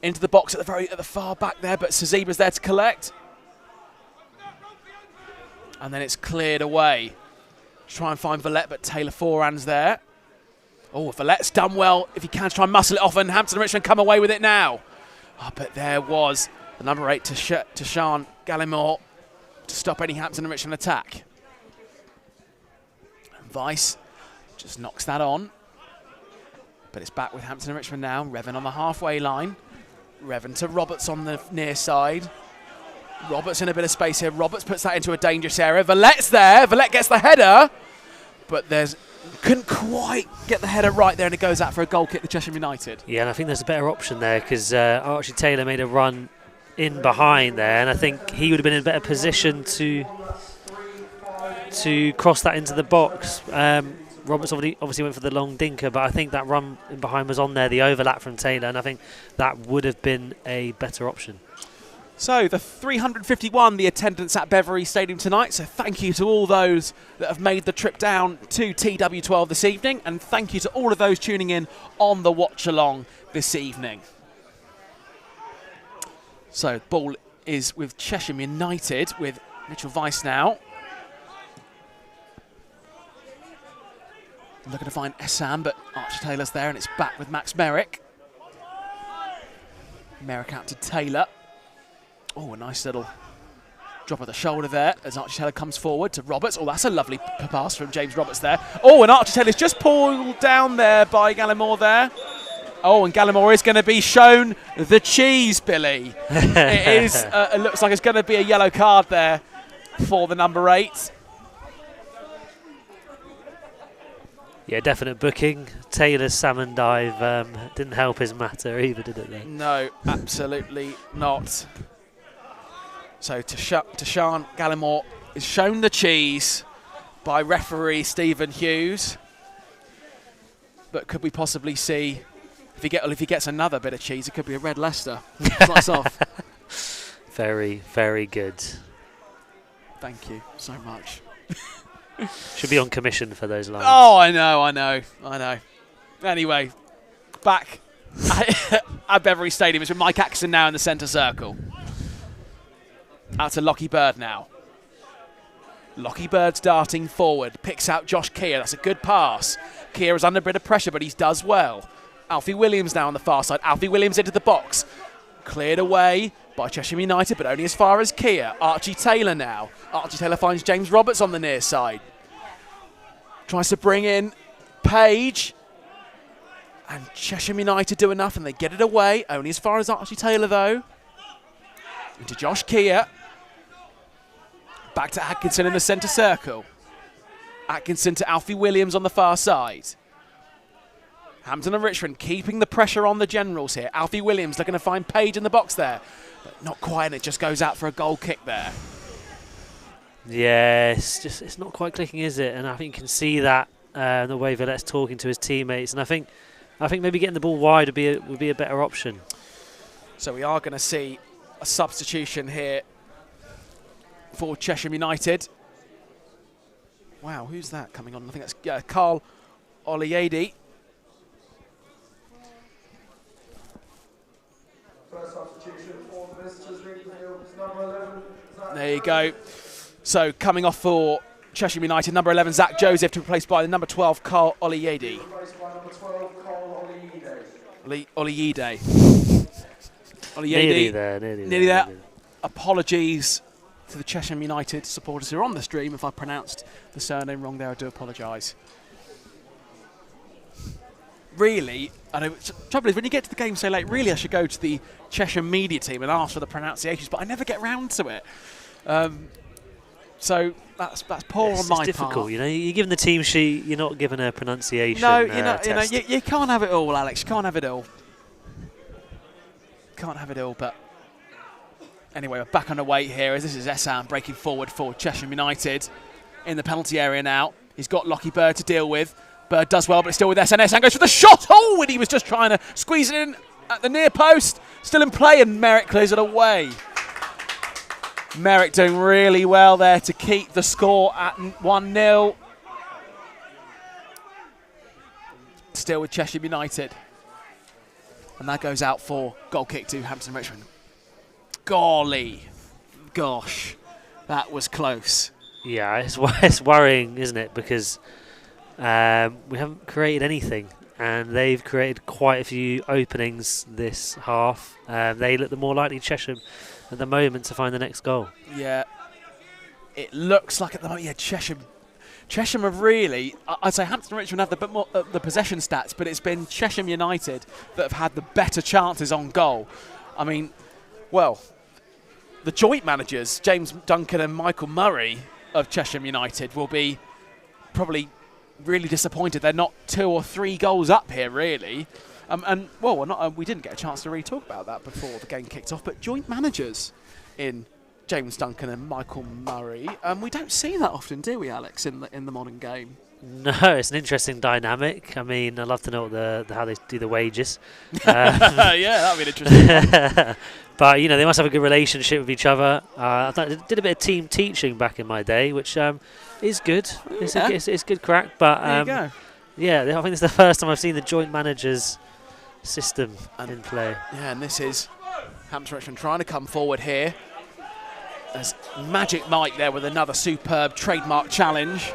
into the box at the far back there, but Saziba's there to collect. And then it's cleared away. Try and find Villette, but Taylor forehands there. Oh, Villette's done well. If he can, try and muscle it off, and Hampton and Richmond come away with it now. Oh, but there was the number 8 to Sean Gallimore to stop any Hampton and Richmond attack. And Weiss just knocks that on. But it's back with Hampton and Richmond now. Revan on the halfway line. Revan to Roberts on the near side. Roberts in a bit of space here. Roberts puts that into a dangerous area. Vallette's there. Vallette gets the header, but couldn't quite get the header right there, and it goes out for a goal kick to Chesham United. Yeah, and I think there's a better option there because Archie Taylor made a run in behind there, and I think he would have been in a better position to cross that into the box. Roberts obviously went for the long dinker, but I think that run in behind was on there, the overlap from Taylor, and I think that would have been a better option. So the 351, the attendance at Bevery Stadium tonight. So thank you to all those that have made the trip down to TW12 this evening, and thank you to all of those tuning in on the watch along this evening. So the ball is with Chesham United with Mitchell Weiss now. Looking to find Essam, but Archie Taylor's there, and it's back with Max Merrick. Merrick out to Taylor. Oh, a nice little drop of the shoulder there as Archie Taylor comes forward to Roberts. Oh, that's a lovely pass from James Roberts there. Oh, and Archie Taylor's just pulled down there by Gallimore there. Oh, and Gallimore is going to be shown the cheese, Billy. It looks like it's going to be a yellow card there for the number 8. Yeah, definite booking. Taylor's salmon dive didn't help his matter either, did it? Though? No, absolutely not. So Tashan Gallimore is shown the cheese by referee Stephen Hughes. But could we possibly see, if he gets another bit of cheese, it could be a red Leicester. Slice off. Very, very good. Thank you so much. Should be on commission for those lines. Oh, I know. Anyway, back at Bevery Stadium. It's with Mike Atkinson now in the centre circle. Out to Lockie Bird now. Lockie Bird's darting forward. Picks out Josh Keir. That's a good pass. Keir is under a bit of pressure, but he does well. Alfie Williams now on the far side. Alfie Williams into the box. Cleared away by Chesham United, but only as far as Keir. Archie Taylor now. Archie Taylor finds James Roberts on the near side. Tries to bring in Page. And Chesham United do enough, and they get it away. Only as far as Archie Taylor, though. Into Josh Keir. Back to Atkinson in the centre circle. Atkinson to Alfie Williams on the far side. Hampton and Richmond keeping the pressure on the Generals here. Alfie Williams looking to find Page in the box there. But not quite, and it just goes out for a goal kick there. Yeah, it's not quite clicking, is it? And I think you can see that the way Vallette's talking to his teammates. And I think maybe getting the ball wide would be a better option. So we are going to see a substitution here for Chesham United. Wow, who's that coming on? I think that's Carl Oliedi. First substitution for the visitors, number 11. There you go. So coming off for Chesham United, number 11, Zach Joseph, to replace by the number 12, Carl Oliedi. Replaced by number 12, Carl Oliede. Oliede. Nearly there. Apologies to the Chesham United supporters who are on the stream. If I pronounced the surname wrong there, I do apologise. Really, I know, the trouble is when you get to the game so late, really I should go to the Chesham media team and ask for the pronunciations, but I never get round to it. So that's poor on my part. It's difficult, you know. You're given the team sheet, you're not given a pronunciation. No, test. you can't have it all, Alex. You can't have it all. Can't have it all, but anyway, we're back on the way here as this is Essam breaking forward for Chesham United in the penalty area now. He's got Lockie Bird to deal with. Bird does well, but it's still with Essam. Essam goes for the shot. Oh, and he was just trying to squeeze it in at the near post. Still in play, and Merrick clears it away. Merrick doing really well there to keep the score at 1-0. Still with Chesham United. And that goes out for goal kick to Hampton Richmond. Golly. Gosh. That was close. Yeah, it's worrying, isn't it? Because we haven't created anything. And they've created quite a few openings this half. They look the more likely Chesham at the moment to find the next goal. Yeah. It looks like at the moment, yeah, Chesham have really, I'd say Hampton Richmond have the bit more the possession stats, but it's been Chesham United that have had the better chances on goal. I mean, well, the joint managers, James Duncan and Michael Murray of Chesham United, will be probably really disappointed. They're not 2 or 3 goals up here, really. And, well, we didn't get a chance to really talk about that before the game kicked off, but joint managers in James Duncan and Michael Murray, we don't see that often, do we, Alex, in the modern game? No, it's an interesting dynamic. I mean, I'd love to know how they do the wages. Yeah, that would be an interesting one. But, you know, they must have a good relationship with each other. I did a bit of team teaching back in my day, which is good. It's good crack. But, there you go. yeah, I think it's the first time I've seen the joint managers system in play. Yeah, and this is Hampton Richmond trying to come forward here. There's Magic Mike there with another superb trademark challenge.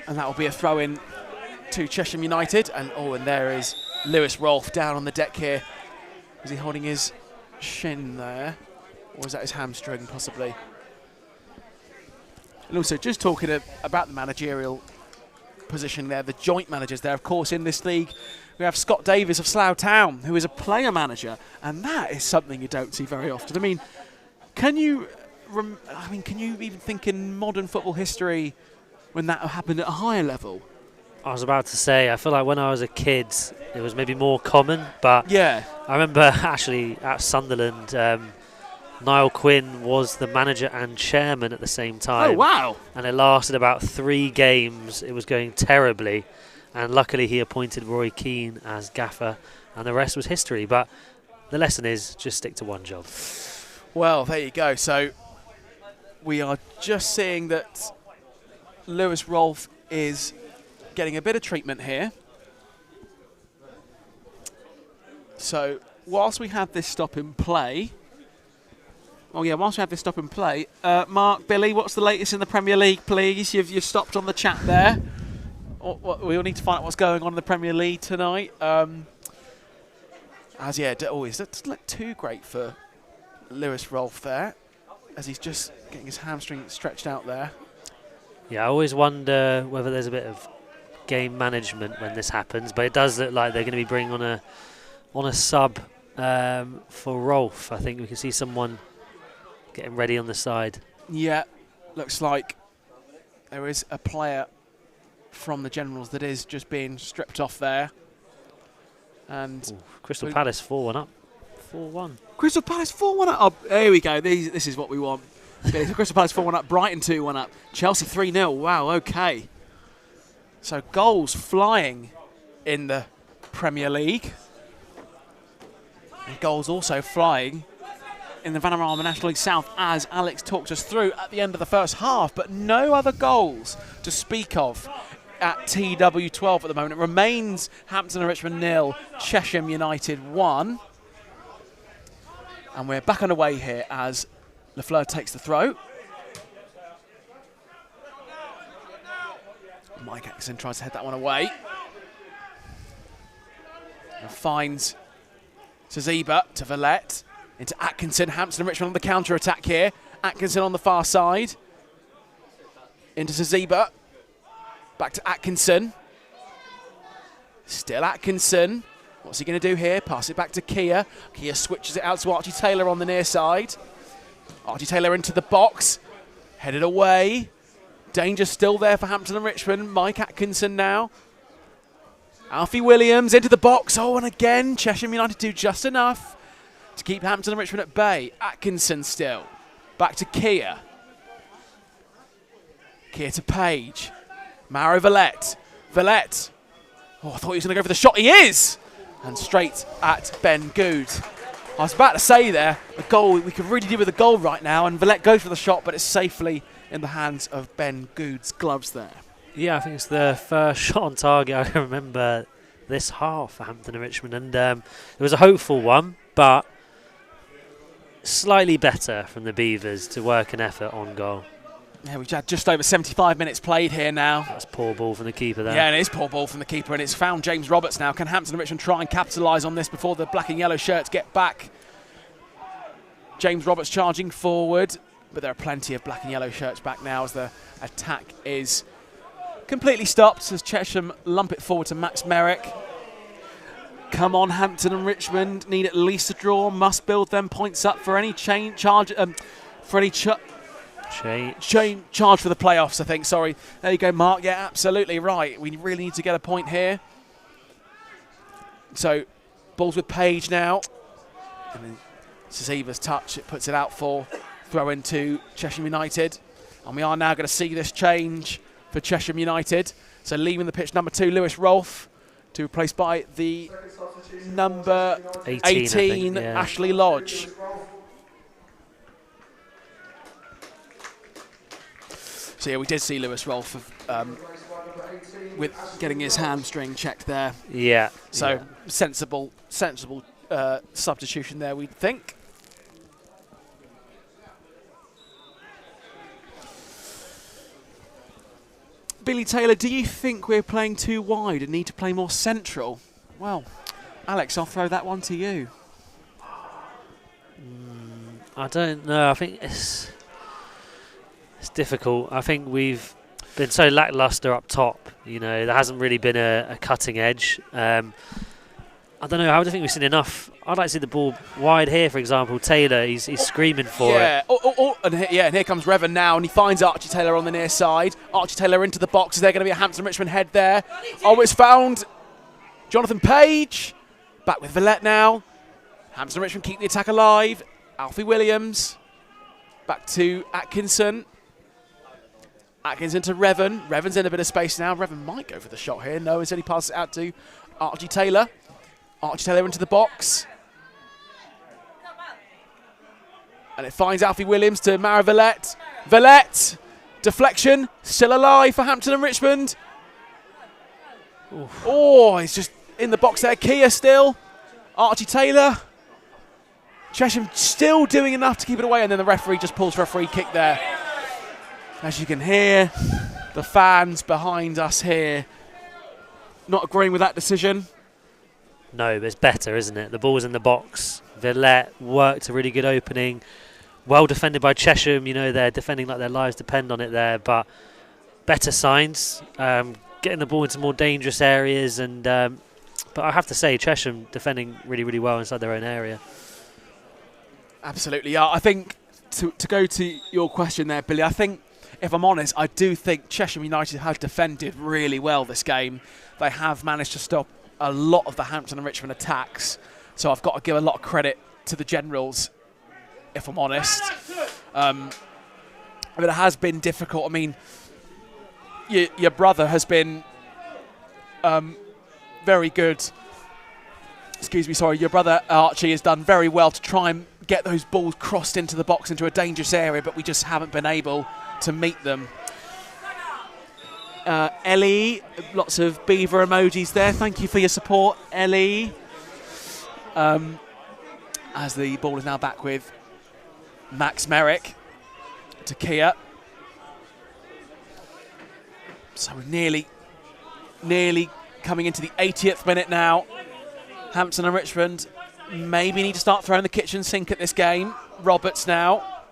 And that will be a throw-in to Chesham United. And there is Lewis Rolfe down on the deck here. Is he holding his shin there? Or is that his hamstring, possibly? And also, just talking about the managerial position there, the joint managers there, of course, in this league, we have Scott Davies of Slough Town, who is a player manager, and that is something you don't see very often. I mean, can you even think in modern football history when that happened at a higher level? I was about to say, I feel like when I was a kid, it was maybe more common, but yeah, I remember actually at Sunderland, Niall Quinn was the manager and chairman at the same time. Oh, wow. And it lasted about 3 games. It was going terribly. And luckily he appointed Roy Keane as gaffer, and the rest was history. But the lesson is just stick to one job. Well, there you go. So we are just seeing that Lewis Rolfe is getting a bit of treatment here. So whilst we have this stop in play, Mark, Billy, what's the latest in the Premier League, please? You've stopped on the chat there. We all need to find out what's going on in the Premier League tonight. It doesn't look too great for Lewis Rolfe there, as he's just getting his hamstring stretched out there. Yeah, I always wonder whether there's a bit of game management when this happens, but it does look like they're going to be bringing on a sub for Rolfe. I think we can see someone getting ready on the side. Yeah, looks like there is a player from the Generals that is just being stripped off there. And Crystal Palace 4-1 up. 4-1. Crystal Palace 4-1 up. Oh, there we go. This is what we want. Crystal Palace 4-1 up. Brighton 2-1 up. Chelsea 3-0. Wow, okay. So goals flying in the Premier League. And goals also flying in the Vanarama National League South, as Alex talked us through at the end of the first half. But no other goals to speak of at TW12 at the moment. It remains Hampton and Richmond 0, Chesham United 1. And we're back underway here as Lafleur takes the throw. Mike Atkinson tries to head that one away. And finds Zaziba to Villette. Into Atkinson. Hampton and Richmond on the counter-attack here. Atkinson on the far side. Into Zaziba. Back to Atkinson. Still Atkinson. What's he going to do here? Pass it back to Kia. Kia switches it out to Archie Taylor on the near side. Archie Taylor into the box. Headed away. Danger still there for Hampton and Richmond. Mike Atkinson now. Alfie Williams into the box. Oh, and again, Chesham United do just enough to keep Hampton and Richmond at bay. Atkinson still. Back to Kia. Kia to Page. Mauro Villette. Villette. Oh, I thought he was going to go for the shot. He is! And straight at Ben Good. I was about to say there, a goal, we could really do with a goal right now, and Villette goes for the shot, but it's safely in the hands of Ben Good's gloves there. Yeah, I think it's the first shot on target I can remember this half for Hampton and Richmond, and it was a hopeful one, but slightly better from the Beavers to work an effort on goal. Yeah, we've had just over 75 minutes played here now. That's poor ball from the keeper there. Yeah, and it is poor ball from the keeper, and it's found James Roberts now. Can Hampton and Richmond try and capitalise on this before the black and yellow shirts get back? James Roberts charging forward, but there are plenty of black and yellow shirts back now as the attack is completely stopped as Chesham lump it forward to Max Merrick. Come on, Hampton and Richmond need at least a draw. Must build them points up for any charge for any charge for the playoffs. I think. Sorry, there you go, Mark. Yeah, absolutely right. We really need to get a point here. So, balls with Page now, and then Zeba's touch. It puts it out for throw into Chesham United, and we are now going to see this change for Chesham United. So leaving the pitch, number 2, Lewis Rolfe, to be replaced by the number 18 yeah. Ashley Lodge. So yeah, we did see Lewis Rolfe with getting his hamstring checked there. Yeah. So yeah. sensible substitution there, we'd think. Billy Taylor, do you think we're playing too wide and need to play more central? Well, Alex, I'll throw that one to you. I don't know. I think it's difficult. I think we've been so lackluster up top. You know, there hasn't really been a cutting edge. I don't know. I don't think we've seen enough. I'd like to see the ball wide here, for example. Taylor, he's screaming for it. And here comes Revan now, and he finds Archie Taylor on the near side. Archie Taylor into the box. Is there going to be a Hampton Richmond head there? Oh, it's found. Jonathan Page. Back with Villette now. Hampton Richmond keep the attack alive. Alfie Williams. Back to Atkinson. Atkinson to Revan. Revan's in a bit of space now. Revan might go for the shot here. No, instead he passes it out to Archie Taylor. Archie Taylor into the box. And it finds Alfie Williams to Mara Villette. Villette, deflection, still alive for Hampton and Richmond. Oof. Oh, he's just in the box there. Kia still. Archie Taylor. Chesham still doing enough to keep it away, and then the referee just pulls for a free kick there. As you can hear, the fans behind us here not agreeing with that decision. No, but it's better, isn't it? The ball's in the box. Villette worked a really good opening. Well defended by Chesham. You know, they're defending like their lives depend on it there. But better signs. Getting the ball into more dangerous areas. And but I have to say, Chesham defending really, really well inside their own area. Absolutely. Yeah, I think to go to your question there, Billy, I think, if I'm honest, I do think Chesham United have defended really well this game. They have managed to stop a lot of the Hampton and Richmond attacks, so I've got to give a lot of credit to the Generals, if I'm honest. But it has been difficult. I mean, your brother has been very good. Excuse me, sorry. Your brother Archie has done very well to try and get those balls crossed into the box, into a dangerous area, but we just haven't been able to meet them. Ellie, lots of beaver emojis there. Thank you for your support, Ellie. As the ball is now back with Max Merrick to Kia. So nearly coming into the 80th minute now. Hampton and Richmond maybe need to start throwing the kitchen sink at this game. Roberts now.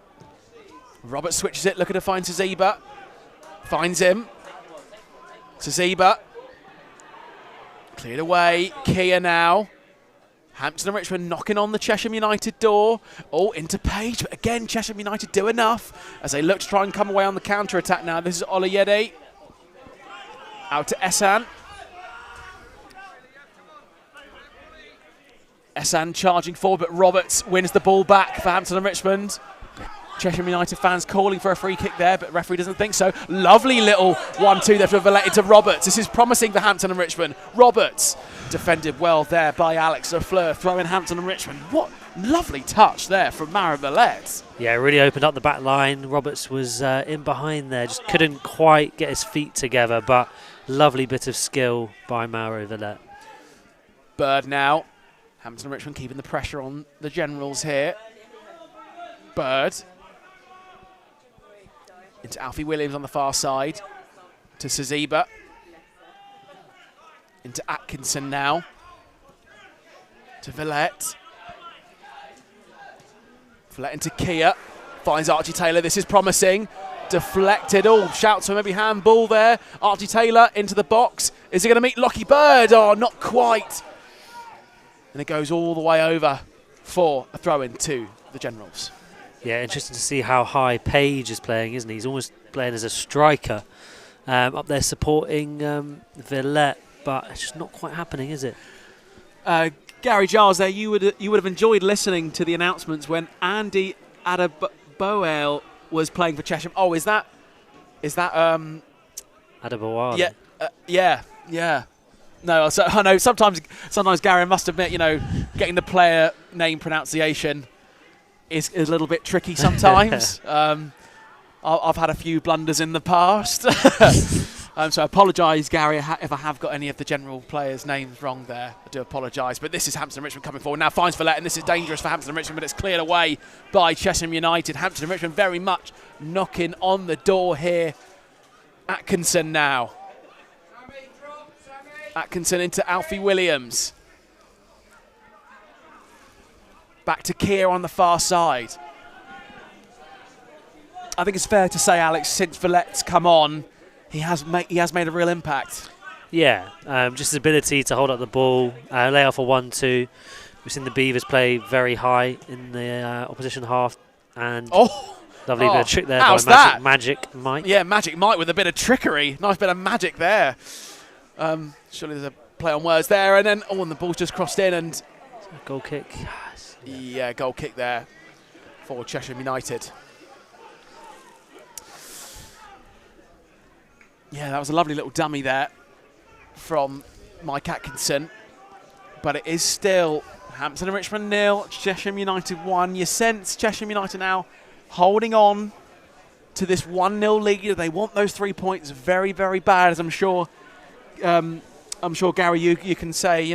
Roberts switches it, looking to find Zeba. Finds him. Zeba. Cleared away. Kia now. Hampton and Richmond knocking on the Chesham United door. Oh, into Page. But again, Chesham United do enough as they look to try and come away on the counter-attack now. This is Olayede. Out to Esan. Esan charging forward, but Roberts wins the ball back for Hampton and Richmond. Chesham United fans calling for a free kick there, but referee doesn't think so. Lovely little 1-2 there for Villette to Roberts. This is promising for Hampton and Richmond. Roberts defended well there by Alex Lafleur, throwing Hampton and Richmond. What lovely touch there from Mara Villette. Yeah, really opened up the back line. Roberts was in behind there, just couldn't quite get his feet together, but lovely bit of skill by Mara Villette. Bird now. Hampton and Richmond keeping the pressure on the Generals here. Bird. Into Alfie Williams on the far side. To Zeba. Into Atkinson now. To Villette. Villette into Kia. Finds Archie Taylor. This is promising. Deflected. Oh, shouts for maybe handball there. Archie Taylor into the box. Is he going to meet Lockie Bird? Oh, not quite. And it goes all the way over for a throw-in to the Generals. Yeah, interesting to see how high Page is playing, isn't he? He's almost playing as a striker up there supporting Villette, but it's just not quite happening, is it? Gary Giles there, you would have enjoyed listening to the announcements when Andy Adebayo was playing for Chesham. Oh, is that Adebayo. Yeah. No, so I know sometimes Gary, I must admit, getting the player name pronunciation is a little bit tricky sometimes. I've had a few blunders in the past. So I apologise, Gary, if I have got any of the general players' names wrong there. I do apologise. But this is Hampton and Richmond coming forward. Now finds Villette, and this is dangerous for Hampton and Richmond, but it's cleared away by Chesham United. Hampton and Richmond very much knocking on the door here. Atkinson now. Atkinson into Alfie Williams. Back to Keir on the far side. I think it's fair to say, Alex, since Villette's come on, he has made a real impact. Yeah, just his ability to hold up the ball, lay off a 1-2. We've seen the Beavers play very high in the opposition half, and lovely bit of trick there by Magic Mike. Yeah, Magic Mike with a bit of trickery. Nice bit of magic there. Surely there's a play on words there, and then and the ball's just crossed in, and goal kick. Yes. Yeah, goal kick there for Chesham United. Yeah, that was a lovely little dummy there from Mike Atkinson, but it is still Hampton and Richmond 0, Chesham United 1. You sense Chesham United now holding on to this 1-0 lead. They want those 3 points very, very bad, as I'm sure, Gary, you can say,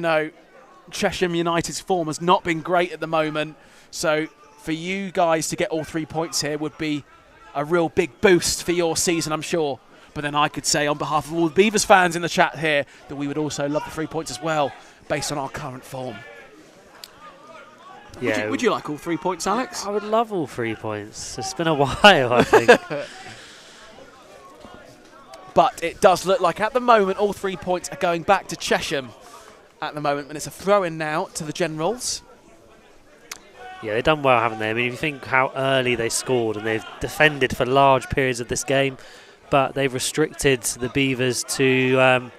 Chesham United's form has not been great at the moment. So for you guys to get all 3 points here would be a real big boost for your season, I'm sure. But then I could say on behalf of all the Beavers fans in the chat here that we would also love the 3 points as well, based on our current form. Yeah. Would you like all 3 points, Alex? I would love all 3 points. It's been a while, I think. But it does look like at the moment all 3 points are going back to Chesham at the moment, and it's a throw-in now to the Generals. Yeah, they've done well, haven't they? I mean, if you think how early they scored, and they've defended for large periods of this game, but they've restricted the Beavers to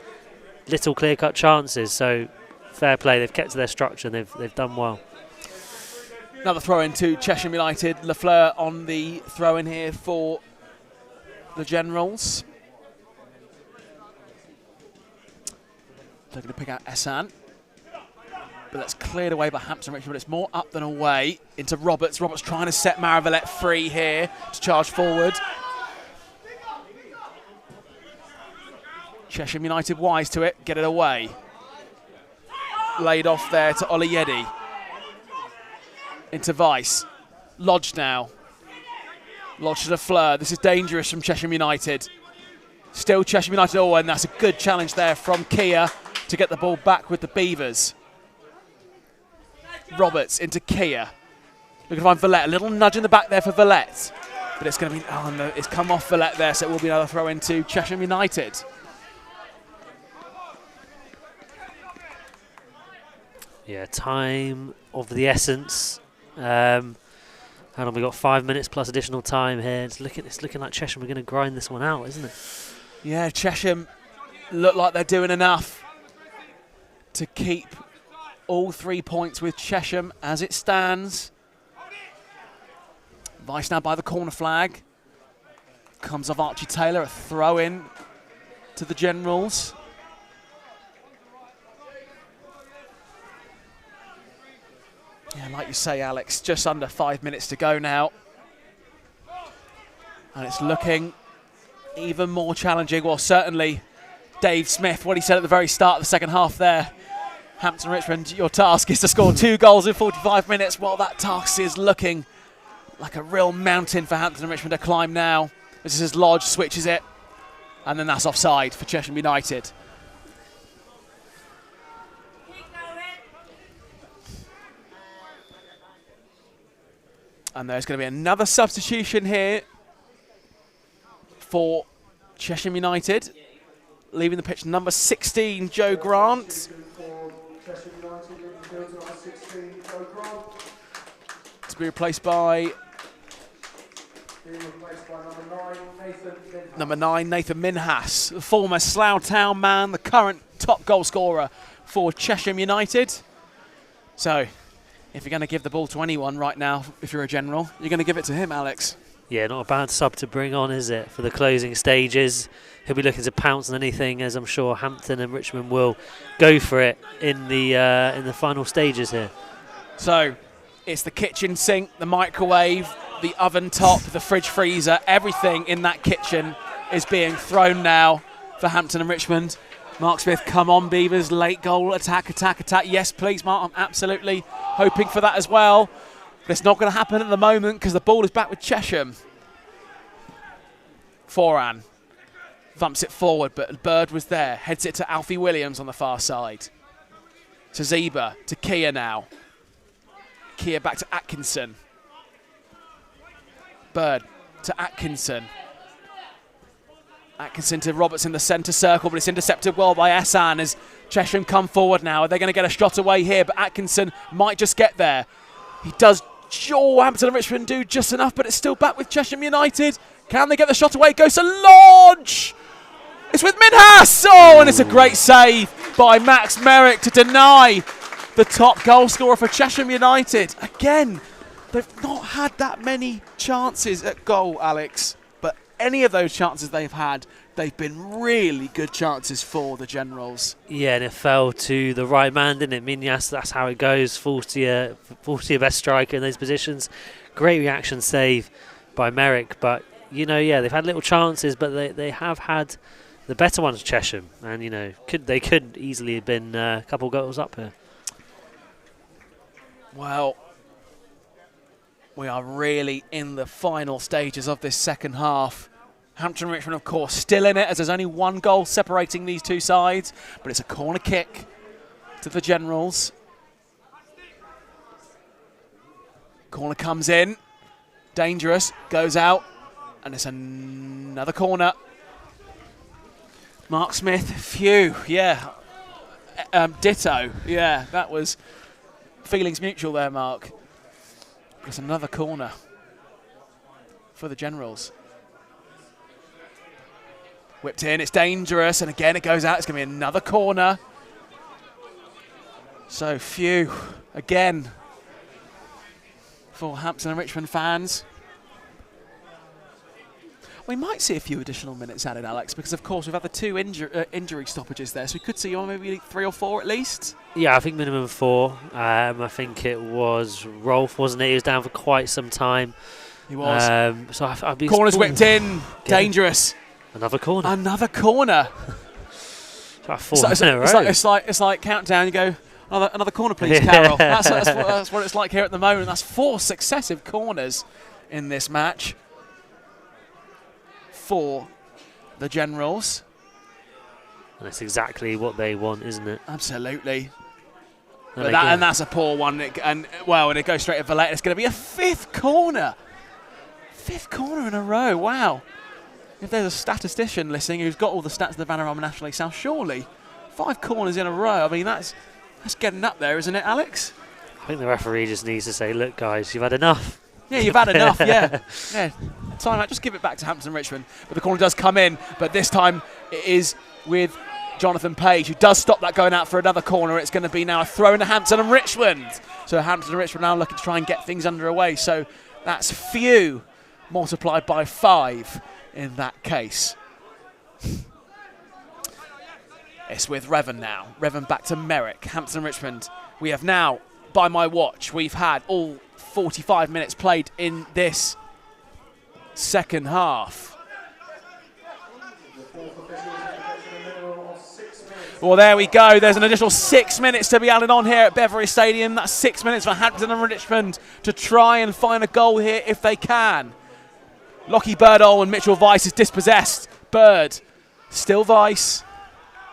little clear-cut chances. So fair play. They've kept to their structure, and they've done well. Another throw-in to Chesham United. Lafleur on the throw-in here for the Generals. They're going to pick out Esan. But that's cleared away by Hampton Richmond. But it's more up than away into Roberts. Roberts trying to set Maravilette free here to charge forward. Chesham United wise to it, get it away. Laid off there to Oluyede. Into Vice. Lodge now. Lodge to Lafleur. This is dangerous from Chesham United. Still Chesham United. Oh, and that's a good challenge there from Kia to get the ball back with the Beavers. Roberts into Kia. Looking to find Villette. A little nudge in the back there for Villette. But it's going to be, oh no, it's come off Villette there, so it will be another throw into Chesham United. Yeah, time of the essence. How long we got? 5 minutes plus additional time here. It's looking like Chesham are going to grind this one out, isn't it? Yeah, Chesham look like they're doing enough to keep all 3 points with Chesham as it stands. Vice now by the corner flag. Comes off Archie Taylor, a throw in to the Generals. Yeah, like you say, Alex, just under 5 minutes to go now. And it's looking even more challenging. Well, certainly Dave Smith, what he said at the very start of the second half there. Hampton Richmond, your task is to score 2 goals in 45 minutes. Well, that task is looking like a real mountain for Hampton and Richmond to climb now. This is Lodge, switches it. And then that's offside for Chesham United. And there's going to be another substitution here for Chesham United. Leaving the pitch, number 16, Joe Grant. For Chesham United, Fields, number 16, Joe Grant. To be replaced by Being replaced by number 9, Nathan Minhas. number 9, Nathan Minhas, the former Slough Town man, the current top goal scorer for Chesham United. So, if you're going to give the ball to anyone right now, if you're a general, you're going to give it to him, Alex. Yeah, not a bad sub to bring on, is it, for the closing stages? He'll be looking to pounce on anything, as I'm sure Hampton and Richmond will go for it in the final stages here. So, it's the kitchen sink, the microwave, the oven top, the fridge freezer, everything in that kitchen is being thrown now for Hampton and Richmond. Mark Smith, come on, Beavers, late goal, attack. Yes, please, Mark, I'm absolutely hoping for that as well. But it's not going to happen at the moment because the ball is back with Chesham. Foran thumps it forward, but Bird was there. Heads it to Alfie Williams on the far side. To Zeba, to Kia now. Kia back to Atkinson. Bird to Atkinson. Atkinson to Roberts in the centre circle, but it's intercepted well by Hassan as Chesham come forward now. Are they going to get a shot away here? But Atkinson might just get there. He does. Sure, Hampton and Richmond do just enough, but it's still back with Chesham United. Can they get the shot away? Goes to Lodge. It's with Minhas. Oh, and it's a great save by Max Merrick to deny the top goal scorer for Chesham United. Again, they've not had that many chances at goal, Alex, but any of those chances they've had, they've been really good chances for the Generals. Yeah, and it fell to the right man, didn't it? Minyas, that's how it goes. Falls to your best striker in those positions. Great reaction save by Merrick, but, you know, yeah, they've had little chances, but they have had the better ones, Chesham, and, you know, they could easily have been a couple goals up here. Well, we are really in the final stages of this second half. Hampton and Richmond, of course, still in it as there's only one goal separating these two sides, but it's a corner kick to the Generals. Corner comes in, dangerous, goes out, and it's another corner. Mark Smith, phew, yeah. Ditto, yeah, that was feelings mutual there, Mark. But it's another corner for the Generals. Whipped in, it's dangerous, and again it goes out. It's going to be another corner. So few, again, for Hampton and Richmond fans. We might see a few additional minutes added, Alex, because of course we've had the two injury stoppages there, so we could see maybe 3 or 4 at least. Yeah, I think minimum 4. I think it was Rolf, wasn't it? He was down for quite some time. He was. So I'd be Corner's whipped in, dangerous. Another corner. Another corner. It's like 4 in a row. It's like countdown. You go another corner, please, Carol. That's what it's like here at the moment. That's 4 successive corners in this match for the Generals. And that's exactly what they want, isn't it? Absolutely. And that's a poor one. And it goes straight to Valletta. It's going to be a 5th corner. 5th corner in a row. Wow. If there's a statistician listening who's got all the stats of the Vanarama National League South, surely 5 corners in a row. I mean, that's getting up there, isn't it, Alex? I think the referee just needs to say, look, guys, you've had enough. Yeah, you've had enough, yeah. Time out, just give it back to Hampton and Richmond. But the corner does come in, but this time it is with Jonathan Page, who does stop that going out for another corner. It's going to be now a throw into Hampton and Richmond. So Hampton and Richmond now looking to try and get things underway. So that's few multiplied by 5 in that case. It's with Revan now. Revan back to Merrick. Hampton and Richmond. We have now, by my watch, we've had all 45 minutes played in this second half. Well, there we go. There's an additional 6 minutes to be added on here at Beveridge Stadium. That's 6 minutes for Hampton and Richmond to try and find a goal here if they can. Lockie Birdall and Mitchell Weiss is dispossessed. Bird, still Weiss.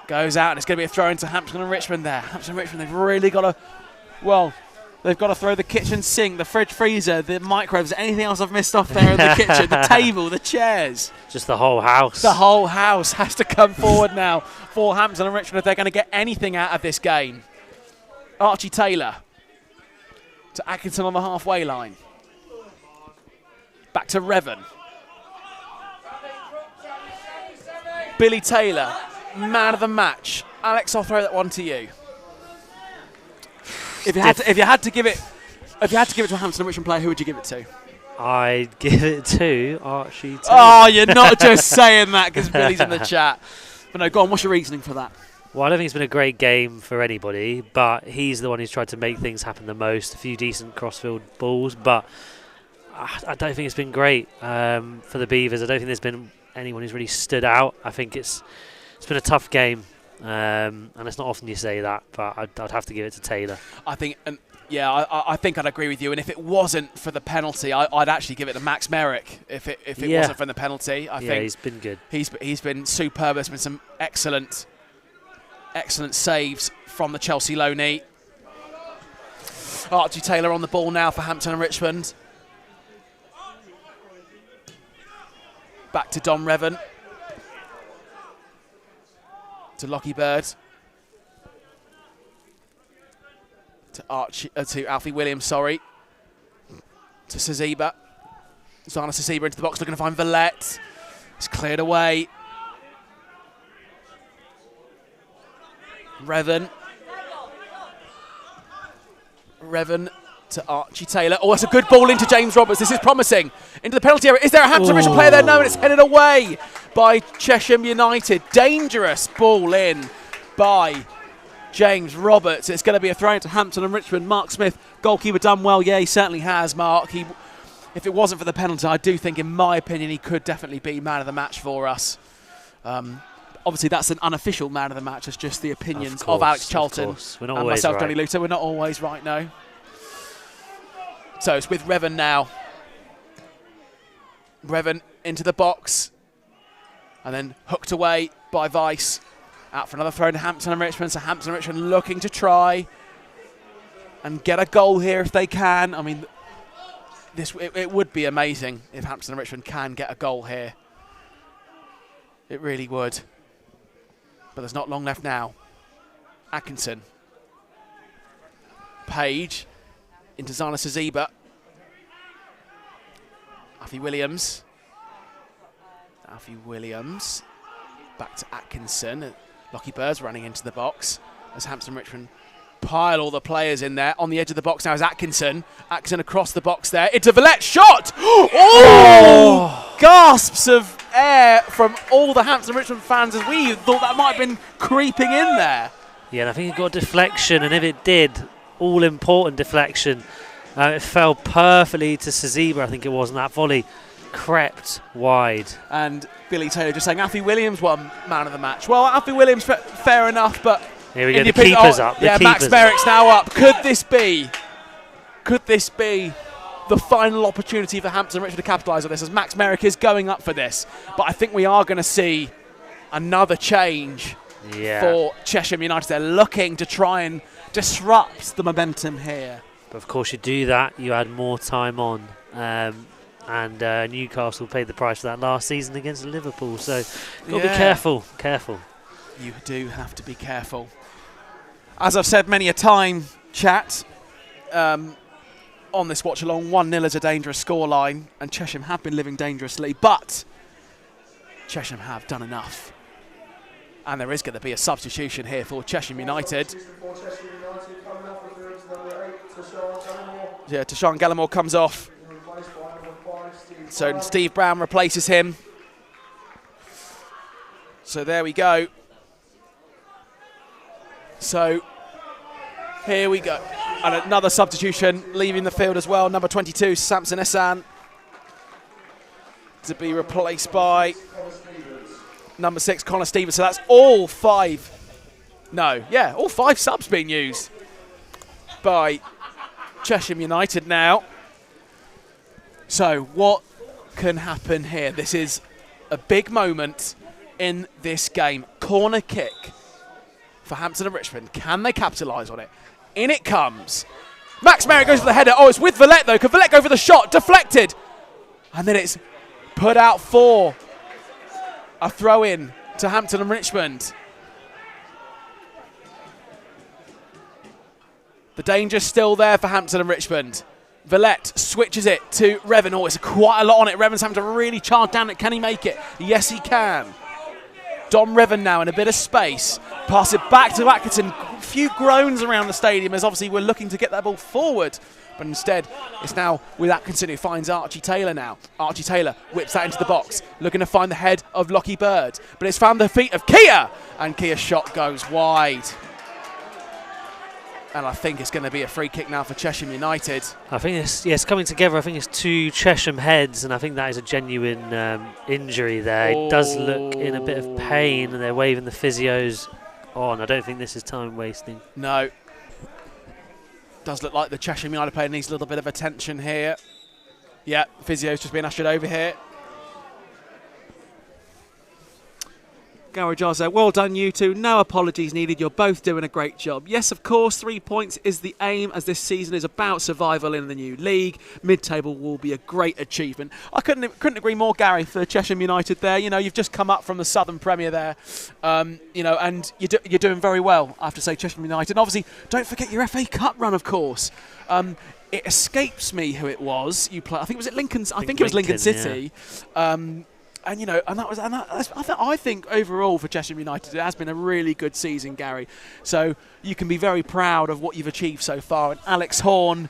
Goes out and it's going to be a throw into Hampton and Richmond there. Hampton and Richmond, they've really got to, they've got to throw the kitchen sink, the fridge freezer, the microwaves, anything else I've missed off there in the kitchen, the table, the chairs. Just the whole house. The whole house has to come forward now for Hampton and Richmond if they're going to get anything out of this game. Archie Taylor to Atkinson on the halfway line. Back to Revan. Billy Taylor, man of the match. Alex, I'll throw that one to you. If you had to give it to a Hampton and Richmond player, who would you give it to? I'd give it to Archie Taylor. Oh, you're not just saying that because Billy's in the chat. But no, go on. What's your reasoning for that? Well, I don't think it's been a great game for anybody, but he's the one who's tried to make things happen the most. A few decent crossfield balls, but I don't think it's been great for the Beavers. I don't think there's been anyone who's really stood out. I think it's been a tough game, and it's not often you say that, but I'd have to give it to Taylor. I think, I think I'd agree with you. And if it wasn't for the penalty, I'd actually give it to Max Merrick. If it wasn't for the penalty, I think he's been good. He's been superb. There's been some excellent saves from the Chelsea loanee. Archie Taylor on the ball now for Hampton and Richmond. Back to Dom Revan. To Lockie Bird. To Alfie Williams, sorry. To Saziba. Zana Saziba into the box, looking to find Villette. It's cleared away. Revan to Archie Taylor. Oh, that's a good ball into James Roberts. This is promising. Into the penalty area. Is there a Hampton Richmond player there? No, and it's headed away by Chesham United. Dangerous ball in by James Roberts. It's going to be a throw to Hampton and Richmond. Mark Smith, goalkeeper, done well. Yeah, he certainly has, Mark. If it wasn't for the penalty, I do think, in my opinion, he could definitely be man of the match for us. Obviously, that's an unofficial man of the match. It's just the opinions of Alex Charlton We're not and always myself, right. Johnny Luter. We're not always right, no. So it's with Revan now. Revan into the box. And then hooked away by Vice. Out for another throw to Hampton and Richmond. So Hampton and Richmond looking to try and get a goal here if they can. I mean, it would be amazing if Hampton and Richmond can get a goal here. It really would. But there's not long left now. Atkinson. Page into Zana Saziba. Alfie Williams. Back to Atkinson. Lockie Bird's running into the box as Hampton Richmond pile all the players in there. On the edge of the box now is Atkinson. Atkinson across the box there. Into Villette. Shot! Oh! Gasps of air from all the Hampton Richmond fans as we thought that might have been creeping in there. Yeah, and I think it got deflection, and if it did, all important deflection. It fell perfectly to Saziba, I think it was, and that volley crept wide. And Billy Taylor just saying Alfie Williams won man of the match. Well, Alfie Williams, fair enough, but here we go, the keeper's up. Yeah, Max Merrick's now up. Could this be the final opportunity for Hampton Richmond to capitalise on this, as Max Merrick is going up for this? But I think we are going to see another change for Chesham United. They're looking to try and disrupt the momentum here. But of course, you do that, you add more time on. And Newcastle paid the price for that last season against Liverpool. So you've got to be careful. You do have to be careful. As I've said many a time, chat, on this watch-along, 1-0 is a dangerous scoreline, and Chesham have been living dangerously, but Chesham have done enough. And there is going to be a substitution here for Chesham United. Yeah, Tashawn Gallimore comes off. So Steve Brown replaces him. So there we go. So here we go. And another substitution leaving the field as well. Number 22, Samson Essan, to be replaced by number 6, Connor Stevens. So that's all 5. No, yeah, all 5 subs being used by Chesham United now. So what can happen here? This is a big moment in this game. Corner kick for Hampton and Richmond. Can they capitalise on it? In it comes. Max Merrick goes for the header. Oh, it's with Villette though. Can Villette go for the shot? Deflected. And then it's put out for a throw in to Hampton and Richmond. The danger's still there for Hampton and Richmond. Villette switches it to Revan. Oh, it's quite a lot on it. Revan's having to really charge down it. Can he make it? Yes, he can. Dom Revan now in a bit of space. Pass it back to Atkinson. A few groans around the stadium as obviously we're looking to get that ball forward. But instead, it's now with Atkinson who finds Archie Taylor now. Archie Taylor whips that into the box, looking to find the head of Lockie Bird. But it's found the feet of Kia, and Kia's shot goes wide. And I think it's going to be a free kick now for Chesham United. I think it's coming together. I think it's two Chesham heads, and I think that is a genuine injury there. It does look in a bit of pain, and they're waving the physios on. I don't think this is time wasting. No. Does look like the Chesham United player needs a little bit of attention here. Yeah, physio's just been ushered over here. Gary Giles there. Well done, you two. No apologies needed. You're both doing a great job. Yes, of course, 3 points is the aim as this season is about survival in the new league. Mid-table will be a great achievement. I couldn't agree more, Gary, for Chesham United there. You know, you've just come up from the Southern Premier there, you know, and you're doing very well, I have to say, Chesham United. And obviously, don't forget your FA Cup run, of course. It escapes me who it was. You play. I think it was Lincoln's. I think it was Lincoln City. Yeah. And you know, I think overall for Chesham United, it has been a really good season, Gary. So you can be very proud of what you've achieved so far. And Alex Horn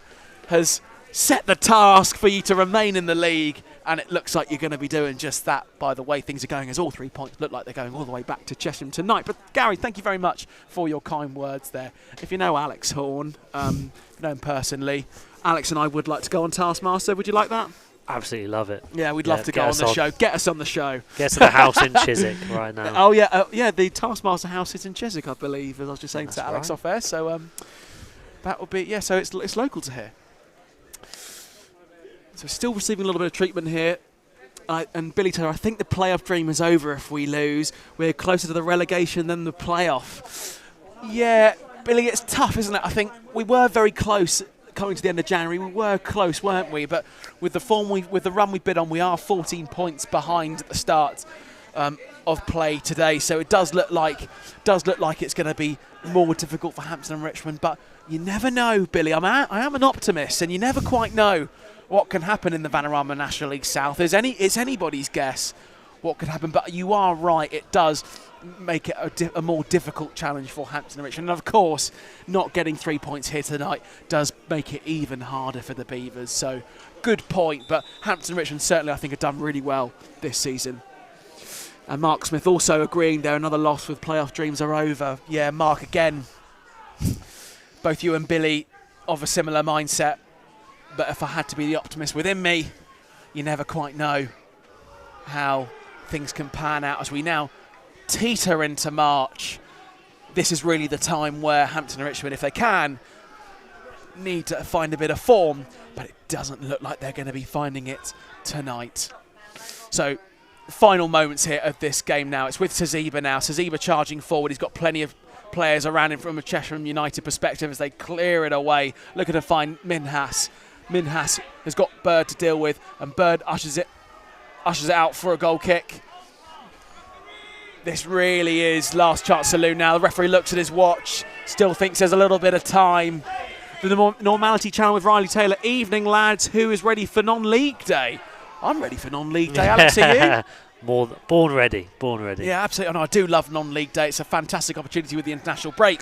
has set the task for you to remain in the league, and it looks like you're going to be doing just that by the way things are going, as all 3 points look like they're going all the way back to Chesham tonight. But Gary, thank you very much for your kind words there. If you know Alex Horn, if you know him personally, Alex and I would like to go on Taskmaster. Would you like that? Absolutely love it. Yeah, we'd love to go on the show. Get us on the show. Get to the house in Chiswick right now. Oh, yeah. Yeah, the Taskmaster house is in Chiswick, I believe, as I was just saying to Alex off air. So that would be, yeah, so it's local to here. So still receiving a little bit of treatment here. And Billy Taylor, I think the playoff dream is over if we lose. We're closer to the relegation than the playoff. Yeah, Billy, it's tough, isn't it? I think we were very close coming to the end of January. We were close, weren't we? But with the run we've been on, we are 14 points behind at the start of play today. So it does look like it's going to be more difficult for Hampton and Richmond. But you never know, Billy. I am an optimist, and you never quite know what can happen in the Vanarama National League South. It's anybody's guess what could happen. But you are right. It does make it a more difficult challenge for Hampton and Richmond. And of course, not getting 3 points here tonight does make it even harder for the Beavers. So, good point. But Hampton and Richmond certainly, I think, have done really well this season. And Mark Smith also agreeing there, another loss with playoff dreams are over. Yeah, Mark, again, both you and Billy of a similar mindset. But if I had to be the optimist within me, you never quite know how things can pan out as we now teeter into March. This is really the time where Hampton and Richmond, if they can, need to find a bit of form, but it doesn't look like they're going to be finding it tonight. So, final moments here of this game now. It's with Saziba now. Saziba charging forward. He's got plenty of players around him from a Chesham United perspective as they clear it away. Looking to find Minhas. Minhas has got Bird to deal with, and Bird ushers it out for a goal kick. This really is last chance saloon now. The referee looks at his watch, still thinks there's a little bit of time. The Normality Channel with Riley Taylor. Evening, lads. Who is ready for non-league day? I'm ready for non-league day. Alex, are you? Born ready. Yeah, absolutely. And I do love non-league day. It's a fantastic opportunity with the international break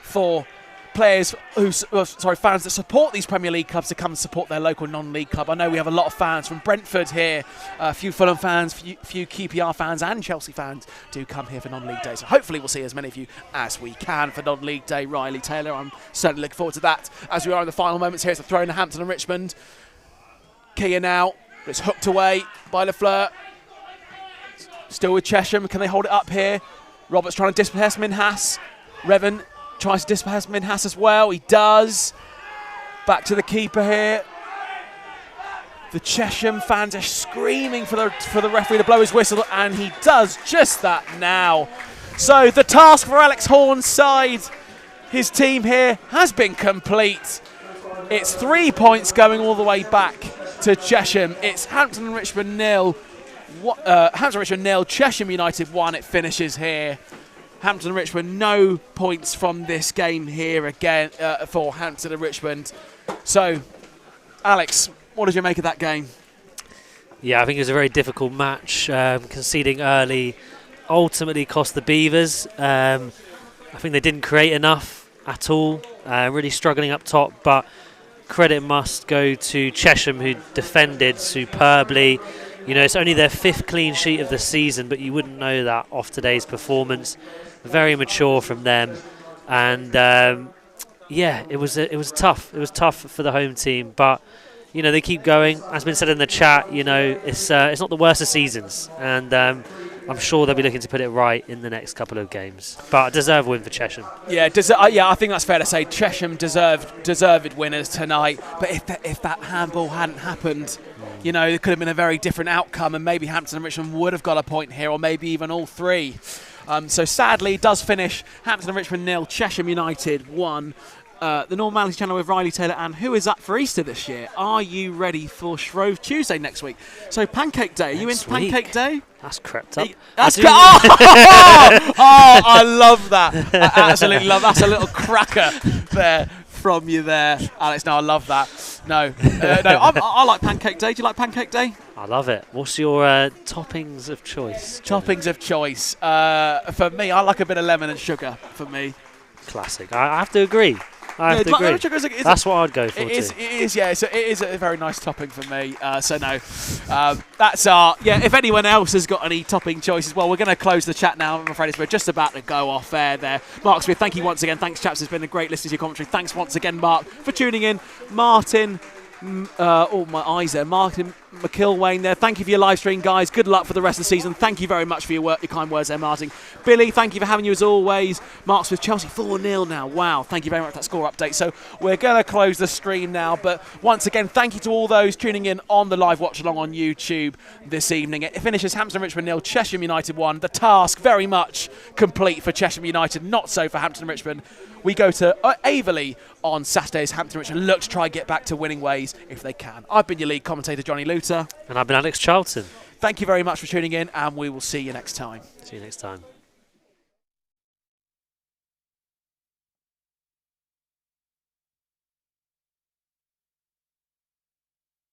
for players fans that support these Premier League clubs to come and support their local non-league club. I know we have a lot of fans from Brentford here, a few Fulham fans, few QPR fans and Chelsea fans do come here for non-league day. So hopefully we'll see as many of you as we can for non-league day. Riley Taylor, I'm certainly looking forward to that. As we are in the final moments here, it's a throw in to Hampton and Richmond. Kia now, but it's hooked away by Lafleur. Still with Chesham, can they hold it up here? Roberts trying to dispossess Minhas. Revan tries to dispossess Minhas as well. He does. Back to the keeper here. The Chesham fans are screaming for the referee to blow his whistle, and he does just that now. So the task for Alex Horn's side, his team here, has been complete. It's 3 points going all the way back to Chesham. It's Hampton and Richmond 0. Hampton and Richmond 0. Chesham United 1. It finishes here. Hampton and Richmond, no points from this game here again for Hampton and Richmond. So, Alex, what did you make of that game? Yeah, I think it was a very difficult match. Conceding early ultimately cost the Beavers. I think they didn't create enough at all, really struggling up top, but credit must go to CHESHAM, who defended superbly. You know, it's only their 5th clean sheet of the season, but you wouldn't know that off today's performance. Very mature from them, and yeah, it was tough. It was tough for the home team, but you know, they keep going. As been said in the chat, you know, it's not the worst of seasons, and I'm sure they'll be looking to put it right in the next couple of games. But a deserved win for Chesham. Yeah, yeah, I think that's fair to say. Chesham deserved winners tonight. But if that handball hadn't happened, you know, it could have been a very different outcome, and maybe Hampton and Richmond would have got a point here, or maybe even all three. So sadly, it does finish Hampton and Richmond 0, Chesham United 1. The Normality Channel with Riley Taylor. And who is up for Easter this year? Are you ready for Shrove Tuesday next week? So Pancake Day. Are you into Pancake Day? That's crept up. That's I love that. I absolutely love. That's a little cracker there from you there, Alex. No, I love that. No, I like Pancake Day. Do you like Pancake Day? I love it. What's your toppings of choice? Toppings of choice. For me, I like a bit of lemon and sugar. For me, classic. I have to agree. I have to agree. That's what I'd go for. It is. Yeah, it is a very nice topping for me. So no, that's our. Yeah, if anyone else has got any topping choices, well, we're going to close the chat now. I'm afraid we're just about to go off air there. Mark Smith, thank you once again. Thanks, chaps. It's been a great listening to your commentary. Thanks once again, Mark, for tuning in. Martin. Oh, my eyes there. Martin McIlwain there. Thank you for your live stream, guys. Good luck for the rest of the season. Thank you very much for your kind words there, Martin. Billy, thank you for having you as always. Mark's with Chelsea 4-0 now. Wow. Thank you very much for that score update. So we're going to close the stream now. But once again, thank you to all those tuning in on the live watch along on YouTube this evening. It finishes Hampton Richmond 0, Chesham United 1. The task very much complete for Chesham United, not so for Hampton Richmond. We go to Averley on Saturdays. Hampton Richmond look to try and get back to winning ways if they can. I've been your league commentator, Johnny Luter. And I've been Alex Charlton. Thank you very much for tuning in, and we will see you next time. See you next time.